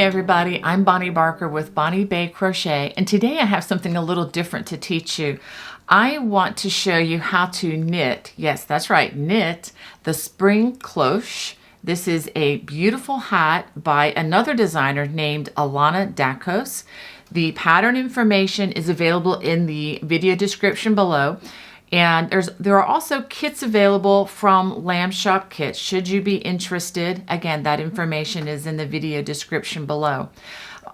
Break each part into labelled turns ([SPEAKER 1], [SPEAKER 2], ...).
[SPEAKER 1] everybody, I'm Bonnie Barker with Bonnie Bay Crochet, and today I have something a little different to teach you. I want to show you how to knit, yes that's right, knit the spring cloche. This is a beautiful hat by another designer named Alana Dakos. The pattern information is available in the video description below. And there are also kits available from Lamb Shop Kits. Should you be interested, again, that information is in the video description below.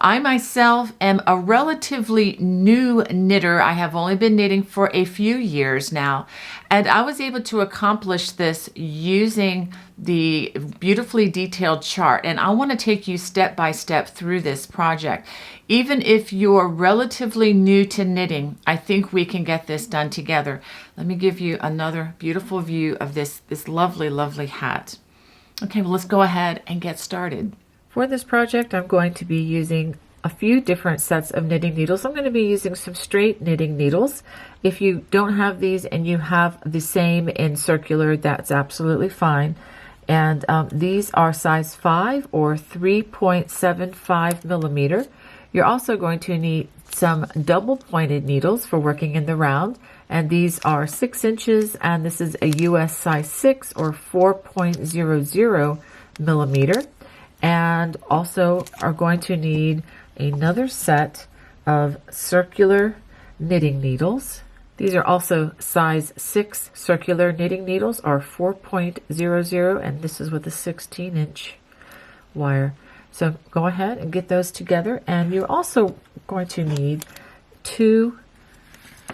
[SPEAKER 1] I myself am a relatively new knitter. I have only been knitting for a few years now, and I was able to accomplish this using the beautifully detailed chart, and I want to take you step by step through this project. Even if you're relatively new to knitting, I think we can get this done together. Let me give you another beautiful view of this lovely, lovely hat. Okay, well, let's go ahead and get started. For this project, I'm going to be using a few different sets of knitting needles. I'm going to be using some straight knitting needles. If you don't have these and you have the same in circular, that's absolutely fine. And these are size 5 or 3.75 millimeter. You're also going to need some double pointed needles for working in the round, and these are 6 inches, and this is a US size 6 or 4.00 millimeter. And also are going to need another set of circular knitting needles. These are also size 6 circular knitting needles, are 4.00, and this is with a 16-inch wire. So go ahead and get those together, and you're also going to need 2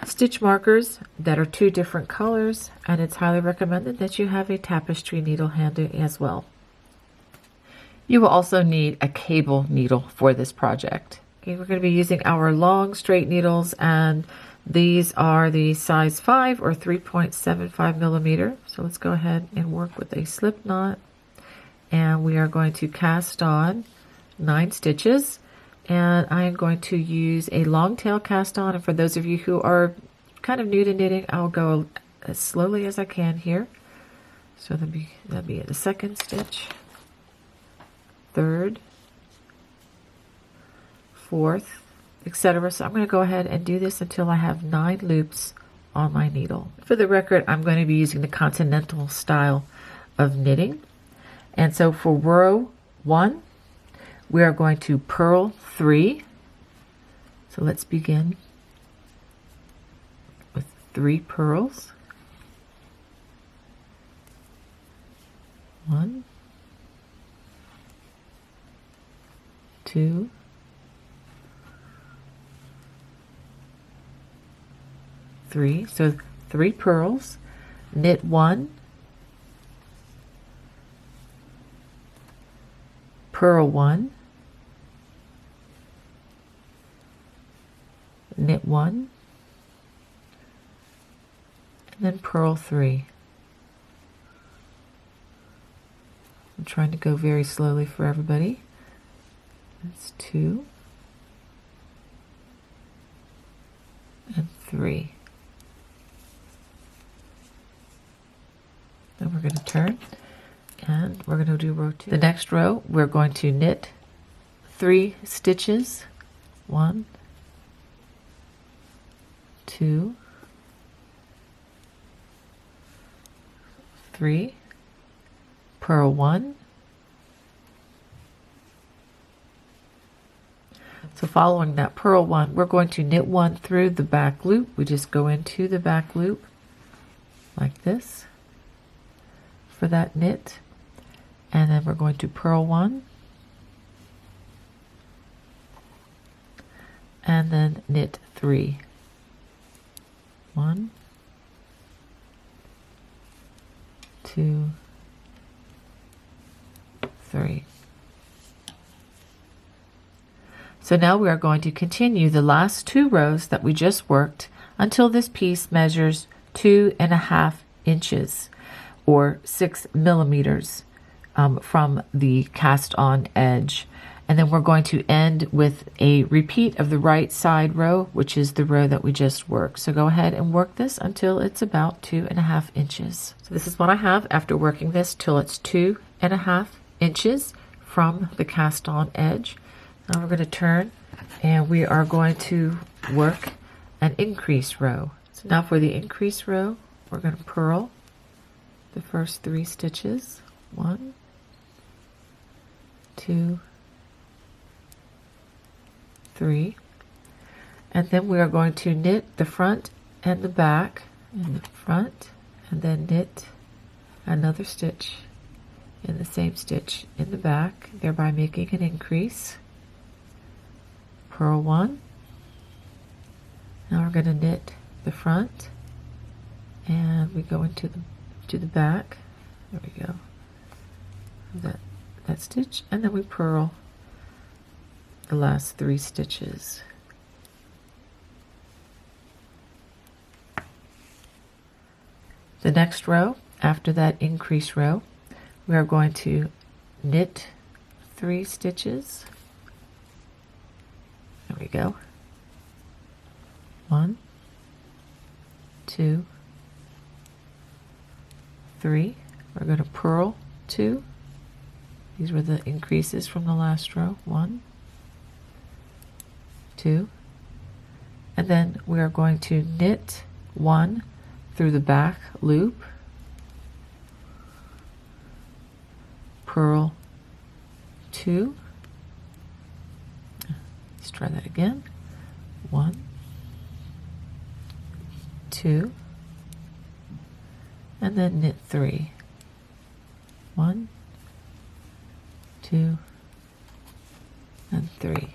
[SPEAKER 1] stitch markers that are 2 different colors, and it's highly recommended that you have a tapestry needle handy as well. You will also need a cable needle for this project. Okay, we're going to be using our long straight needles, and these are the size 5 or 3.75 millimeter. So let's go ahead and work with a slip knot, and we are going to cast on 9 stitches, and I am going to use a long tail cast on. And for those of you who are kind of new to knitting, I'll go as slowly as I can here. So that'll be the second stitch, third, fourth, etc. So I'm going to go ahead and do this until I have 9 loops on my needle. For the record, I'm going to be using the continental style of knitting. And so for row 1, we are going to purl 3. So let's begin with 3 purls. 1, 2, 3. So 3 purls, knit 1, purl 1, knit 1, and then purl 3. I'm trying to go very slowly for everybody. That's 2 and 3. Then we're going to turn, and we're going to do row 2. The next row, we're going to knit 3 stitches. 1, 2, 3, purl 1. So following that purl 1, we're going to knit 1 through the back loop. We just go into the back loop like this for that knit, and then we're going to purl 1 and then knit 3. 1, 2, 3. So now we are going to continue the last 2 rows that we just worked until this piece measures 2.5 inches or 6 millimeters from the cast on edge. And then we're going to end with a repeat of the right side row, which is the row that we just worked. So go ahead and work this until it's about 2.5 inches. So this is what I have after working this till it's 2.5 inches from the cast on edge. Now we're going to turn and we are going to work an increase row. So now for the increase row, we're going to purl the first 3 stitches. 1, 2, 3. And then we are going to knit the front and the back in the front, and then knit another stitch in the same stitch in the back, thereby making an increase. Purl 1. Now we're going to knit the front, and we go into the back. There we go. That stitch, and then we purl the last 3 stitches. The next row, after that increase row, we are going to knit 3 stitches. There we go. 1, 2, 3. We're going to purl 2. These were the increases from the last row. 1, 2. And then we are going to knit 1 through the back loop, purl 2. Let's try that again. 1, 2, and then knit 3. 1, 2, and 3.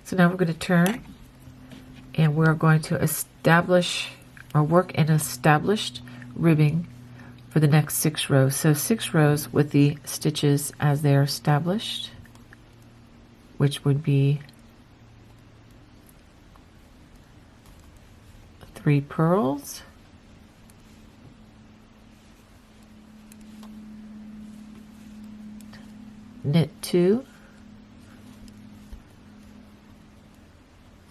[SPEAKER 1] So now we're going to turn, and we're going to establish or work an established ribbing for the next 6 rows. So 6 rows with the stitches as they're established, which would be 3 purls, knit 2,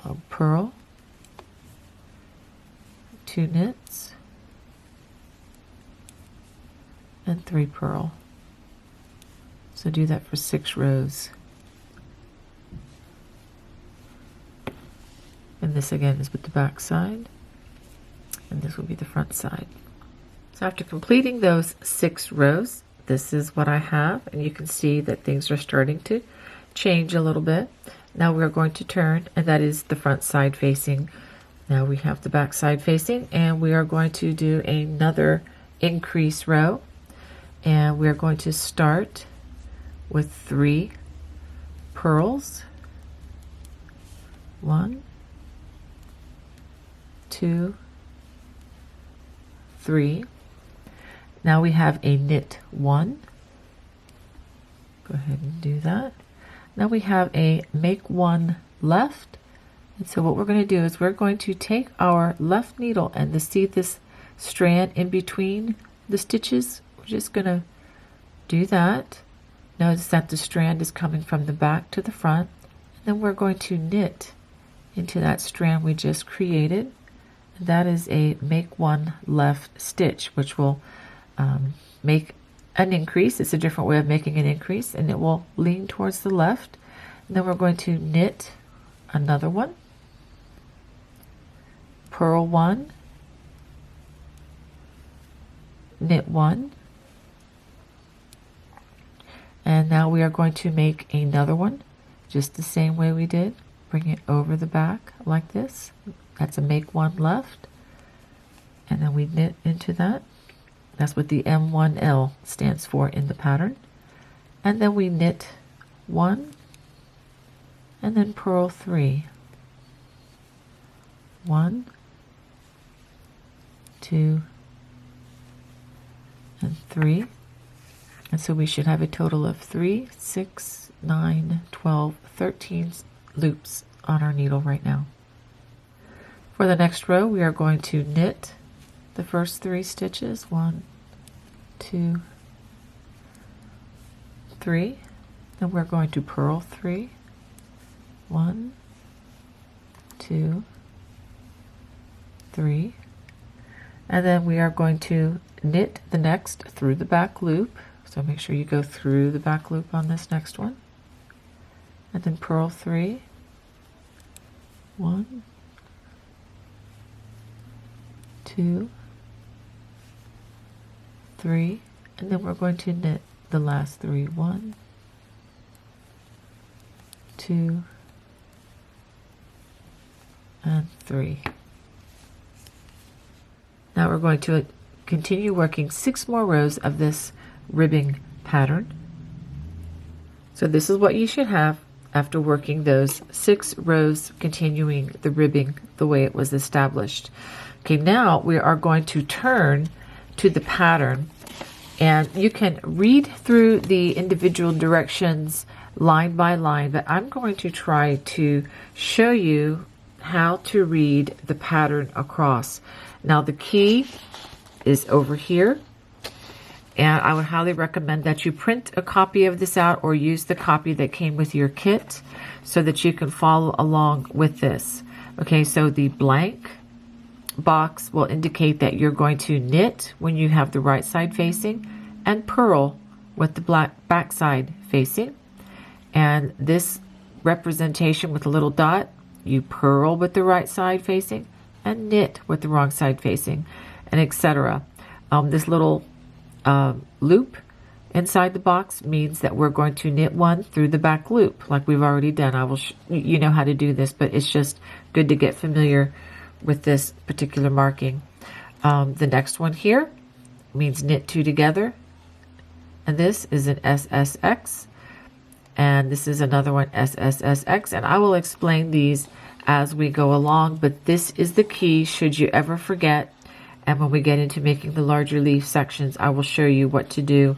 [SPEAKER 1] a purl, 2 knits, and 3 purl. So do that for 6 rows. And this again is with the back side, and this will be the front side. So after completing those 6 rows, this is what I have, and you can see that things are starting to change a little bit. Now we're going to turn, and that is the front side facing. Now we have the back side facing, and we are going to do another increase row, and we're going to start with 3 purls. 1, 2, 3. Now we have a knit 1. Go ahead and do that. Now we have a make 1 left. And so what we're going to do is we're going to take our left needle, and to see this strand in between the stitches, we're just going to do that. Notice that the strand is coming from the back to the front. And then we're going to knit into that strand we just created. And that is a make 1 left stitch, which will make an increase. It's a different way of making an increase, and it will lean towards the left. And then we're going to knit another one, purl 1, knit 1, and now we are going to make another one just the same way we did. Bring it over the back like this. That's a make 1 left, and then we knit into that. That's what the M1L stands for in the pattern. And then we knit 1, and then purl 3. 1, 2, and 3. And so we should have a total of 3, 6, 9, 12, 13 loops on our needle right now. For the next row, we are going to knit the first 3 stitches. 1, 2, 3. Then we're going to purl 3. 1, 2, 3. And then we are going to knit the next through the back loop. So make sure you go through the back loop on this next one. And then purl 3. 1, 2, 3, and then we're going to knit the last 3. 1, 2, and 3. Now we're going to continue working 6 more rows of this ribbing pattern. So this is what you should have after working those 6 rows, continuing the ribbing the way it was established. Okay, now we are going to turn to the pattern, and you can read through the individual directions line by line, but I'm going to try to show you how to read the pattern across. Now the key is over here, and I would highly recommend that you print a copy of this out or use the copy that came with your kit so that you can follow along with this. Okay, so the blank box will indicate that you're going to knit when you have the right side facing and purl with the back side facing. And this representation with a little dot, you purl with the right side facing and knit with the wrong side facing, and etc. This little loop inside the box means that we're going to knit 1 through the back loop like we've already done. I will you know how to do this, but it's just good to get familiar with this particular marking. The next one here means knit 2 together, and this is an SSX, and this is another one, SSSX, and I will explain these as we go along, but this is the key should you ever forget. And when we get into making the larger leaf sections, I will show you what to do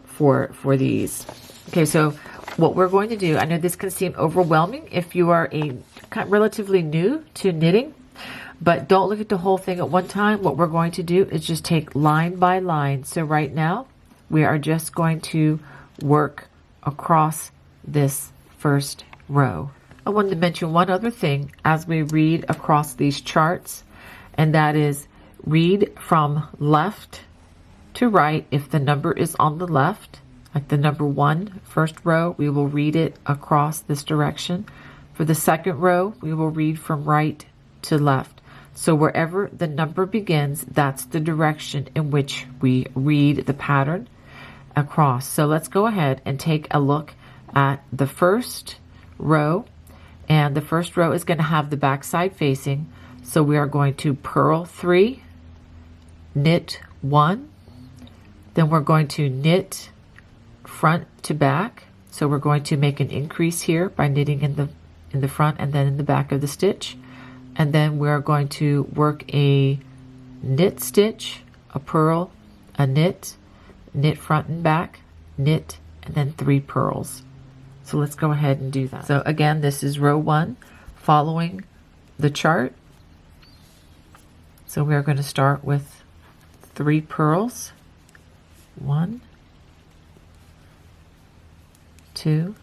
[SPEAKER 1] for these. Okay, so what we're going to do, I know this can seem overwhelming if you are relatively new to knitting, but don't look at the whole thing at one time. What we're going to do is just take line by line. So right now, we are just going to work across this first row. I wanted to mention one other thing as we read across these charts, and that is read from left to right. If the number is on the left, like the number 1, first row, we will read it across this direction. For the second row, we will read from right to left. So wherever the number begins, that's the direction in which we read the pattern across. So let's go ahead and take a look at the first row. And the first row is going to have the back side facing. So we are going to purl 3, knit 1, then we're going to knit front to back. So we're going to make an increase here by knitting in the front and then in the back of the stitch. And then we're going to work a knit stitch, a purl, a knit, knit front and back, knit, and then 3 purls. So let's go ahead and do that. So again, this is row 1 following the chart. So we're going to start with 3 purls. 1, 2,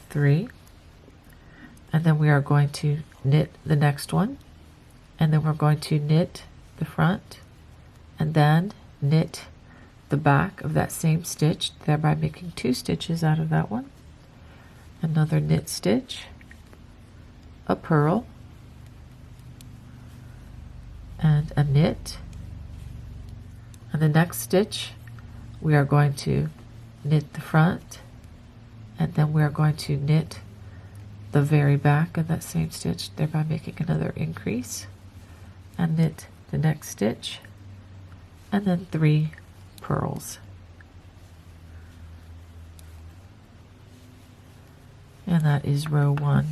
[SPEAKER 1] 3. And then we are going to knit the next one. And then we're going to knit the front and then knit the back of that same stitch, thereby making 2 stitches out of that one. Another knit stitch, a purl, and a knit. And the next stitch, we are going to knit the front, and then we are going to knit the very back of that same stitch, thereby making another increase, and knit the next stitch, and then 3 purls. And that is row 1.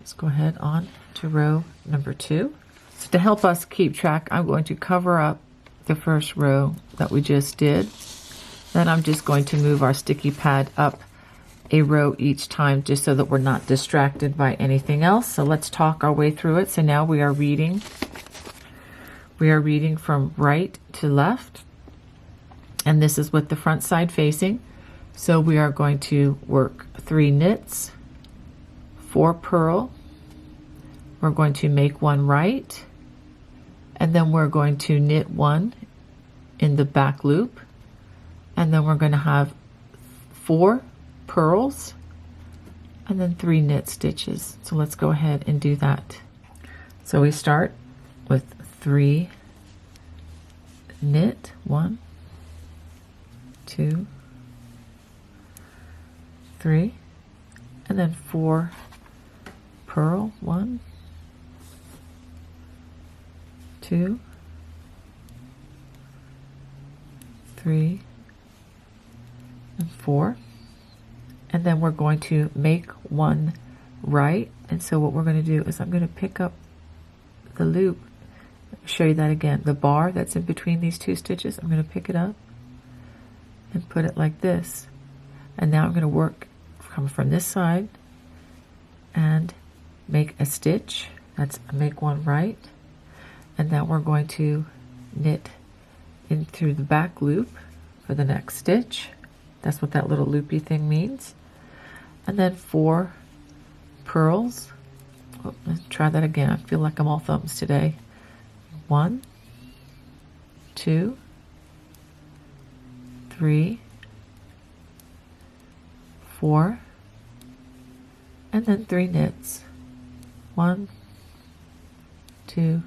[SPEAKER 1] Let's go ahead on to row number 2. So to help us keep track, I'm going to cover up the first row that we just did. Then I'm just going to move our sticky pad up a row each time just so that we're not distracted by anything else. So let's talk our way through it. So now we are reading from right to left, and this is with the front side facing. So we are going to work 3 knits, 4 purl, we're going to make 1 right, and then we're going to knit 1 in the back loop, and then we're going to have 4 purls and then 3 knit stitches. So let's go ahead and do that. So we start with 3 knit, 1, 2, 3, and then 4 purl, 1, 2, 3, and 4. And then we're going to make 1 right. And so what we're going to do is I'm going to pick up the loop, show you that again, the bar that's in between these 2 stitches. I'm going to pick it up and put it like this. And now I'm going to work from this side and make a stitch. That's make 1 right. And then we're going to knit in through the back loop for the next stitch. That's what that little loopy thing means. And then 4 purls. Oh, let's try that again. I feel like I'm all thumbs today. 1, 2, 3, 4, and then 3 knits. 1, 2,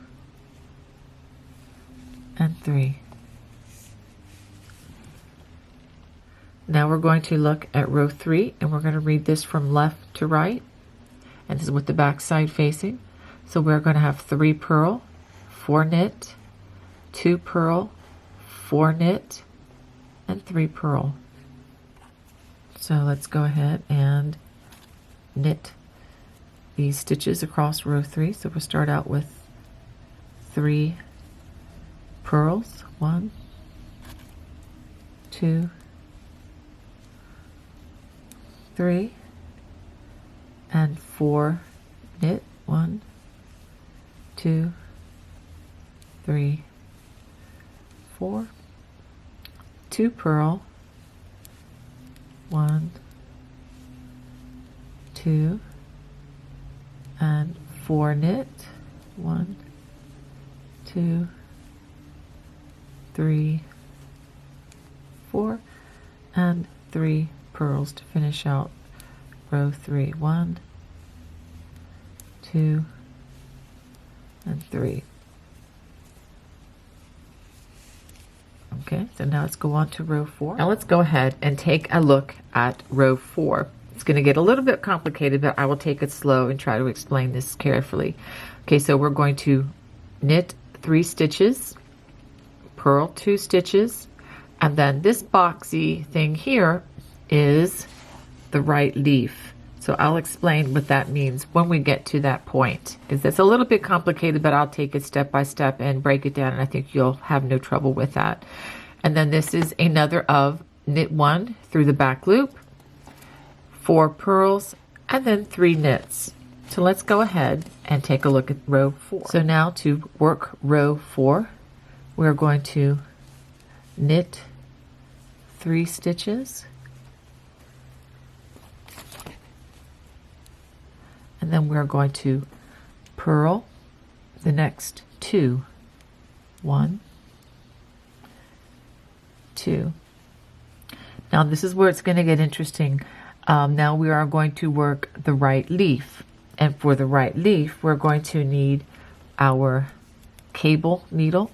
[SPEAKER 1] and 3. Now we're going to look at row 3, and we're going to read this from left to right, and this is with the back side facing. So we're going to have 3 purl, 4 knit, 2 purl, 4 knit, and 3 purl. So let's go ahead and knit these stitches across row 3. So we'll start out with 3 purls, 1, 2, 3, and 4 knit, 1, 2, 3, 4, 2 purl, 1, 2, and 4 knit, 1, 2, 3, 4, and 3 purls to finish out row 3. 1, 2, and 3. Okay, so now let's go on to row 4. Now let's go ahead and take a look at row 4. It's going to get a little bit complicated, but I will take it slow and try to explain this carefully. Okay, so we're going to knit 3 stitches, purl 2 stitches, and then this boxy thing here is the right leaf. So I'll explain what that means when we get to that point, because it's a little bit complicated, but I'll take it step by step and break it down, and I think you'll have no trouble with that. And then this is another of knit 1 through the back loop, 4 purls, and then 3 knits. So let's go ahead and take a look at row 4. So now to work row 4, we're going to knit 3 stitches, and then we're going to purl the next 2. 1, 2. Now this is where it's going to get interesting. Now we are going to work the right leaf, and for the right leaf we're going to need our cable needle,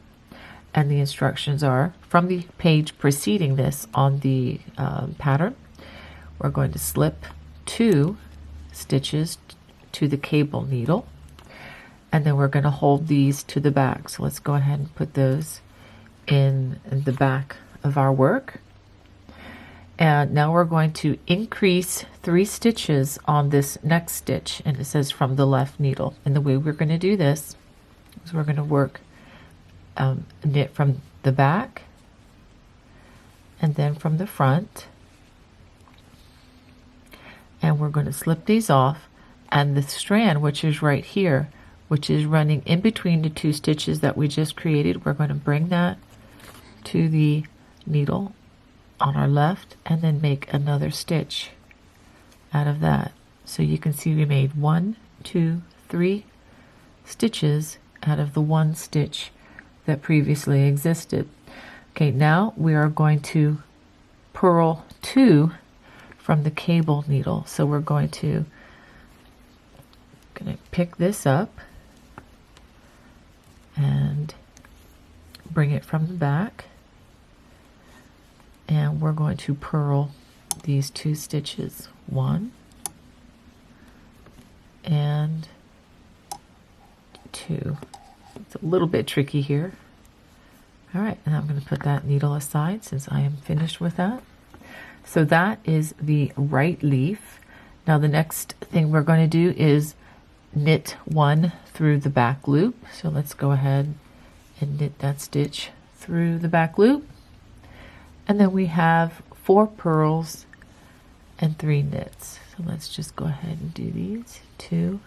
[SPEAKER 1] and the instructions are from the page preceding this on the pattern. We're going to slip 2 stitches to the cable needle, and then we're going to hold these to the back. So let's go ahead and put those in the back of our work. And now we're going to increase 3 stitches on this next stitch, and it says from the left needle. And the way we're going to do this is we're going to work knit from the back and then from the front, and we're going to slip these off, and the strand, which is right here, which is running in between the 2 stitches that we just created, we're going to bring that to the needle on our left and then make another stitch out of that. So you can see we made 1, 2, 3 stitches out of the 1 stitch that previously existed. Okay, now we are going to purl 2 from the cable needle. So we're going to pick this up and bring it from the back, and we're going to purl these 2 stitches, 1 and 2. It's a little bit tricky here. All right, and I'm going to put that needle aside since I am finished with that. So that is the right leaf. Now the next thing we're going to do is knit 1 through the back loop. So let's go ahead and knit that stitch through the back loop. And then we have 4 purls and 3 knits. So let's just go ahead and do these. 2,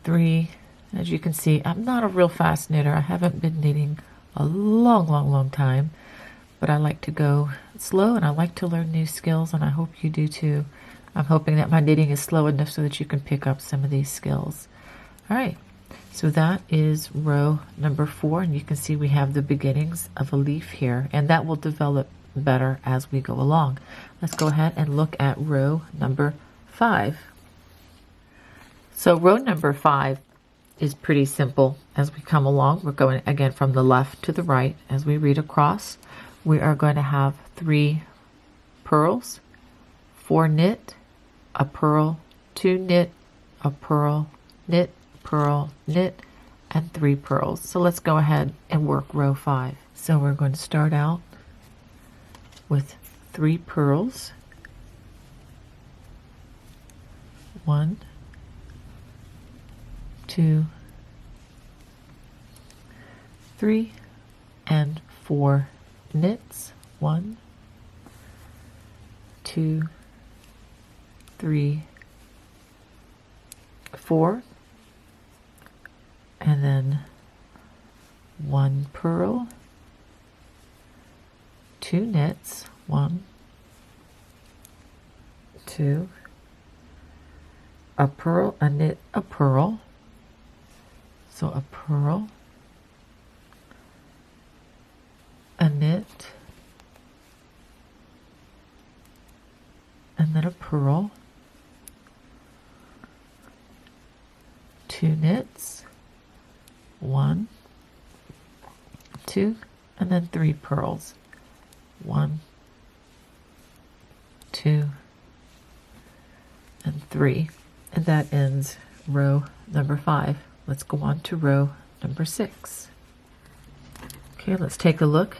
[SPEAKER 1] 3. As you can see, I'm not a real fast knitter. I haven't been knitting a long time, but I like to go slow and I like to learn new skills, and I hope you do too. I'm hoping that my knitting is slow enough so that you can pick up some of these skills. All right, so that is row number 4, and you can see we have the beginnings of a leaf here, and that will develop better as we go along. Let's go ahead and look at row number 5. So row number 5 is pretty simple. As we come along, we're going again from the left to the right. As we read across, we are going to have 3 purls, 4 knit, a purl, 2 knit, a purl, knit, purl, knit, and 3 purls. So let's go ahead and work row 5. So we're going to start out with 3 purls, 1, 2, 3, and 4 knits, 1, 2, 3, 4, and then 1 purl, 2 knits, 1, 2, a purl, a knit, a purl. So a purl, a knit, and then a purl, 2 knits, 1, 2, and then 3 purls, 1, 2, and 3, and that ends row number 5. Let's go on to row number 6. Okay, let's take a look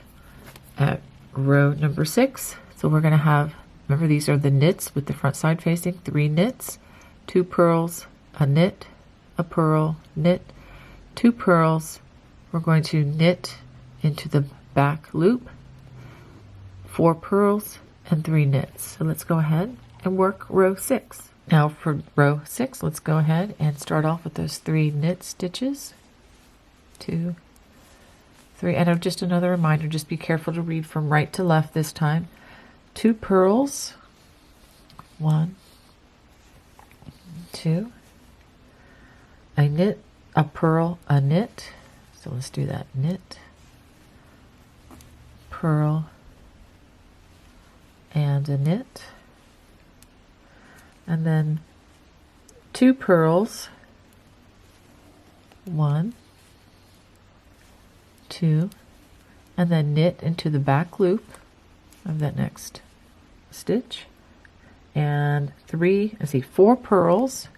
[SPEAKER 1] at row number 6. So we're going to have, remember these are the knits with the front side facing, 3 knits, 2 purls, a knit, a purl, knit, 2 purls. We're going to knit into the back loop, 4 purls, and 3 knits. So let's go ahead and work row 6. Now for row 6, let's go ahead and start off with those 3 knit stitches. 2, 3, and just another reminder, just be careful to read from right to left this time. 2 purls, 1, 2, a knit, a purl, a knit. So let's do that. Knit, purl, and a knit. And then 2 purls, 1, 2, and then knit into the back loop of that next stitch, and 4 purls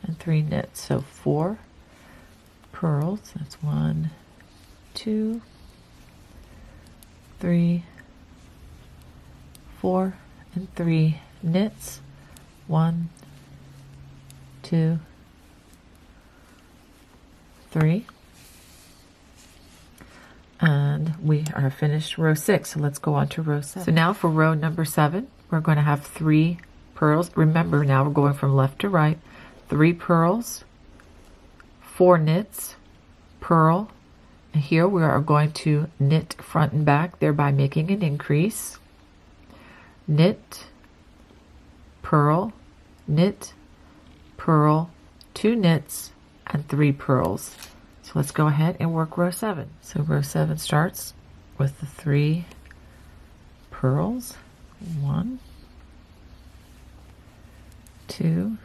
[SPEAKER 1] and 3 knits. So 4 purls, that's 1, 2, 3, 4, and 3 knits. 1, 2, 3, and we are finished row 6. So let's go on to row 7. So now for row number 7, we're going to have 3 purls. Remember, now we're going from left to right. 3 purls, 4 knits, purl, and here we are going to knit front and back, thereby making an increase. Knit, purl, knit, purl, 2 knits, and 3 purls. So let's go ahead and work row 7. So row 7 starts with the 3 purls. 1, 2,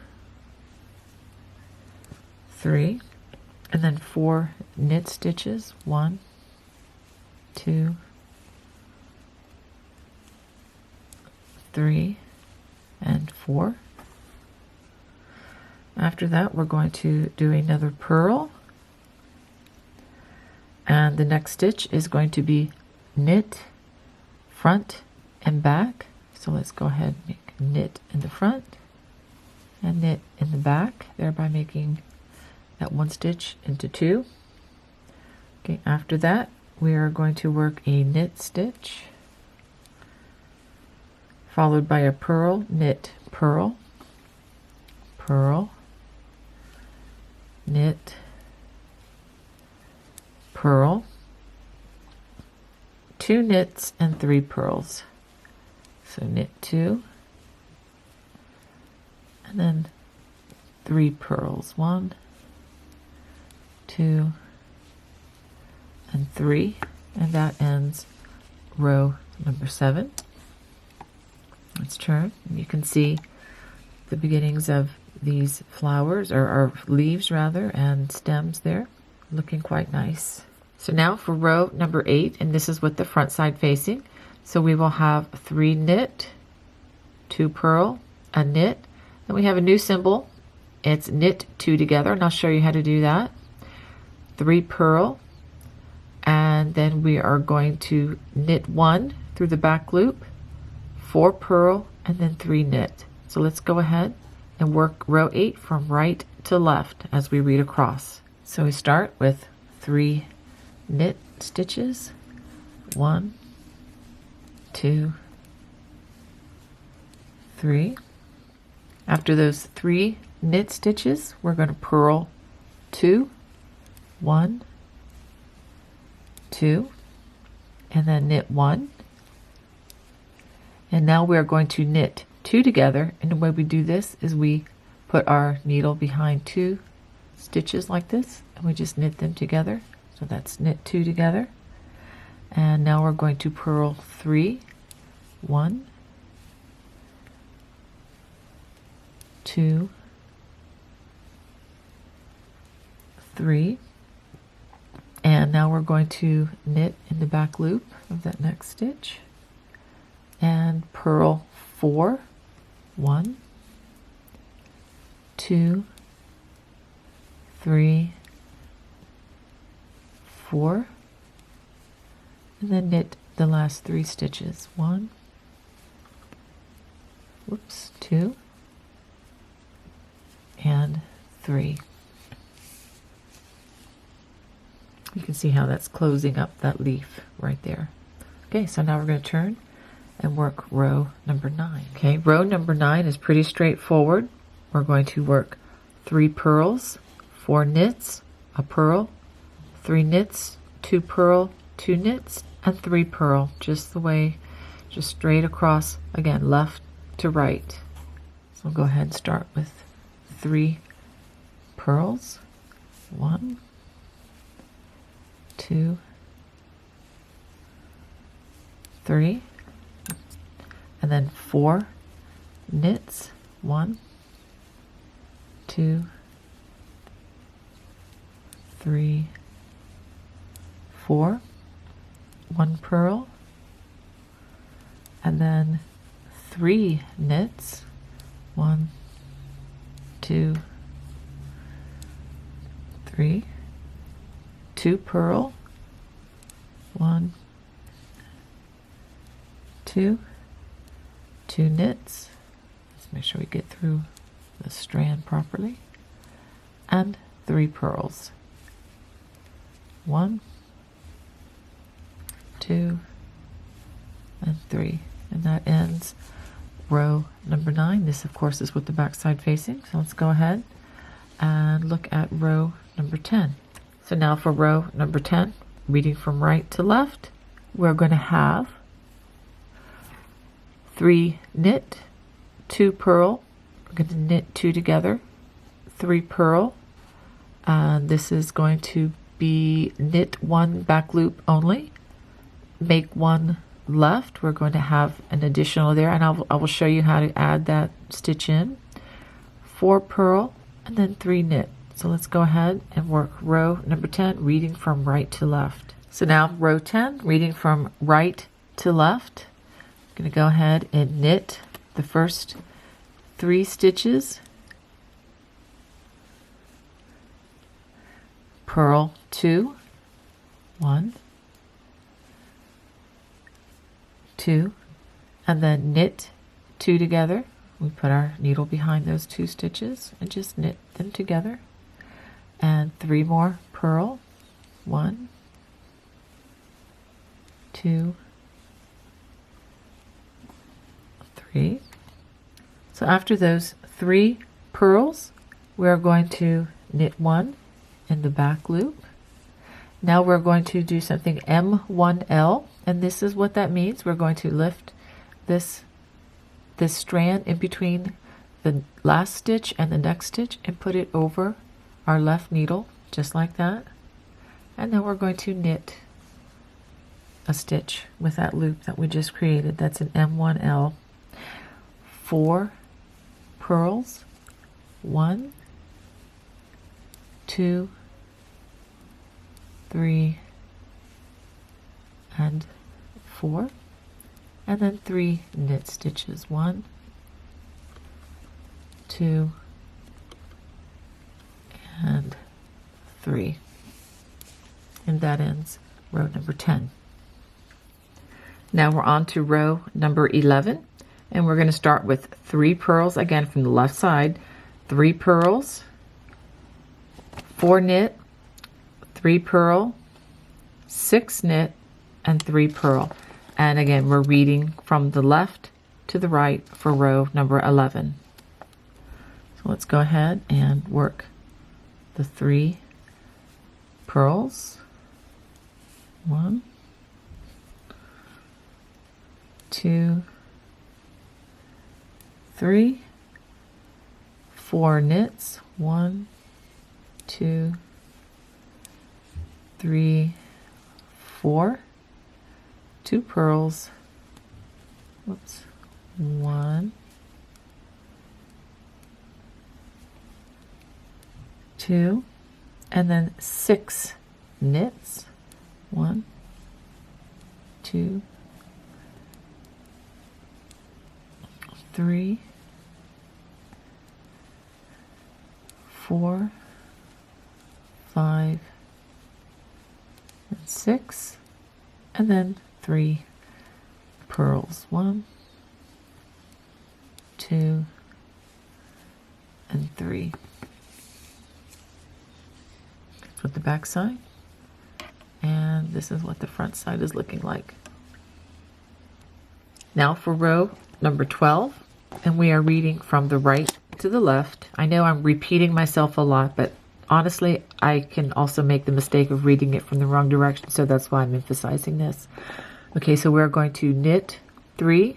[SPEAKER 1] 3, and then 4 knit stitches. 1, 2, 3, and 4. After that, we're going to do another purl, and the next stitch is going to be knit front and back. So let's go ahead and make knit in the front and knit in the back, thereby making that 1 stitch into 2. Okay, after that we are going to work a knit stitch followed by a purl, knit, purl, purl, knit, purl, 2 knits and 3 purls. So knit 2 and then 3 purls. 1, 2, and 3, and that ends row number 7. Let's turn, and you can see the beginnings of these flowers, or leaves rather, and stems there, looking quite nice. So now for row number 8, and this is with the front side facing. So we will have 3 knit, 2 purl, a knit, and we have a new symbol. It's knit 2 together, and I'll show you how to do that. 3 purl, and then we are going to knit 1 through the back loop, 4 purl, and then 3 knit. So let's go ahead and work row 8 from right to left as we read across. So we start with 3 knit stitches. 1, 2, 3. After those 3 knit stitches, we're going to purl 2, 1, 2, and then knit 1. And now we are going to knit 2 together, and the way we do this is we put our needle behind 2 stitches like this, and we just knit them together. So that's knit 2 together. And now we're going to purl 3, 1, 2, 3, and now we're going to knit in the back loop of that next stitch and purl 4, 1, 2, 3, 4, and then knit the last 3 stitches. 1, 2, and 3. You can see how that's closing up that leaf right there. Okay, so now we're going to turn and work row number 9. Okay, row number 9 is pretty straightforward. We're going to work 3 purls, 4 knits, a purl, 3 knits, 2 purl, 2 knits, and 3 purl, just the way, just straight across, again, left to right. So we'll go ahead and start with 3 purls. 1, 2, 3, and then 4 knits. 1, 2, 3, 4, 1 purl, and then 3 knits. 1, 2, 3, 2 purl, 1, 2, 2 knits. Let's make sure we get through the strand properly, and 3 purls. 1, 2, and 3, and that ends row number 9. This of course is with the back side facing, so let's go ahead and look at row number 10. So now for row number 10, reading from right to left, we're going to have 3 knit, 2 purl, we're going to knit 2 together, 3 purl, This is going to be knit one back loop only, make one left. We're going to have an additional there, and I will show you how to add that stitch in. 4 purl and then 3 knit. So let's go ahead and work row number 10, reading from right to left. So now row 10, reading from right to left. I'm going to go ahead and knit the first 3 stitches, purl 2, 1, 2, and then knit 2 together. We put our needle behind those 2 stitches and just knit them together, and 3 more purl, 1, 2, 3. So after those 3 purls, we're going to knit 1 in the back loop. Now we're going to do something M1L, and this is what that means. We're going to lift this strand in between the last stitch and the next stitch and put it over our left needle, just like that. And then we're going to knit a stitch with that loop that we just created. That's an M1L. 4 purls, 1, 2, 3, and 4, and then 3 knit stitches, 1, 2, and 3, and that ends row number 10. Now we're on to row number 11, and we're going to start with 3 purls again from the left side, 3 purls, 4 knit, 3 purl, 6 knit, and 3 purl. And again, we're reading from the left to the right for row number 11. So let's go ahead and work the 3 purls. 1, 2, 3, 4 knits, 1, 2, 3, 4, 2 purls, whoops, 1, 2, and then 6 knits, 1, 2, 3, 4, 5, and 6, and then 3 purls, 1, 2, and 3. That's what the back side, and this is what the front side is looking like. Now for row number 12, and we are reading from the right to the left. I know I'm repeating myself a lot, but honestly, I can also make the mistake of reading it from the wrong direction, so that's why I'm emphasizing this. Okay, so we're going to knit 3,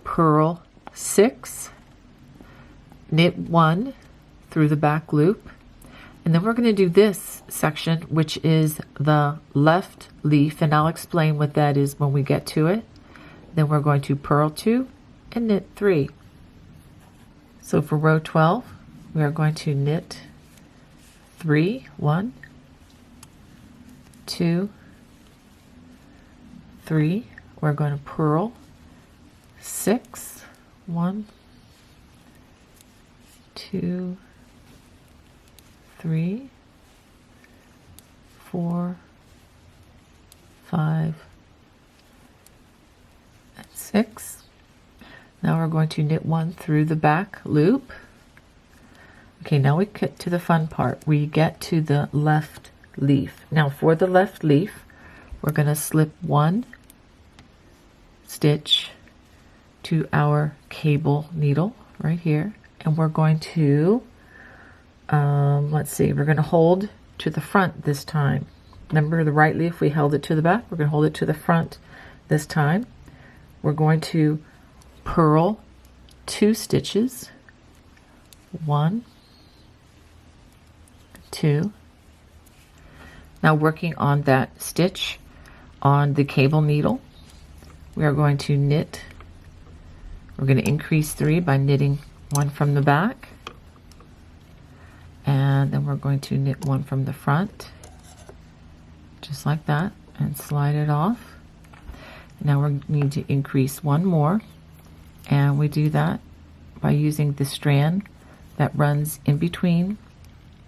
[SPEAKER 1] purl 6, knit 1 through the back loop, and then we're going to do this section, which is the left leaf, and I'll explain what that is when we get to it. Then we're going to purl 2 and knit 3. So for row 12, we are going to knit 3, 1, 2, 3. We're going to purl 6, 1, 2, 3, 4, 5, and 6. Now we're going to knit 1 through the back loop. Okay, now we get to the fun part. We get to the left leaf. Now for the left leaf, we're going to slip 1 stitch to our cable needle right here, and we're going to let's see, we're going to hold to the front this time. Remember the right leaf, we held it to the back. We're going to hold it to the front this time. We're going to purl 2 stitches, 1, 2. Now working on that stitch on the cable needle, we are going to knit. We're going to increase 3 by knitting 1 from the back, and then we're going to knit 1 from the front, just like that, and slide it off. Now we need to increase 1 more, and we do that by using the strand that runs in between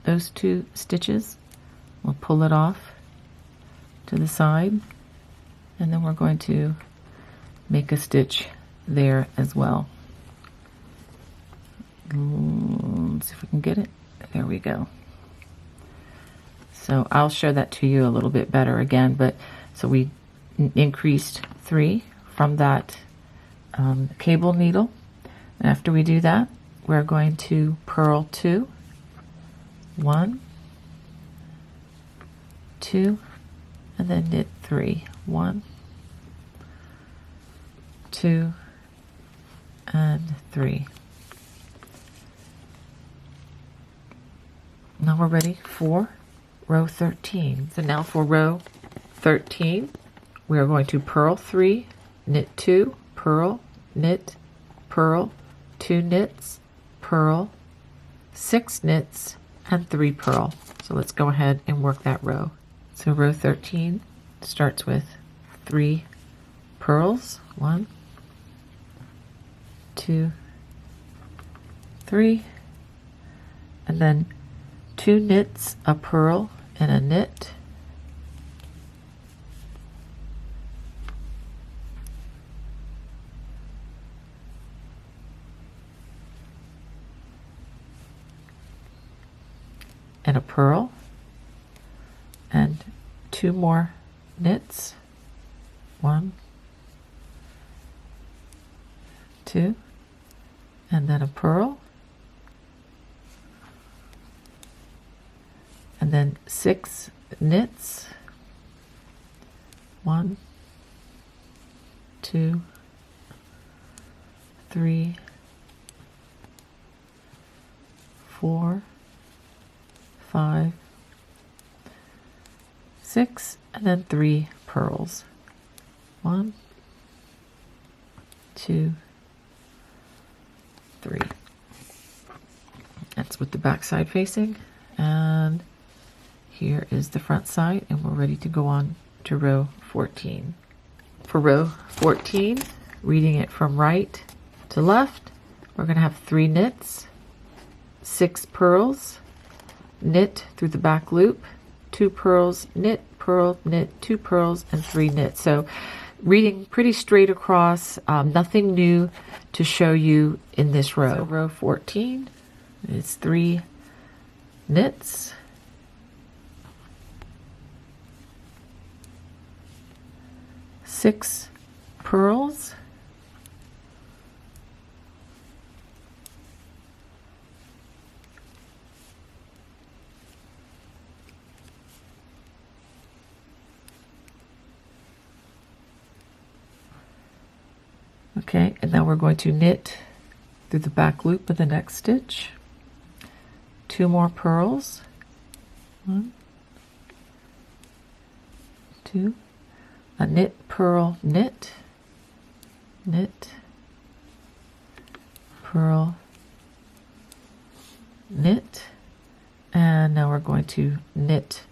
[SPEAKER 1] those 2 stitches. We'll pull it off to the side, and then we're going to make a stitch there as well. Let's see if we can get it. There we go. So I'll show that to you a little bit better again, but so we increased 3 from that cable needle. And after we do that, we're going to purl 2, 1, 2, and then knit 3, 1, 2, and 3. Now we're ready for row 13. So now for row 13, we are going to purl 3, knit 2, purl, knit, purl, 2 knits, purl, 6 knits, and 3 purl. So let's go ahead and work that row. So row 13 starts with 3 purls, 1, 2, 3, and then 2 knits, a purl, and a knit, and a purl, and 2 more knits, 1, 2, and then a purl, and then 6 knits, 1, 2, 3, 4, 5, 6, and then 3 purls. 1, 2, 3. That's with the back side facing, and here is the front side, and we're ready to go on to row 14. For row 14, reading it from right to left, we're going to have 3 knits, 6 purls, knit through the back loop, 2 purls, knit, purl, knit, 2 purls, and 3 knits. So reading pretty straight across, nothing new to show you in this row. So row 14 is 3 knits, 6 purls, okay, and now we're going to knit through the back loop of the next stitch, 2 more purls, 1, 2, a knit, purl, knit, knit, purl, knit, and now we're going to knit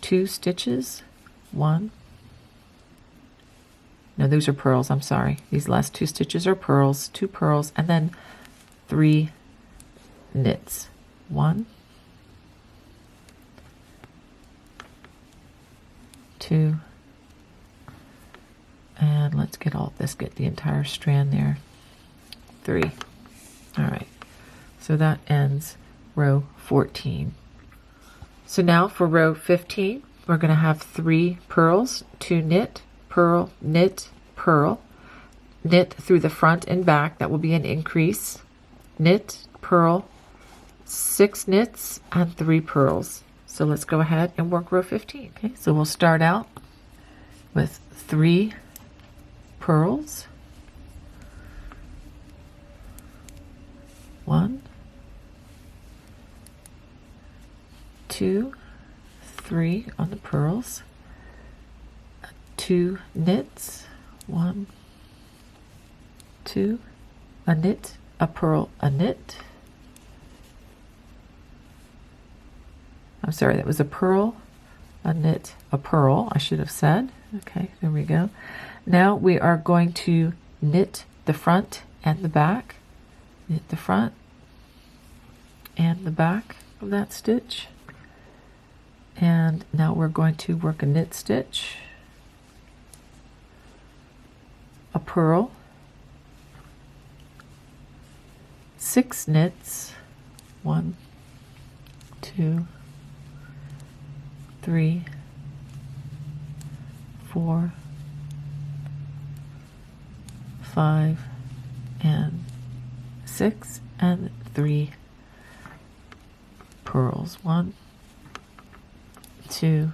[SPEAKER 1] 2 stitches, 1, no, those are purls, I'm sorry, these last 2 stitches are purls, 2 purls, and then 3 knits, 1, 2, and let's get all this, get the entire strand there, 3. All right, so that ends row 14. So now for row 15, we're going to have 3 purls, 2 knit, purl, knit, purl, knit through the front and back, that will be an increase, knit, purl, 6 knits, and 3 purls. So let's go ahead and work row 15. Okay, so we'll start out with 3 purls, 1, 2, 3 on the purls, 2 knits, 1, 2, a knit, a purl, a knit. I'm sorry, that was a purl, a knit, a purl, I should have said. Okay, there we go. Now we are going to knit the front and the back. Knit the front and the back of that stitch. And now we're going to work a knit stitch, a purl, 6 knits, 1, 2, 3, 4, 5, and 6, and 3 purls, 1, 2,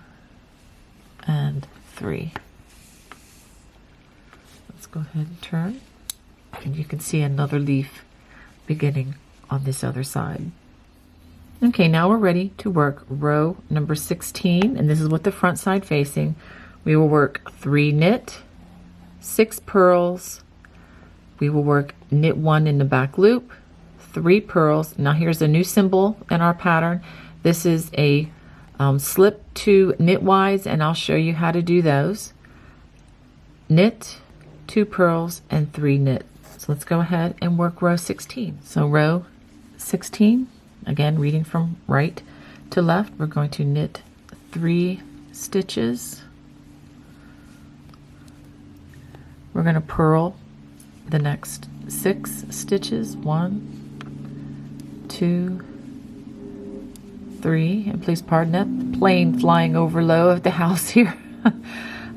[SPEAKER 1] and 3. Let's go ahead and turn, and you can see another leaf beginning on this other side. Okay, now we're ready to work row number 16, and this is with the front side facing. We will work 3 knit, 6 purls. We will work knit 1 in the back loop, 3 purls. Now here's a new symbol in our pattern. This is a slip to knitwise, and I'll show you how to do those. Knit, 2 purls, and 3 knit. So let's go ahead and work row 16. So row 16, again reading from right to left, we're going to knit 3 stitches. We're going to purl the next 6 stitches, 1, 2, 3, and please pardon that plane flying over low of the house here.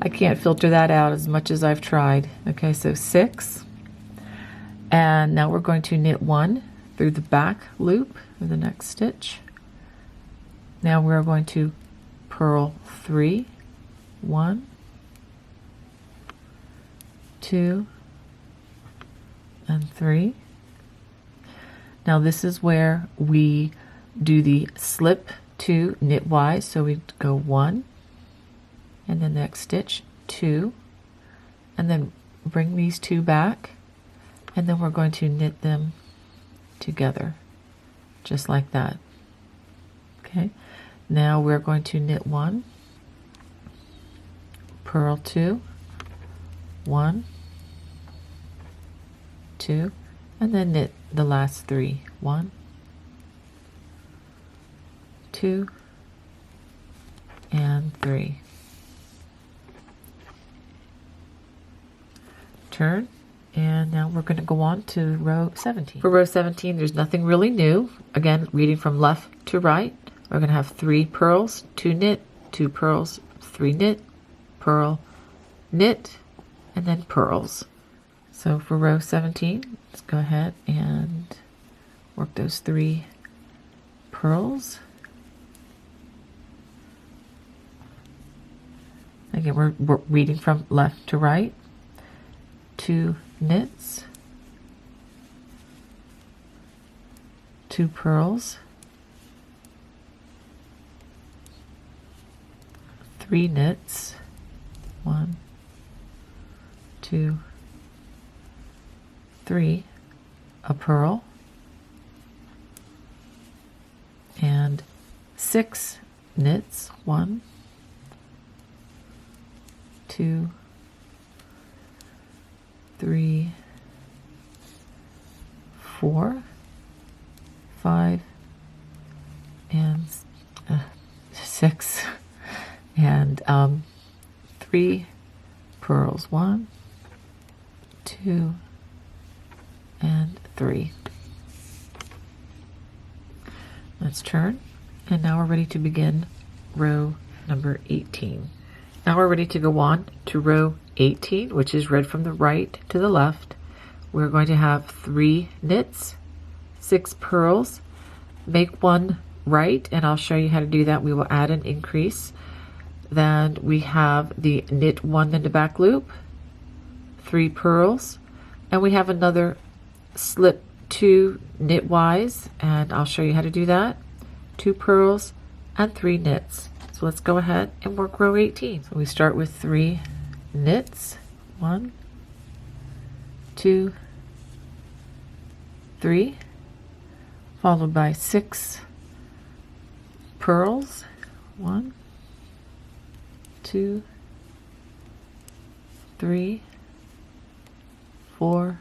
[SPEAKER 1] I can't filter that out as much as I've tried. Okay, so 6, and now we're going to knit 1 through the back loop of the next stitch. Now we're going to purl 3, 1, 2, and 3. Now this is where we do the slip to knitwise, so we go 1, and then the next stitch 2, and then bring these 2 back, and then we're going to knit them together just like that. Okay, now we're going to knit 1, purl 2, 1, 2, and then knit the last 3, 1, 2, and 3. Turn, and now we're going to go on to row 17. For row 17, there's nothing really new. Again, reading from left to right, we're going to have 3 purls, 2 knit, 2 purls, 3 knit, purl, knit, and then purls. So for row 17, let's go ahead and work those 3 purls. Again, we're reading from left to right. 2 knits, 2 purls, 3 knits, 1, 2, 3, a purl, and 6 knits, 1, 2, 3, 4, 5, and 6, and 3 purls, 1, 2, and 3. Let's turn, and now we're ready to begin row number 18. Now we're ready to go on to row 18, which is read from the right to the left. We're going to have 3 knits, 6 purls, make 1 right, and I'll show you how to do that. We will add an increase. Then we have the knit 1 in the back loop, 3 purls, and we have another slip 2 knitwise, and I'll show you how to do that. 2 purls, and 3 knits. So let's go ahead and work row 18. So we start with 3 knits. 1, 2, 3, followed by 6 purls. 1, 2, 3, 4,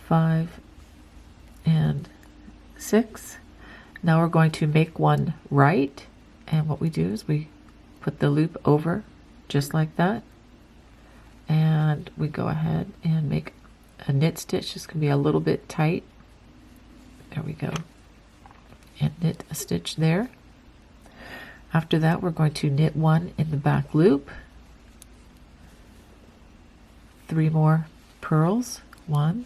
[SPEAKER 1] 5, and 6. Now we're going to make one right, and what we do is we put the loop over just like that, and we go ahead and make a knit stitch. This can be a little bit tight. There we go. And knit a stitch there. After that, we're going to knit one in the back loop. 3 more purls. 1,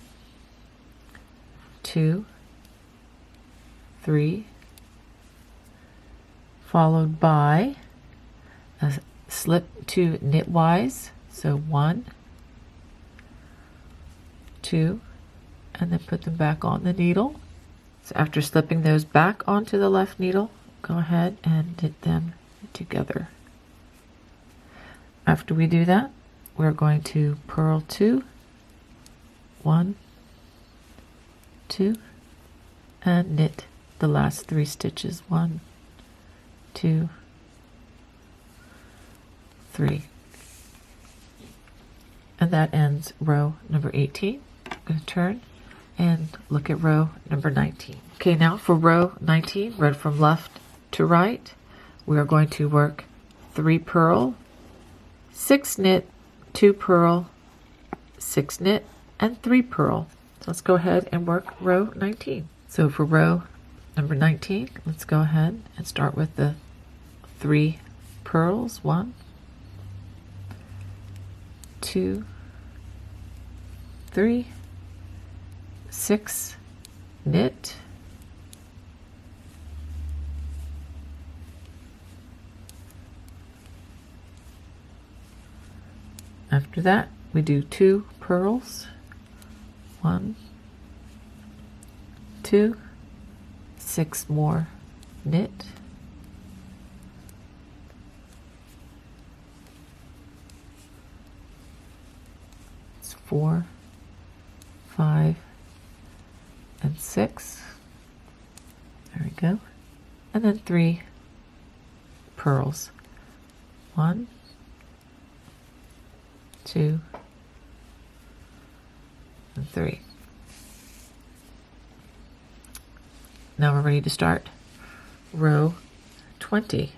[SPEAKER 1] 2, 3, followed by a slip 2 knitwise. So 1, 2, and then put them back on the needle. So after slipping those back onto the left needle, go ahead and knit them together. After we do that, we're going to purl 2, 1, 2, and knit the last 3 stitches. 1, 2, 3. And that ends row number 18. I'm going to turn and look at row number 19. Okay, now for row 19, read from left to right, we are going to work 3 purl, 6 knit, 2 purl, 6 knit, and 3 purl. So let's go ahead and work row 19. So for row number 19, let's go ahead and start with the 3 purls. 1, 2, 3, 6 knit, after that we do 2 purls. 1, 2, 6 more knit, it's 4, 5, and 6. There we go. And then 3 purls. 1, 2, and 3. Now we're ready to start row 20.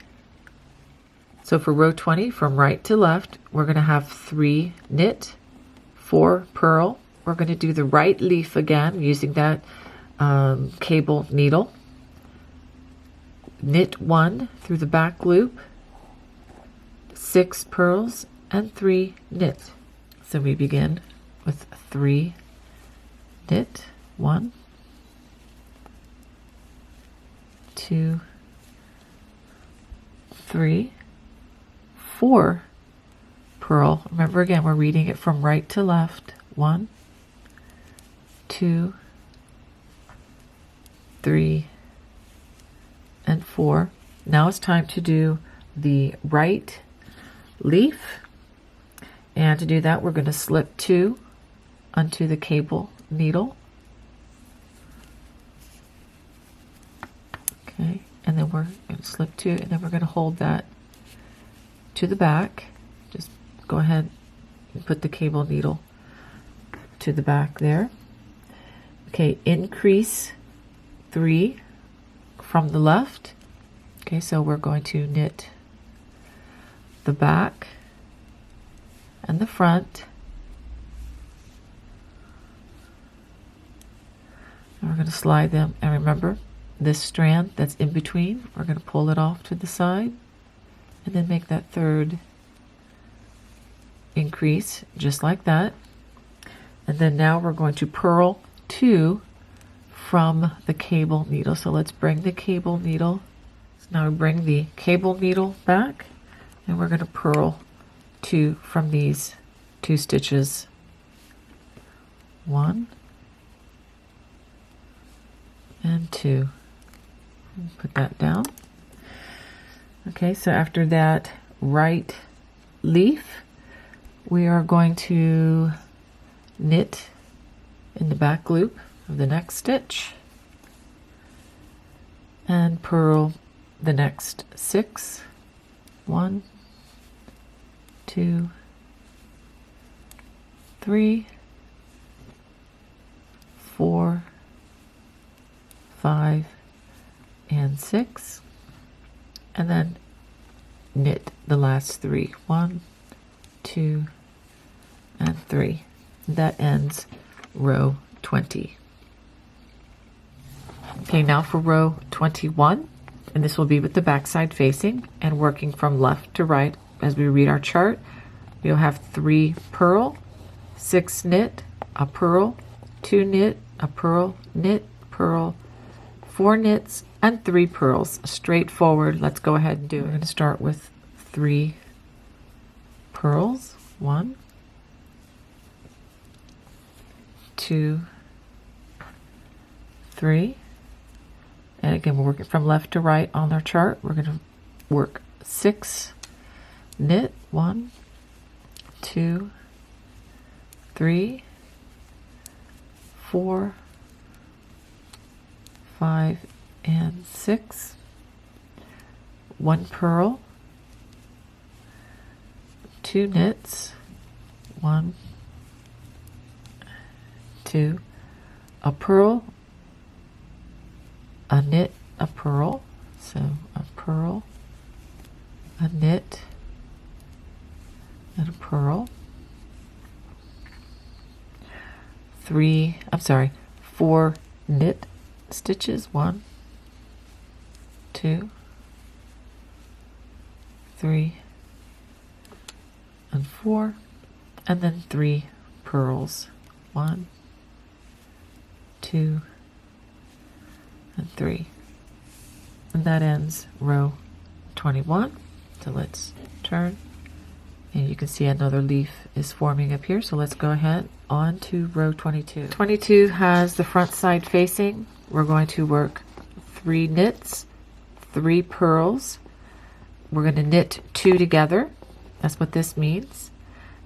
[SPEAKER 1] So for row 20, from right to left, we're going to have 3 knit, 4 purl. We're going to do the right leaf again using that cable needle. Knit 1 through the back loop, 6 purls, and 3 knit. So we begin with 3 knit. 1, 2, 3, 4 purl. Remember again, we're reading it from right to left. 1, 2, 3, and 4. Now it's time to do the right leaf, and to do that we're going to slip 2 onto the cable needle. Okay, and then we're going to slip 2, and then we're going to hold that to the back. Just go ahead and put the cable needle to the back there. Okay, increase 3 from the left. Okay, so we're going to knit the back and the front. And we're going to slide them, and remember this strand that's in between, we're going to pull it off to the side and then make that 3rd increase just like that. And then now we're going to purl 2 from the cable needle. So let's bring the cable needle. So now we bring the cable needle back, and we're going to purl 2 from these 2 stitches. 1 and 2. Put that down. Okay, so after that right leaf, we are going to knit in the back loop of the next stitch and purl the next 6. 1, 2, 3, 4, 5, and 6, and then knit the last 3. 1, 2, and 3. That ends row 20. Okay, now for row 21, and this will be with the back side facing and working from left to right as we read our chart. You'll have 3 purl, 6 knit, a purl, 2 knit, a purl, knit, purl, 4 knits, and 3 purls. Straightforward. Let's go ahead and do it. We're going to start with 3 purls. 1, 2, 3. And again, we're working from left to right on our chart. We're going to work 6 knit. 1, 2, 3, 4, 5, and 6. 1 purl, 2 knits, 1, 2, a purl, a knit, a purl, so a purl, a knit, and a purl. 4 knit stitches. 1, 2, 3, and 4, and then 3 purls. 1, 2, and 3. And that ends row 21. So let's turn, and you can see another leaf is forming up here. So let's go ahead on to row 22. 22 has the front side facing. We're going to work 3 knits, 3 purls. We're going to knit 2 together. That's what this means.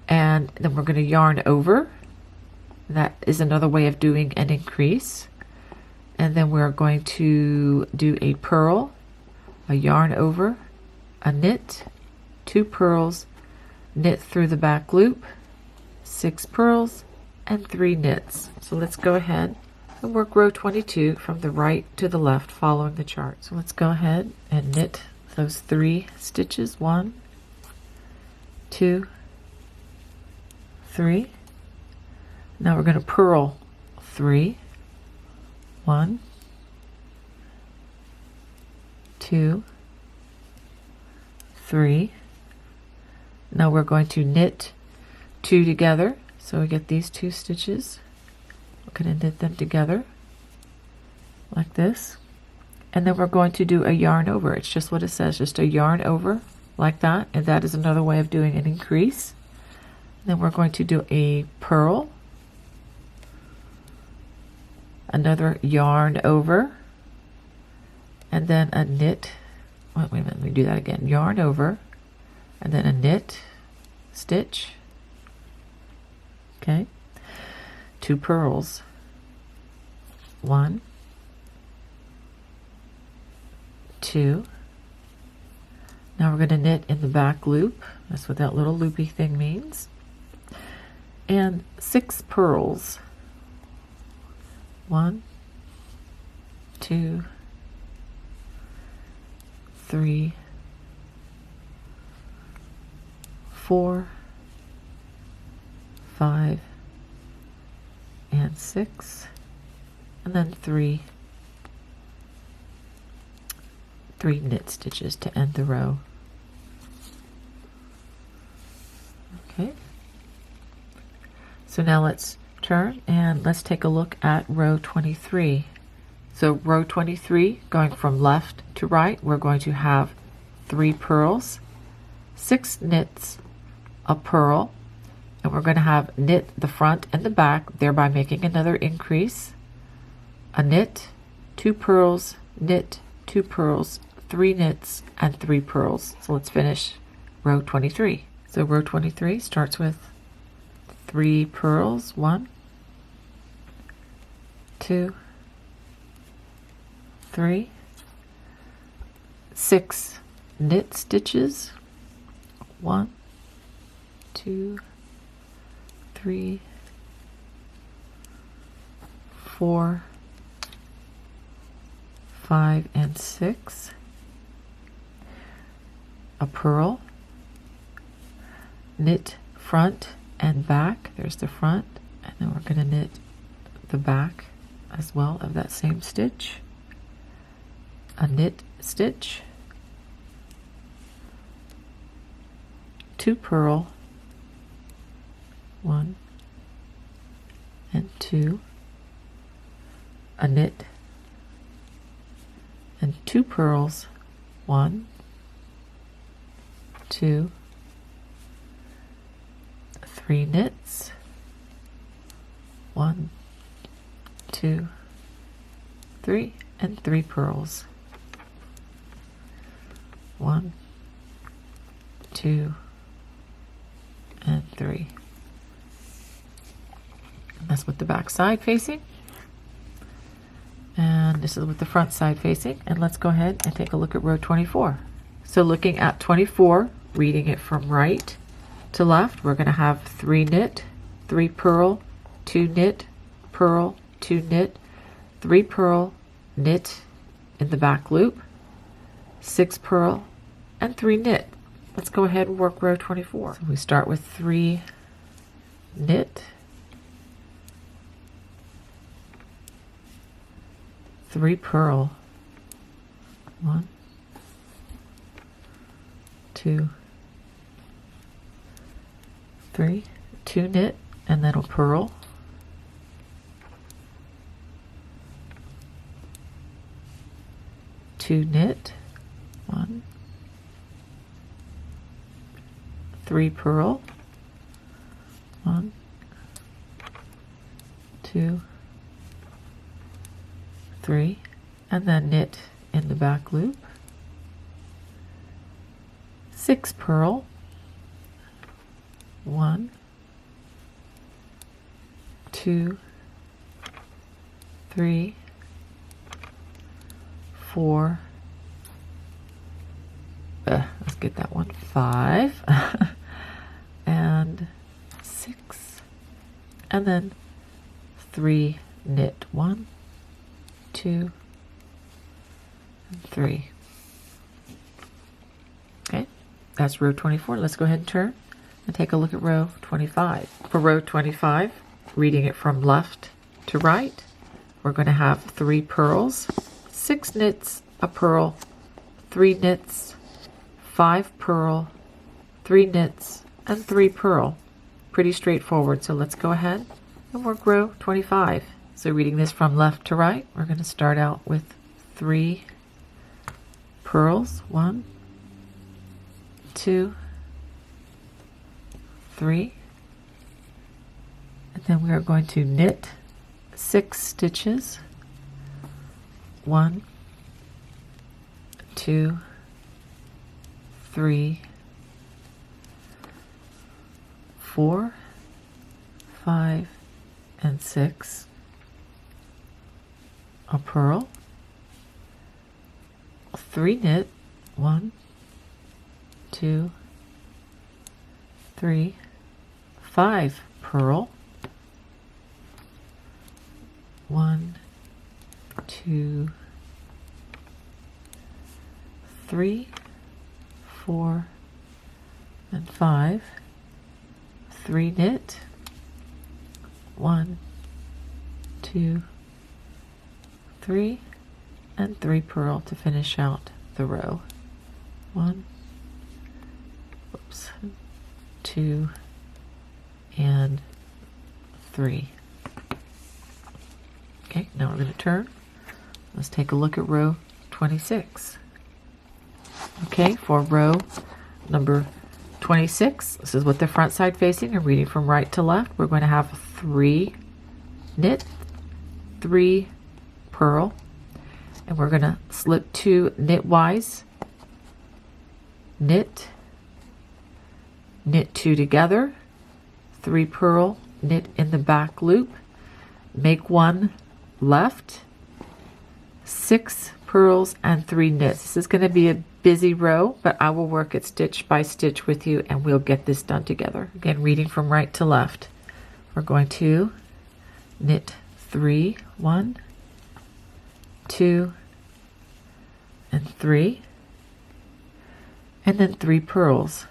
[SPEAKER 1] And then we're going to yarn over. That is another way of doing an increase. And then we're going to do a purl, a yarn over, a knit, 2 purls, knit through the back loop, 6 purls, and 3 knits. So let's go ahead and work row 22 from the right to the left following the chart. So let's go ahead and knit those 3 stitches. 1, 2, 3. Now we're going to purl 3. 1, 2, 3. Now we're going to knit 2 together. So we get these 2 stitches. We're going to knit them together like this. And then we're going to do a yarn over. It's just what it says, just a yarn over like that. And that is another way of doing an increase. Then we're going to do a purl, another yarn over, and then a knit. Wait a minute, let me do that again. Yarn over, and then a knit stitch. Okay, 2 purls. 1, 2. Now we're going to knit in the back loop. That's what that little loopy thing means. And 6 purls. 1, 2, 3, 4, 5, and 6, and then 3 knit stitches to end the row. Okay. So now let's turn and let's take a look at row 23. So row 23, going from left to right, we're going to have 3 purls, 6 knits, a purl, and we're going to have knit the front and the back, thereby making another increase, a knit, 2 purls, knit, 2 purls, 3 knits, and 3 purls. So let's finish row 23. So row 23 starts with 3 purls, 1, 2, 3, 6 knit stitches, 1, 2, 3, 4, 5, and 6, a purl, knit front and back. There's the front, and then we're going to knit the back as well of that same stitch, a knit stitch, 2 purl, 1 and 2, a knit, and 2 purls, 1, 2, 3 knits, 1, 2, 3, and 3 purls, 1, 2, and 3. And that's with the back side facing, and this is with the front side facing. And let's go ahead and take a look at row 24. So looking at 24, reading it from right to left, we're going to have 3 knit, 3 purl, 2 knit, purl, 2 knit, 3 purl, knit in the back loop, 6 purl, and 3 knit. Let's go ahead and work row 24. So we start with 3 knit, 3 purl, 1, 2, 3, 2 knit, and then a purl, 2 knit, 1, 3 purl, 1, 2, 3, and then knit in the back loop, 6 purl, 1, 2, 3, 4, let's get that one, 5, and 6, and then 3 knit, 1, 2, and 3. Okay, that's row 24. Let's go ahead and turn and take a look at row 25. For row 25, reading it from left to right, we're going to have 3 purls, 6 knits, a purl, 3 knits, 5 purl, 3 knits, and 3 purl. Pretty straightforward. So let's go ahead and work row 25. So reading this from left to right, we're going to start out with 3 purls, 1, 2, 3, and then we are going to knit 6 stitches, 1, 2, 3, 4, 5, and 6, a purl, 3 knit, 1, 2, 3, 5 purl, 1, 2, 3, 4, and 5, 3 knit, 1, 2, 3, and 3 purl to finish out the row. 1, 2, and 3. Okay, now we're going to turn. Let's take a look at row 26. Okay, for row number 26, this is with the front side facing and reading from right to left. We're going to have 3 knit, 3 purl, and we're going to slip 2 knitwise, knit, knit 2 together, 3 purl, knit in the back loop, make 1 left, 6 purls and 3 knits. This is going to be a busy row, but I will work it stitch by stitch with you and we'll get this done together. Again, reading from right to left. We're going to knit 3, 1, 2, and 3, and then 3 purls,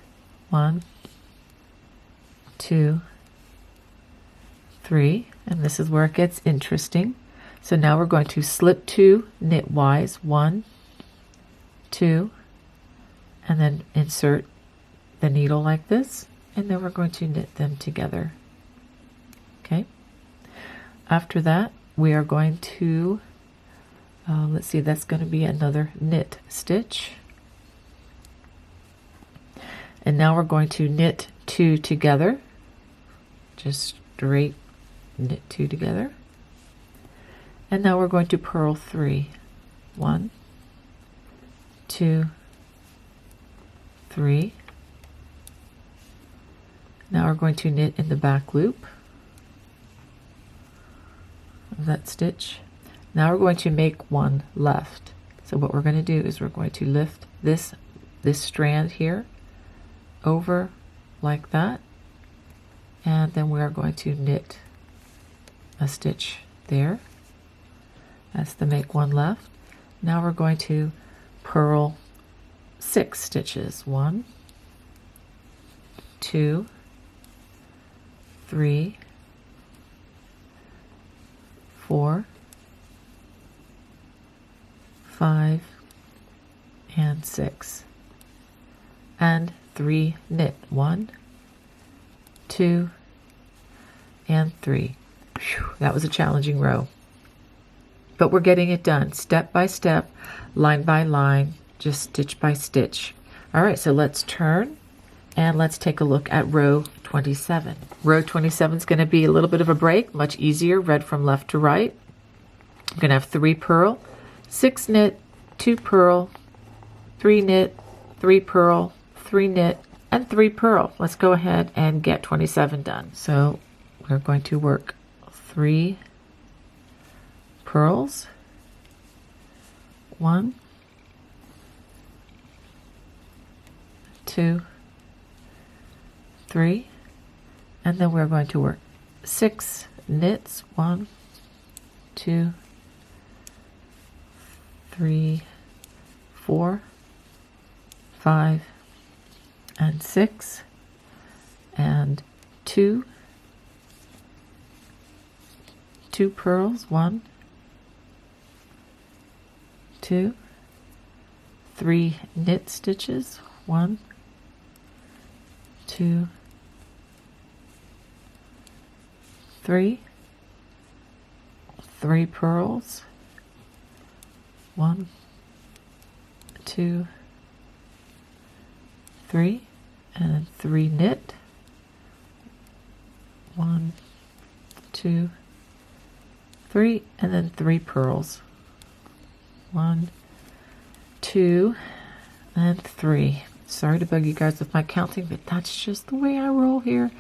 [SPEAKER 1] 1, 2, 3, and this is where it gets interesting. So now we're going to slip 2 knitwise, 1, 2, and then insert the needle like this, and then we're going to knit them together. Okay. After that, we are going to, let's see, that's going to be another knit stitch. And now we're going to knit 2 together, just straight knit 2 together. And now we're going to purl 3. 1, 2, 3. Now we're going to knit in the back loop of that stitch. Now we're going to make 1 left. So what we're going to do is we're going to lift this strand here over like that, and then we are going to knit a stitch there. That's the make 1 left. Now we're going to purl 6 stitches. 1, 2, 3, 4, 5, and 6. And 3 knit. 1, 2, and 3. Whew, that was a challenging row. But we're getting it done step by step, line by line, just stitch by stitch. All right, so let's turn and let's take a look at row 27. Row 27 is going to be a little bit of a break, much easier, read from left to right. I'm going to have 3 purl, 6 knit, 2 purl, 3 knit, 3 purl, 3 knit, and 3 purl. Let's go ahead and get 27 done. So we're going to work 3 purls, 1, 2, 3, and then we're going to work 6 knits, 1, 2, 3, 4, 5, and 6, and 2 purls, 1, 2, 3 knit stitches, 1, 2, 3, 3 purls, 1, 2, 3, and 3 knit, 1, 2, 3, and then 3 purls, 1, 2, and 3. Sorry to bug you guys with my counting, but that's just the way I roll here.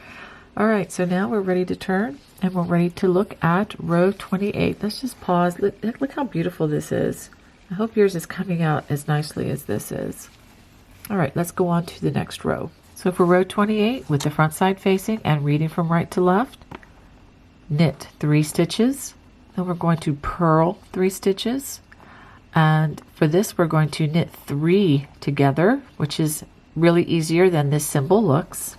[SPEAKER 1] All right, so now we're ready to turn and we're ready to look at row 28. Let's just pause. Look how beautiful this is. I hope yours is coming out as nicely as this is. All right, let's go on to the next row. So for row 28, with the front side facing and reading from right to left, knit 3 stitches. Then we're going to purl 3 stitches. And for this, we're going to knit 3 together, which is really easier than this symbol looks.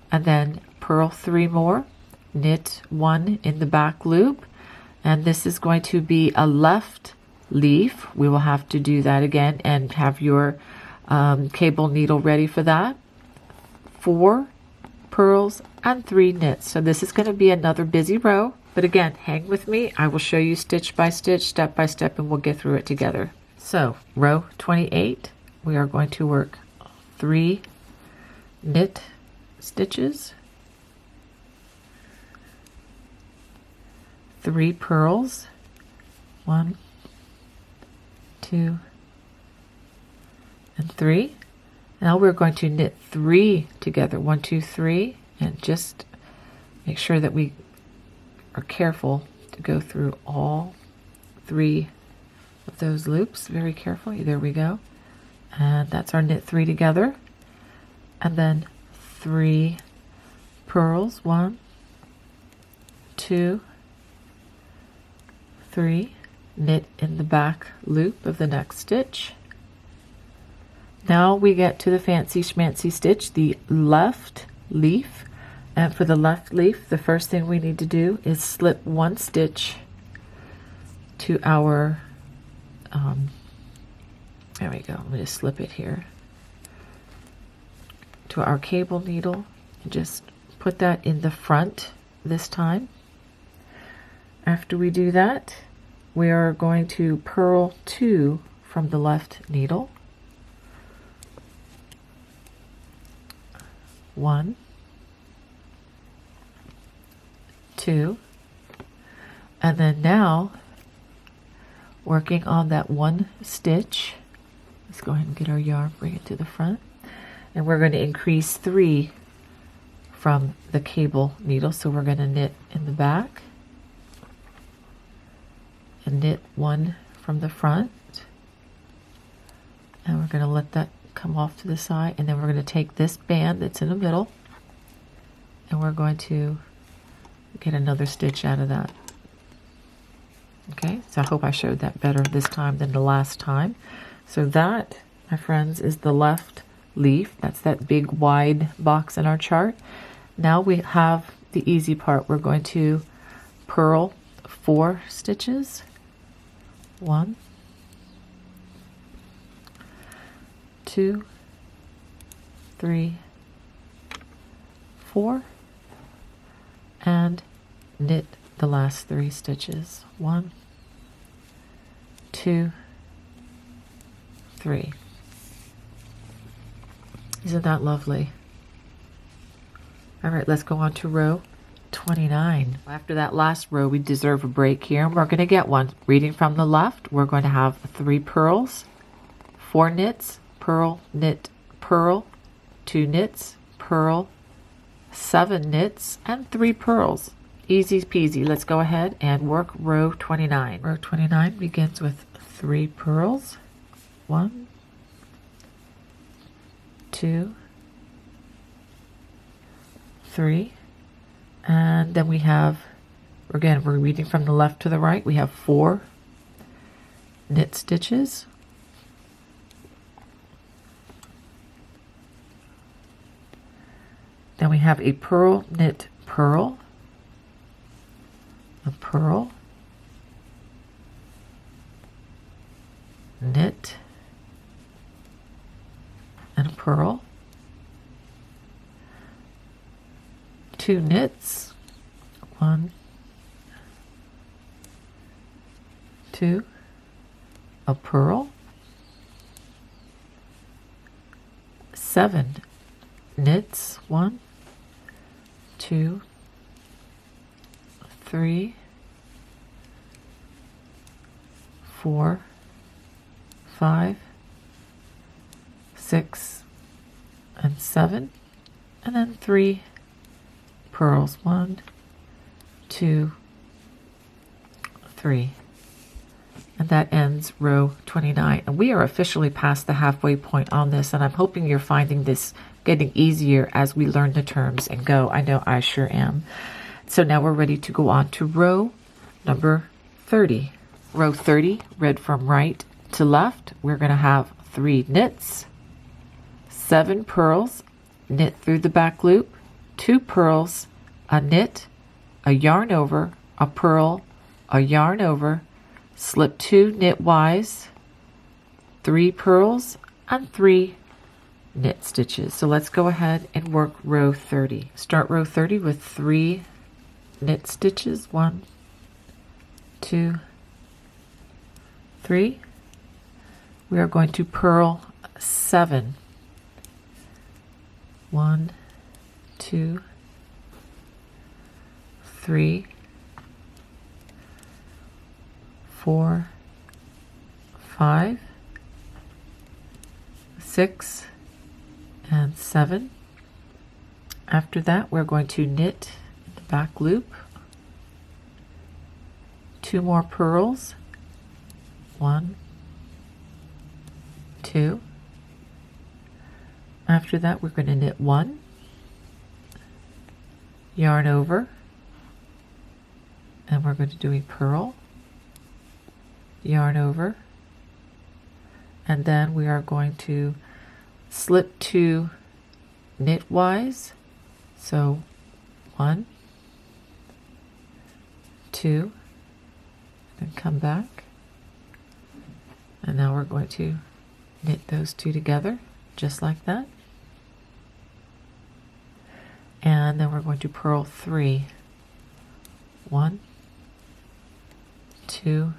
[SPEAKER 1] And then purl 3 more, knit 1 in the back loop. And this is going to be a left leaf. We will have to do that again and have your cable needle ready for that. 4 purls and 3 knits. So this is going to be another busy row. But again, hang with me. I will show you stitch by stitch, step by step, and we'll get through it together. So row 28, we are going to work 3 knit stitches, 3 purls, 1, 2, and 3. Now we're going to knit 3 together. 1, 2, 3, and just make sure that we are careful to go through all 3 of those loops very carefully. There we go. And that's our knit 3 together. And then 3 purls. 1, 2, 3. Knit in the back loop of the next stitch. Now we get to the fancy schmancy stitch, the left leaf. And for the left leaf, the first thing we need to do is slip 1 stitch to our, there we go, let me just slip it here, to our cable needle, and just put that in the front this time. After we do that, we are going to purl 2 from the left needle. 1, 2, and then now working on that 1 stitch, let's go ahead and get our yarn, bring it to the front, and we're going to increase 3 from the cable needle. So we're going to knit in the back and knit 1 from the front, and we're going to let that come off to the side, and then we're going to take this band that's in the middle and we're going to get another stitch out of that. Okay, so I hope I showed that better this time than the last time. So that, my friends, is the left leaf. That's that big wide box in our chart. Now we have the easy part. We're going to purl 4 stitches. 1, 2, 3, 4, and knit the last 3 stitches. 1, 2, 3. Isn't that lovely? All right, let's go on to row 29. After that last row, we deserve a break here, and we're going to get one. Reading from the left, we're going to have 3 purls, 4 knits, purl, knit, purl, 2 knits, purl, 7 knits, and 3 purls. Easy peasy. Let's go ahead and work row 29. Row 29 begins with 3 purls. 1, 2, 3, and then we have, again, we're reading from the left to the right, we have 4 knit stitches. Then we have a purl, knit, purl, a purl, knit, and a purl, 2 knits, 1, 2, a purl, 7 knits, 1, 2, 3, 4, 5, 6, and 7, and then 3 purls. 1, 2, 3. And that ends row 29. And we are officially past the halfway point on this, and I'm hoping you're finding this getting easier as we learn the terms and go. I know I sure am. So now we're ready to go on to row number 30. Row 30, read from right to left, we're going to have 3 knits, 7 purls, knit through the back loop, 2 purls, a knit, a yarn over, a purl, a yarn over, slip 2 knitwise, 3 purls, and 3 knit stitches. So let's go ahead and work row 30. Start row 30 with 3 knit stitches. 1, 2, 3. We are going to purl 7. 1, 2, 3, 4, 5, 6, and 7. After that, we're going to knit the back loop, 2 more purls, 1, 2. After that, we're going to knit 1, yarn over, and we're going to do a purl, yarn over, and then we are going to slip 2 knitwise. So 1, 2, then come back, and now we're going to knit those 2 together just like that, and then we're going to purl 3, 1, 2,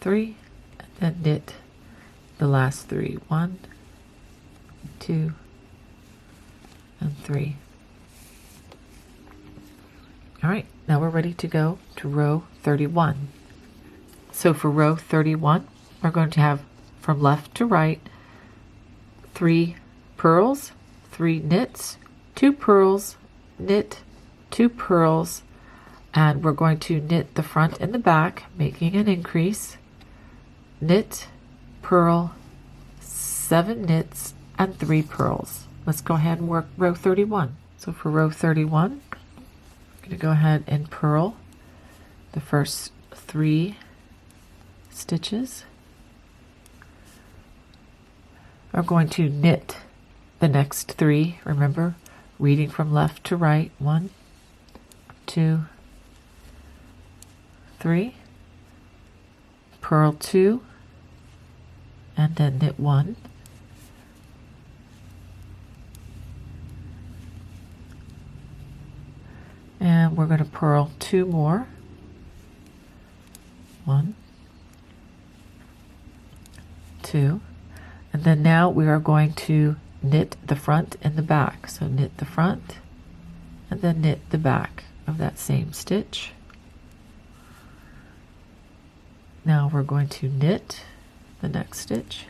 [SPEAKER 1] 3, and then knit the last 3, 1, 2, and 3. All right, now we're ready to go to row 31. So for row 31, we're going to have from left to right 3 purls, 3 knits, 2 purls, knit, 2 purls, and we're going to knit the front and the back, making an increase, knit, purl, 7 knits, and 3 purls. Let's go ahead and work row 31. So for row 31, I'm going to go ahead and purl the first 3 stitches. We're going to knit the next 3. Remember, reading from left to right. 1, 2, 3. Purl 2, and then knit 1. And we're going to purl 2 more. 1, 2, and then now we are going to knit the front and the back. So knit the front and then knit the back of that same stitch. Now we're going to knit the next stitch,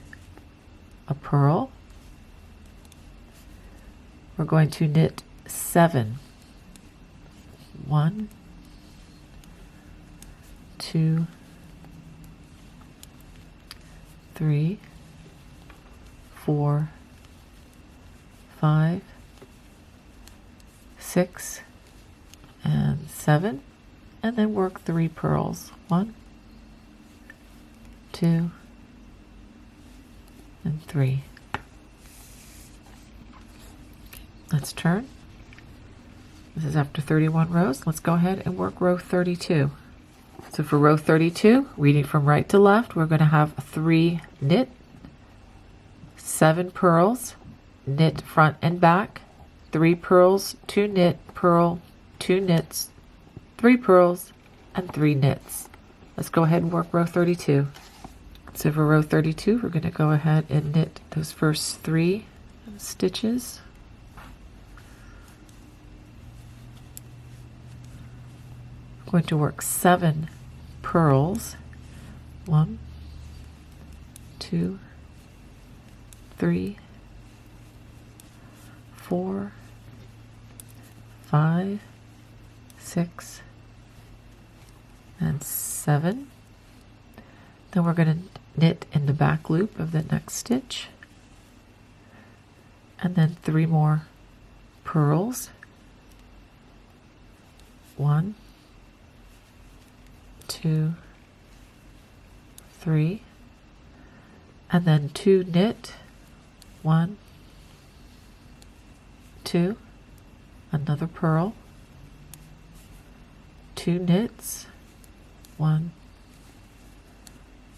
[SPEAKER 1] a purl. We're going to knit 7. 1, 2, 3, 4, 5, 6, and 7, and then work 3 purls. 1, 2, and 3. Let's turn. This is after 31 rows. Let's go ahead and work row 32. So for row 32, reading from right to left, we're going to have 3 knit, 7 purls, knit front and back, 3 purls, 2 knit, purl, 2 knits, 3 purls, and 3 knits. Let's go ahead and work row 32. So for row 32, we're going to go ahead and knit those first 3 stitches. We're going to work 7 purls. 1, 2, 3, 4, 5, 6, and 7. Then we're going to knit in the back loop of the next stitch, and then 3 more purls. 1, 2, 3, and then 2 knit, 1, 2, another purl, 2 knits, 1,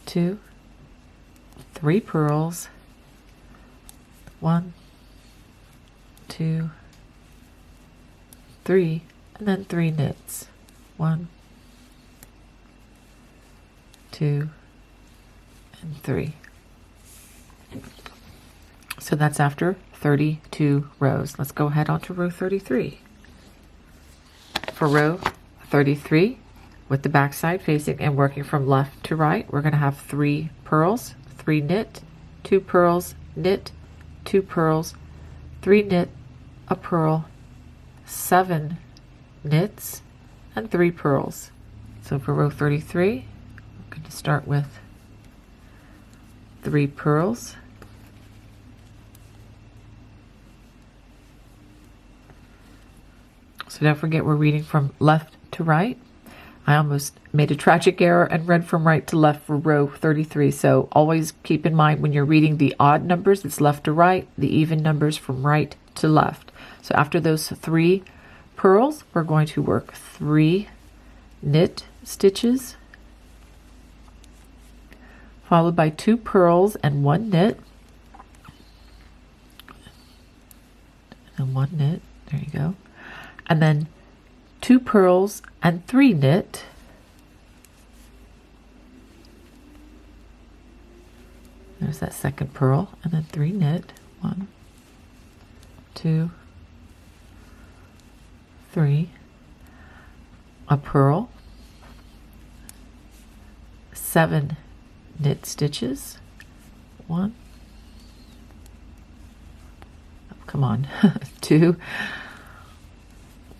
[SPEAKER 1] 2, 3 purls, 1, 2, 3, and then 3 knits, 1, 2, and 3. So that's after 32 rows. Let's go ahead on to row 33. For row 33, with the back side facing and working from left to right. We're going to have 3 purls, 3 knit, 2 purls, knit, 2 purls, 3 knit, a purl, 7 knits, and 3 purls. So for row 33, we're going to start with 3 purls, so don't forget we're reading from left to right. I almost made a tragic error and read from right to left for row 33, so always keep in mind when you're reading the odd numbers, it's left to right, the even numbers from right to left. So after those 3 purls, we're going to work 3 knit stitches, followed by 2 purls and 1 knit, and 1 knit, there you go, and then 2 purls and 3 knit, there's that second purl, and then 3 knit, 1, 2, 3, a purl, 7 knit stitches, 1, oh, come on, 2,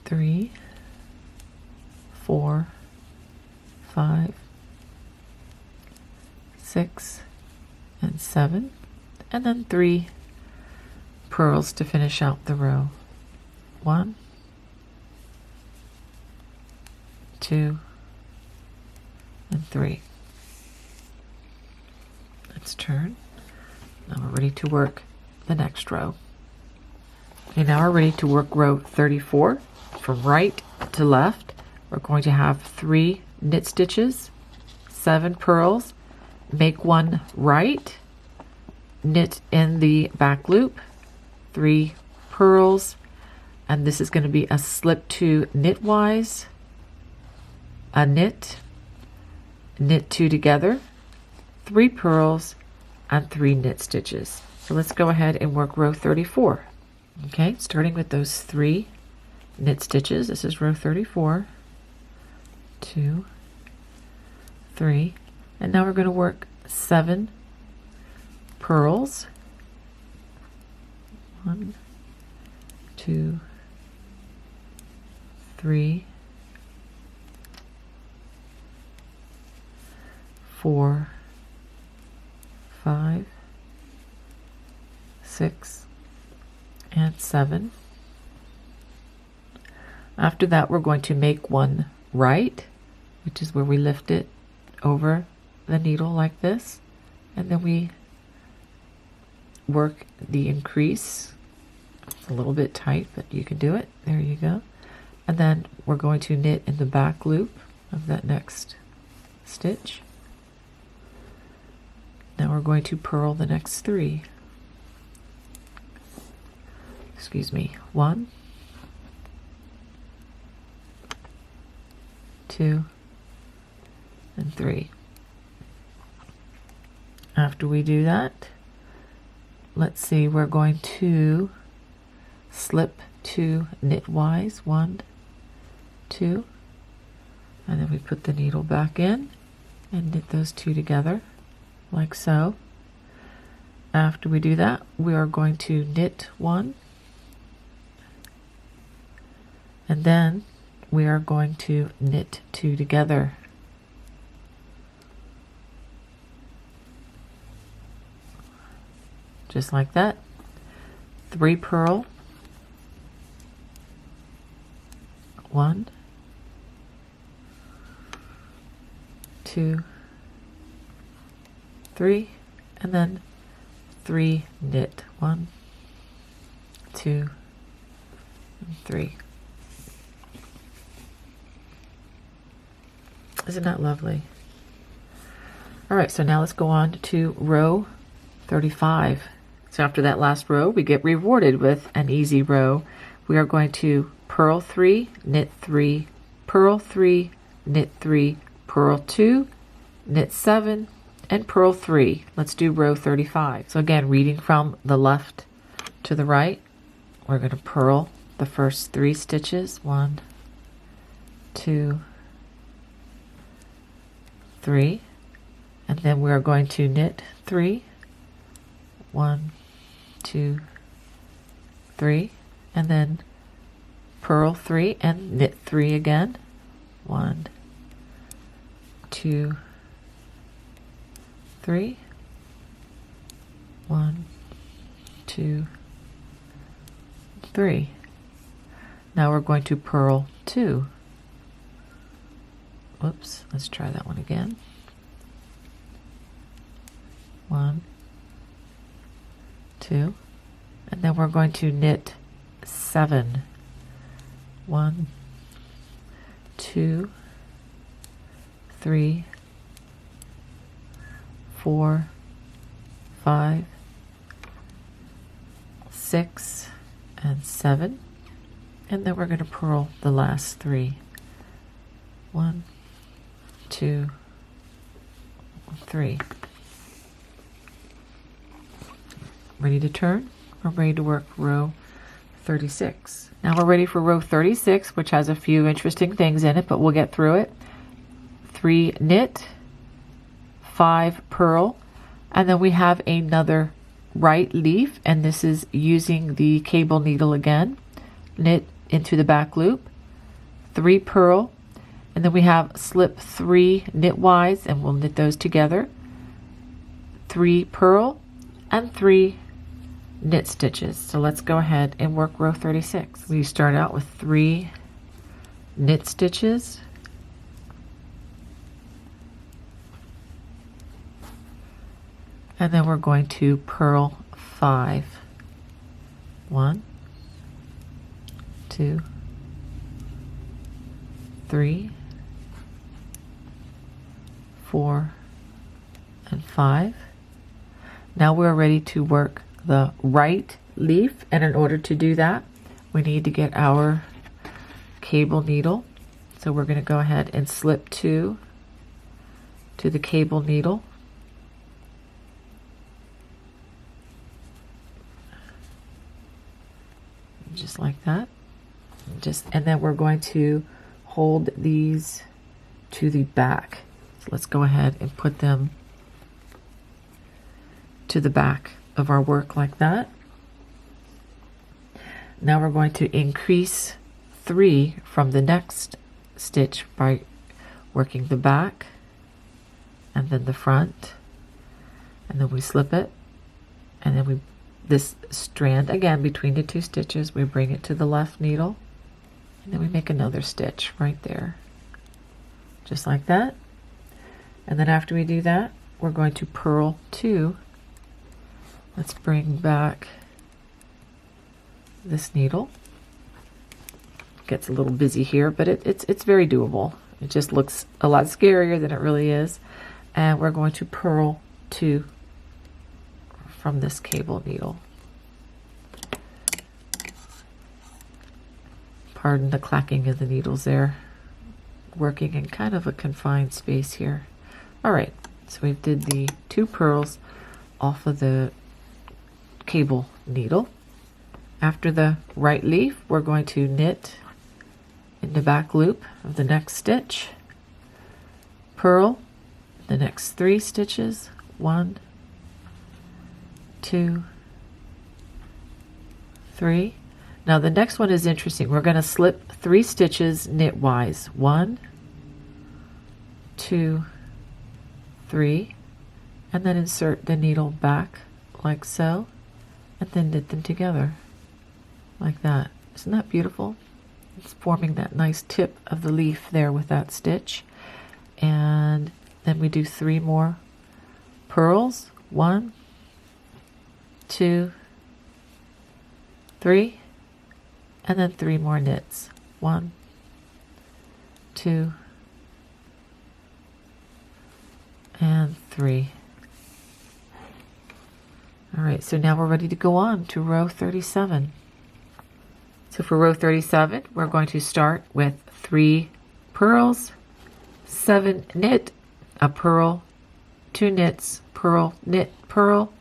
[SPEAKER 1] 3, 4, 5, 6, and 7, and then 3 purls to finish out the row. 1, 2, and 3. Let's turn. Now we're ready to work the next row. Okay, now we're ready to work row 34. From right to left, we're going to have 3 knit stitches, 7 purls, make 1 right, knit in the back loop, 3 purls, and this is going to be a slip 2 knitwise, a knit, knit 2 together, 3 purls, and 3 knit stitches. So let's go ahead and work row 34. Okay, starting with those 3 knit stitches. This is row 34, 2, 3, and now we're going to work 7 purls, 1, 2, 3, 4, 5, 6, and 7. After that, we're going to make 1 right, which is where we lift it over the needle like this, and then we work the increase. It's a little bit tight, but you can do it. There you go. And then we're going to knit in the back loop of that next stitch. Now we're going to purl the next 3. Excuse me. 1, 2, and 3. After we do that, let's see, we're going to slip 2 knitwise, 1, 2, and then we put the needle back in and knit those 2 together like so. After we do that, we are going to knit 1, and then we are going to knit 2 together. Just like that. 3 purl, 1, 2, 3, and then 3 knit, 1, 2, and 3. Isn't that lovely? All right, so now let's go on to row 35. So after that last row, we get rewarded with an easy row. We are going to purl 3, knit 3, purl 3, knit 3, purl 2, knit 7, and purl 3. Let's do row 35. So again, reading from the left to the right, we're going to purl the first 3 stitches, 1, 2, 3, and then we're going to knit 3, 1, 2, 3, and then purl 3 and knit 3 again, 1, 2, 3, 1, 2, 3. Now we're going to purl 2. Whoops, let's try that one again. 1, 2, and then we're going to knit 7. 1, 2, 3, 4, 5, 6, and 7, and then we're going to purl the last 3. 1, 2, 3. Ready to turn? We're ready to work row 36. Now we're ready for row 36, which has a few interesting things in it, but we'll get through it. 3 knit, 5 purl, and then we have another right leaf, and this is using the cable needle again. Knit into the back loop, 3 purl, and then we have slip 3 knitwise, and we'll knit those together. 3 purl and 3 knit stitches. So let's go ahead and work row 36. We start out with 3 knit stitches, and then we're going to purl 5. 1, 2, 3, 4, and 5. Now we're ready to work the right leaf, and in order to do that, we need to get our cable needle. So we're going to go ahead and slip 2 to the cable needle. Just like that. And then we're going to hold these to the back. So let's go ahead and put them to the back of our work like that. Now we're going to increase 3 from the next stitch by working the back and then the front, and then we slip it, and then this strand again between the 2 stitches, we bring it to the left needle, and then we make another stitch right there, just like that. And then after we do that, we're going to purl 2. Let's bring back this needle. Gets a little busy here, but it's very doable. It just looks a lot scarier than it really is. And we're going to purl 2 from this cable needle. Pardon the clacking of the needles there. Working in kind of a confined space here. All right, so we did the 2 purls off of the cable needle. After the right leaf, we're going to knit in the back loop of the next stitch, purl the next 3 stitches, 1, 2, 3. Now the next one is interesting. We're going to slip 3 stitches knitwise, 1, 2, 3, and then insert the needle back like so, and then knit them together like that. Isn't that beautiful? It's forming that nice tip of the leaf there with that stitch. And then we do 3 more purls, 1, 2, 3, and then 3 more knits, 1, 2, and 3. All right, so now we're ready to go on to row 37. So for row 37, we're going to start with 3 purls, 7 knit, a purl, 2 knits, purl, knit, purl,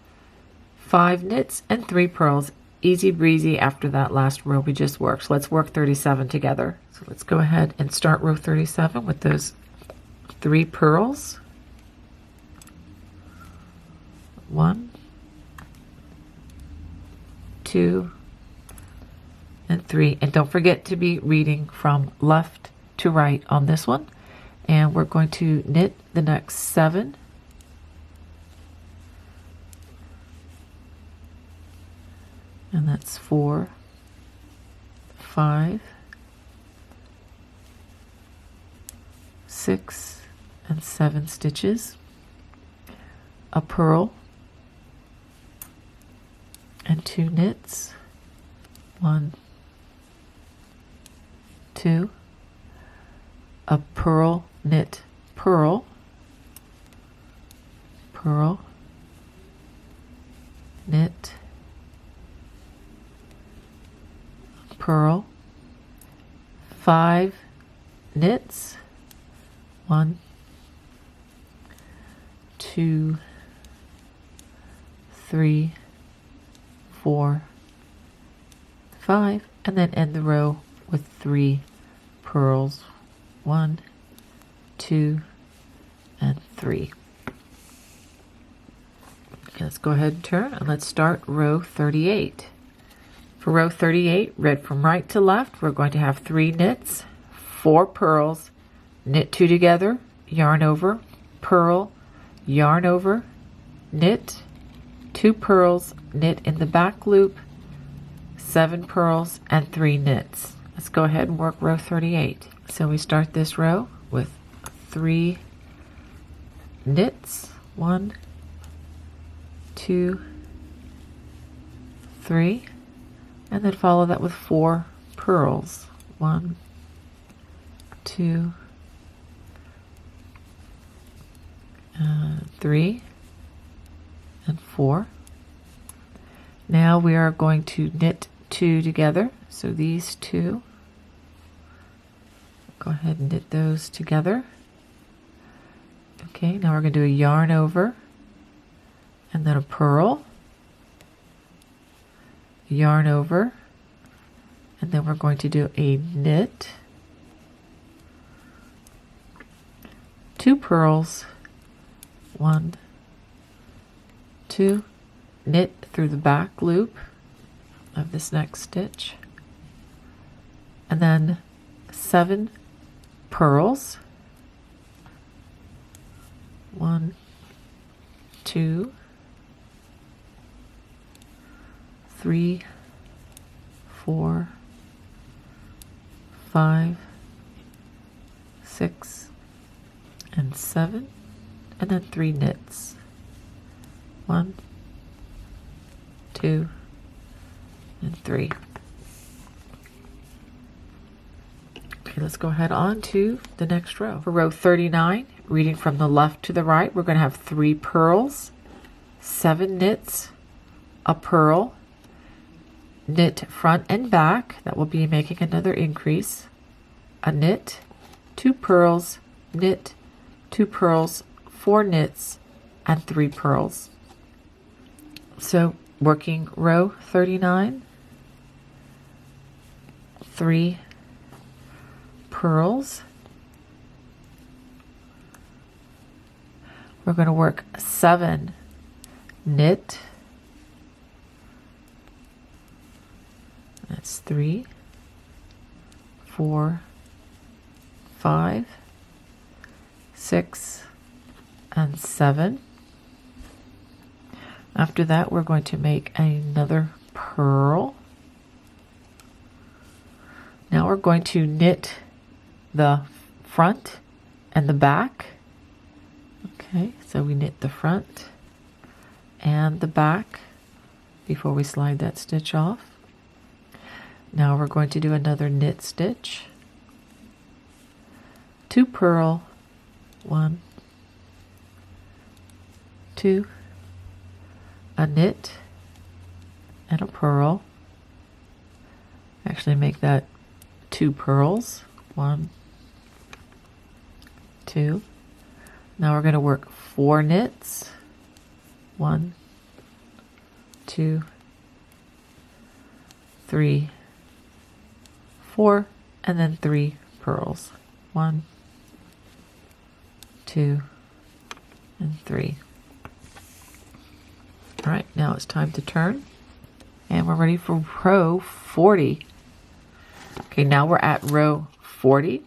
[SPEAKER 1] 5 knits, and 3 purls. Easy breezy after that last row we just worked. So let's work 37 together. So let's go ahead and start row 37 with those 3 purls. 1, 2, and 3. And don't forget to be reading from left to right on this one. And we're going to knit the next 7. And that's 4, 5, 6, and 7 stitches, a purl, and 2 knits, 1, 2, a purl, knit, purl, purl, knit, purl, 5 knits, 1, 2, 3, 4, 5, and then end the row with 3 purls, 1, 2, and 3. Okay, let's go ahead and turn, and let's start row 38. For row 38, read from right to left, we're going to have 3 knits, 4 purls, knit 2 together, yarn over, purl, yarn over, knit, 2 purls, knit in the back loop, 7 purls, and 3 knits. Let's go ahead and work row 38. So we start this row with 3 knits, 1, 2, 3, and then follow that with 4 purls, 1, 2, 3, and 4. Now we are going to knit 2 together. So these 2, go ahead and knit those together. Okay, now we're going to do a yarn over, and then a purl, yarn over, and then we're going to do a knit, 2 purls, 1, 2, knit through the back loop of this next stitch, and then 7 purls, 1, 2, 3, 4, 5, 6, and 7, and then 3 knits, 1, 2, and 3. Okay, let's go ahead on to the next row. For row 39, reading from the left to the right, we're going to have 3 purls, 7 knits, a purl, knit front and back, that will be making another increase, a knit, 2 purls, knit, 2 purls, 4 knits, and 3 purls. So working row 39, 3 purls, we're going to work 7 knit, that's 3, 4, 5, 6, and 7. After that, we're going to make another purl. Now we're going to knit the front and the back. Okay, so we knit the front and the back before we slide that stitch off. Now we're going to do another knit stitch, 2 purl, 1, 2, a knit, and a purl. Actually make that 2 purls, 1, 2. Now we're going to work 4 knits, 1, 2, 3, 4, and then 3 purls, 1, 2, and 3. All right, now it's time to turn. And we're ready for row 40. Okay, now we're at row 40.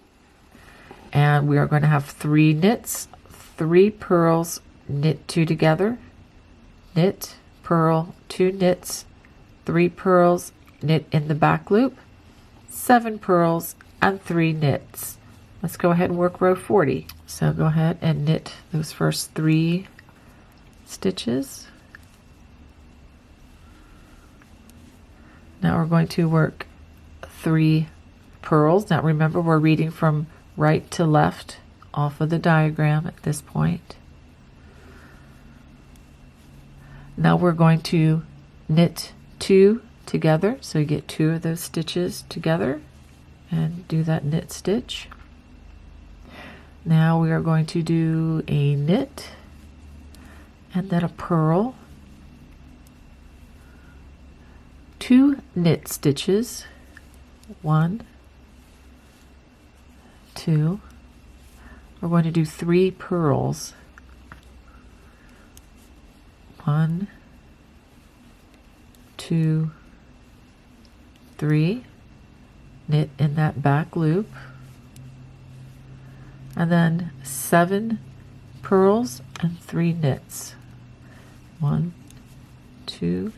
[SPEAKER 1] And we are going to have 3 knits, 3 purls, knit 2 together, knit, purl, 2 knits, 3 purls, knit in the back loop, 7 purls, and 3 knits. Let's go ahead and work row 40. So go ahead and knit those first 3 stitches. Now we're going to work 3 purls. Now remember, we're reading from right to left off of the diagram at this point. Now we're going to knit 2 together, so you get 2 of those stitches together and do that knit stitch. Now we are going to do a knit and then a purl, 2 knit stitches, 1, 2. We're going to do 3 purls, 1, 2, 3, knit in that back loop, and then 7 purls and 3 knits, 1, 2,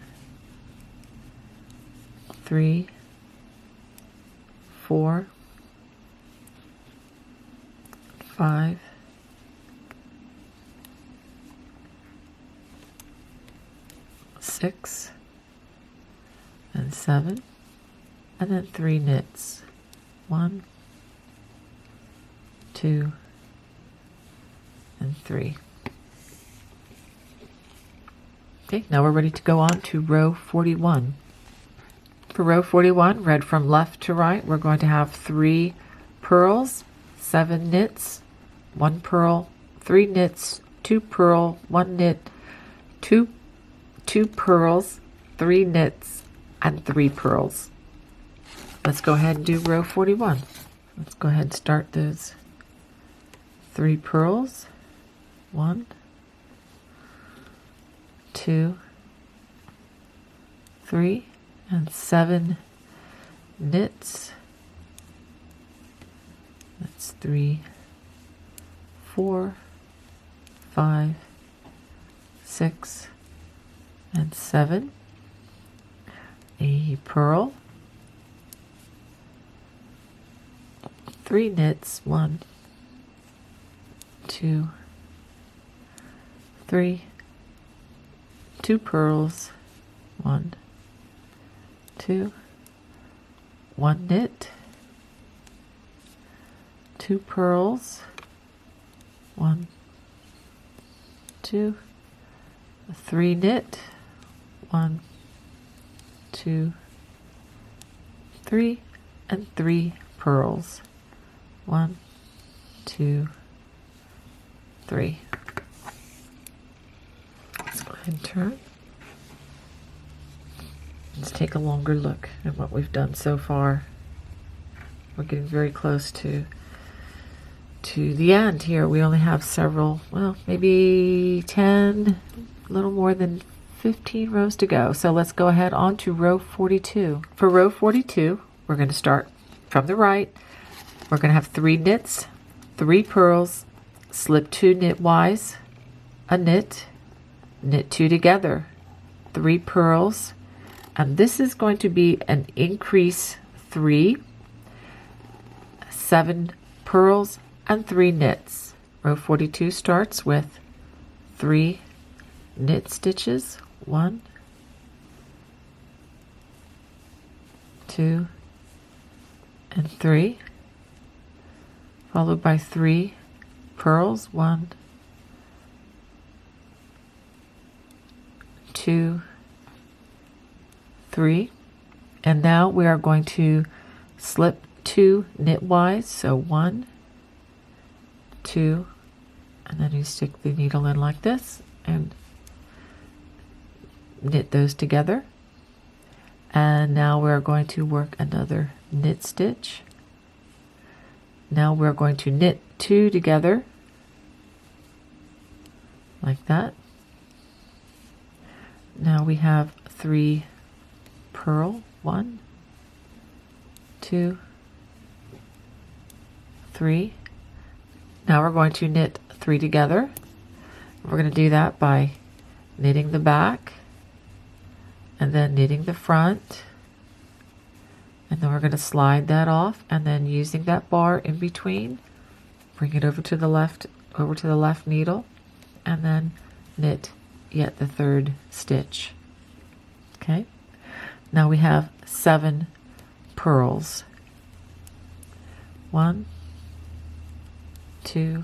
[SPEAKER 1] 3, 4, 5, 6, and 7, and then 3 knits, 1, 2, and 3. Okay, now we're ready to go on to row 41. For row 41, read from left to right, we're going to have 3 purls, 7 knits, 1 purl, 3 knits, 2 purl, 1 knit, 2 purls, 3 knits, and 3 purls. Let's go ahead and do row 41. Let's go ahead and start those 3 purls, 1, 2, 3, and 7 knits. That's 3, 4, 5, 6, and 7. A purl, 3 knits, 1, 2, 3, 2 purls, 1, 2, 1 knit, 2 purls, 1, 2, 3 knit, 1, 2, 3, and 3 purls, 1, 2, 3. Let's go ahead and turn. Let's take a longer look at what we've done so far. We're getting very close to the end here. We only have several, well, maybe 10, a little more than 15 rows to go. So let's go ahead on to row 42. For row 42, we're going to start from the right. We're going to have 3 knits, 3 purls, slip 2 knitwise, a knit, knit 2 together, 3 purls, and this is going to be an increase 3, 7 purls, and 3 knits. Row 42 starts with 3 knit stitches, 1, 2, and 3, followed by 3 purls, 1, 2, 3, and now we are going to slip 2 knitwise, so 1, 2, and then you stick the needle in like this and knit those together. And now we're going to work another knit stitch. Now we're going to knit 2 together like that. we have 3 purl, 1, 2, 3. Now we're going to knit 3 together. We're going to do that by knitting the back and then knitting the front, and then we're going to slide that off, and then using that bar in between, bring it over to the left needle, and then knit yet the 3rd stitch. Okay, now we have 7 purls. 1, 2,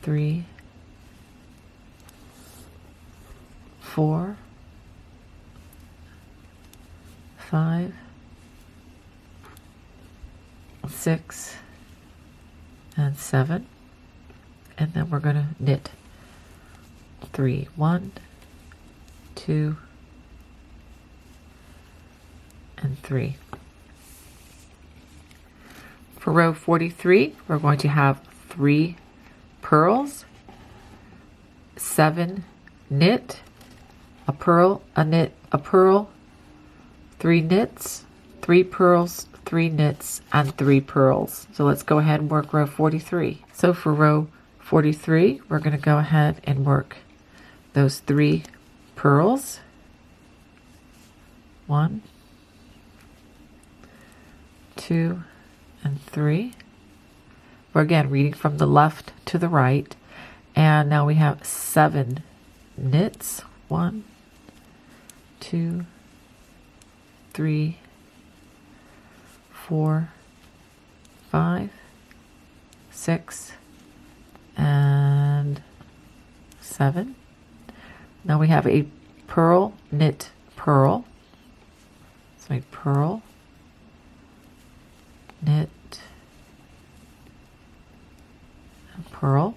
[SPEAKER 1] 3, 4, 5, 6, and 7, and then we're going to knit 3, 1, 2, and 3. For row 43, we're going to have 3 purls, 7 knit, a purl, a knit, a purl, 3 knits, 3 purls, 3 knits, and 3 purls. So let's go ahead and work row 43. So for row 43, we're going to go ahead and work those 3 purls. 1, 2, and 3. We're again reading from the left to the right, and now we have 7 knits. 1, 2, 3, 4, 5, 6, and 7. Now we have a purl, knit, purl. So a purl, knit, and purl.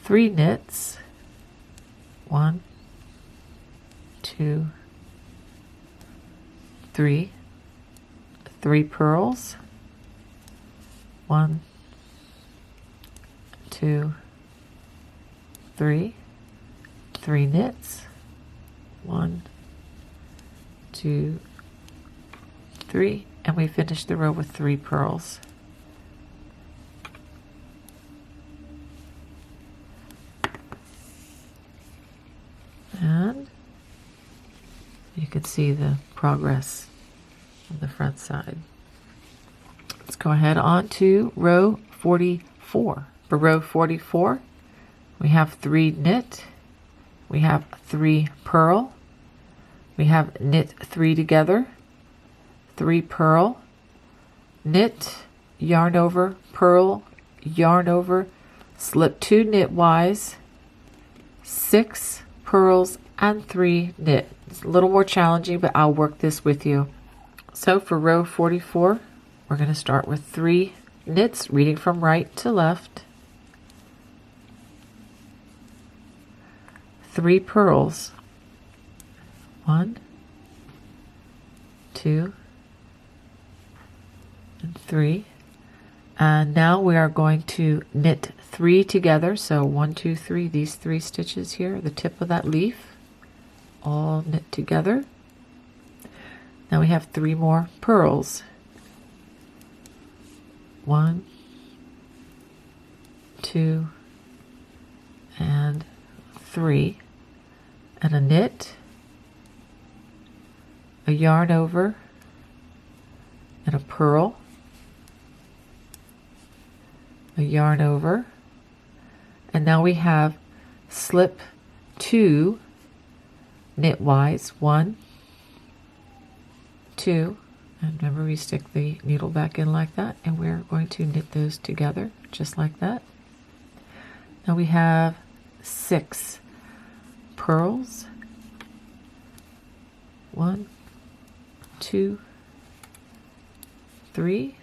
[SPEAKER 1] 3 knits. 1, 2, 3. 3 purls. 1, 2, 3. 3 knits. 1, 2, 3, and we finish the row with 3 purls. And you can see the progress on the front side. Let's go ahead on to row 44. For row 44, we have 3 knit, we have 3 purl, we have knit 3 together, 3 purl, knit, yarn over, purl, yarn over, slip 2 knitwise, 6 purls, and 3 knit. It's a little more challenging, but I'll work this with you. So for row 44, we're going to start with 3 knits, reading from right to left, 3 purls, 1, 2, and 3. And now we are going to knit 3 together. So 1, 2, 3, these 3 stitches here, the tip of that leaf, all knit together. Now we have 3 more purls. 1, 2, and 3. And a knit, a yarn over, and a purl, a yarn over, and now we have slip 2 knitwise, 1, 2, and remember we stick the needle back in like that, and we're going to knit those together just like that. Now we have 6 purls, 1, 2, 3,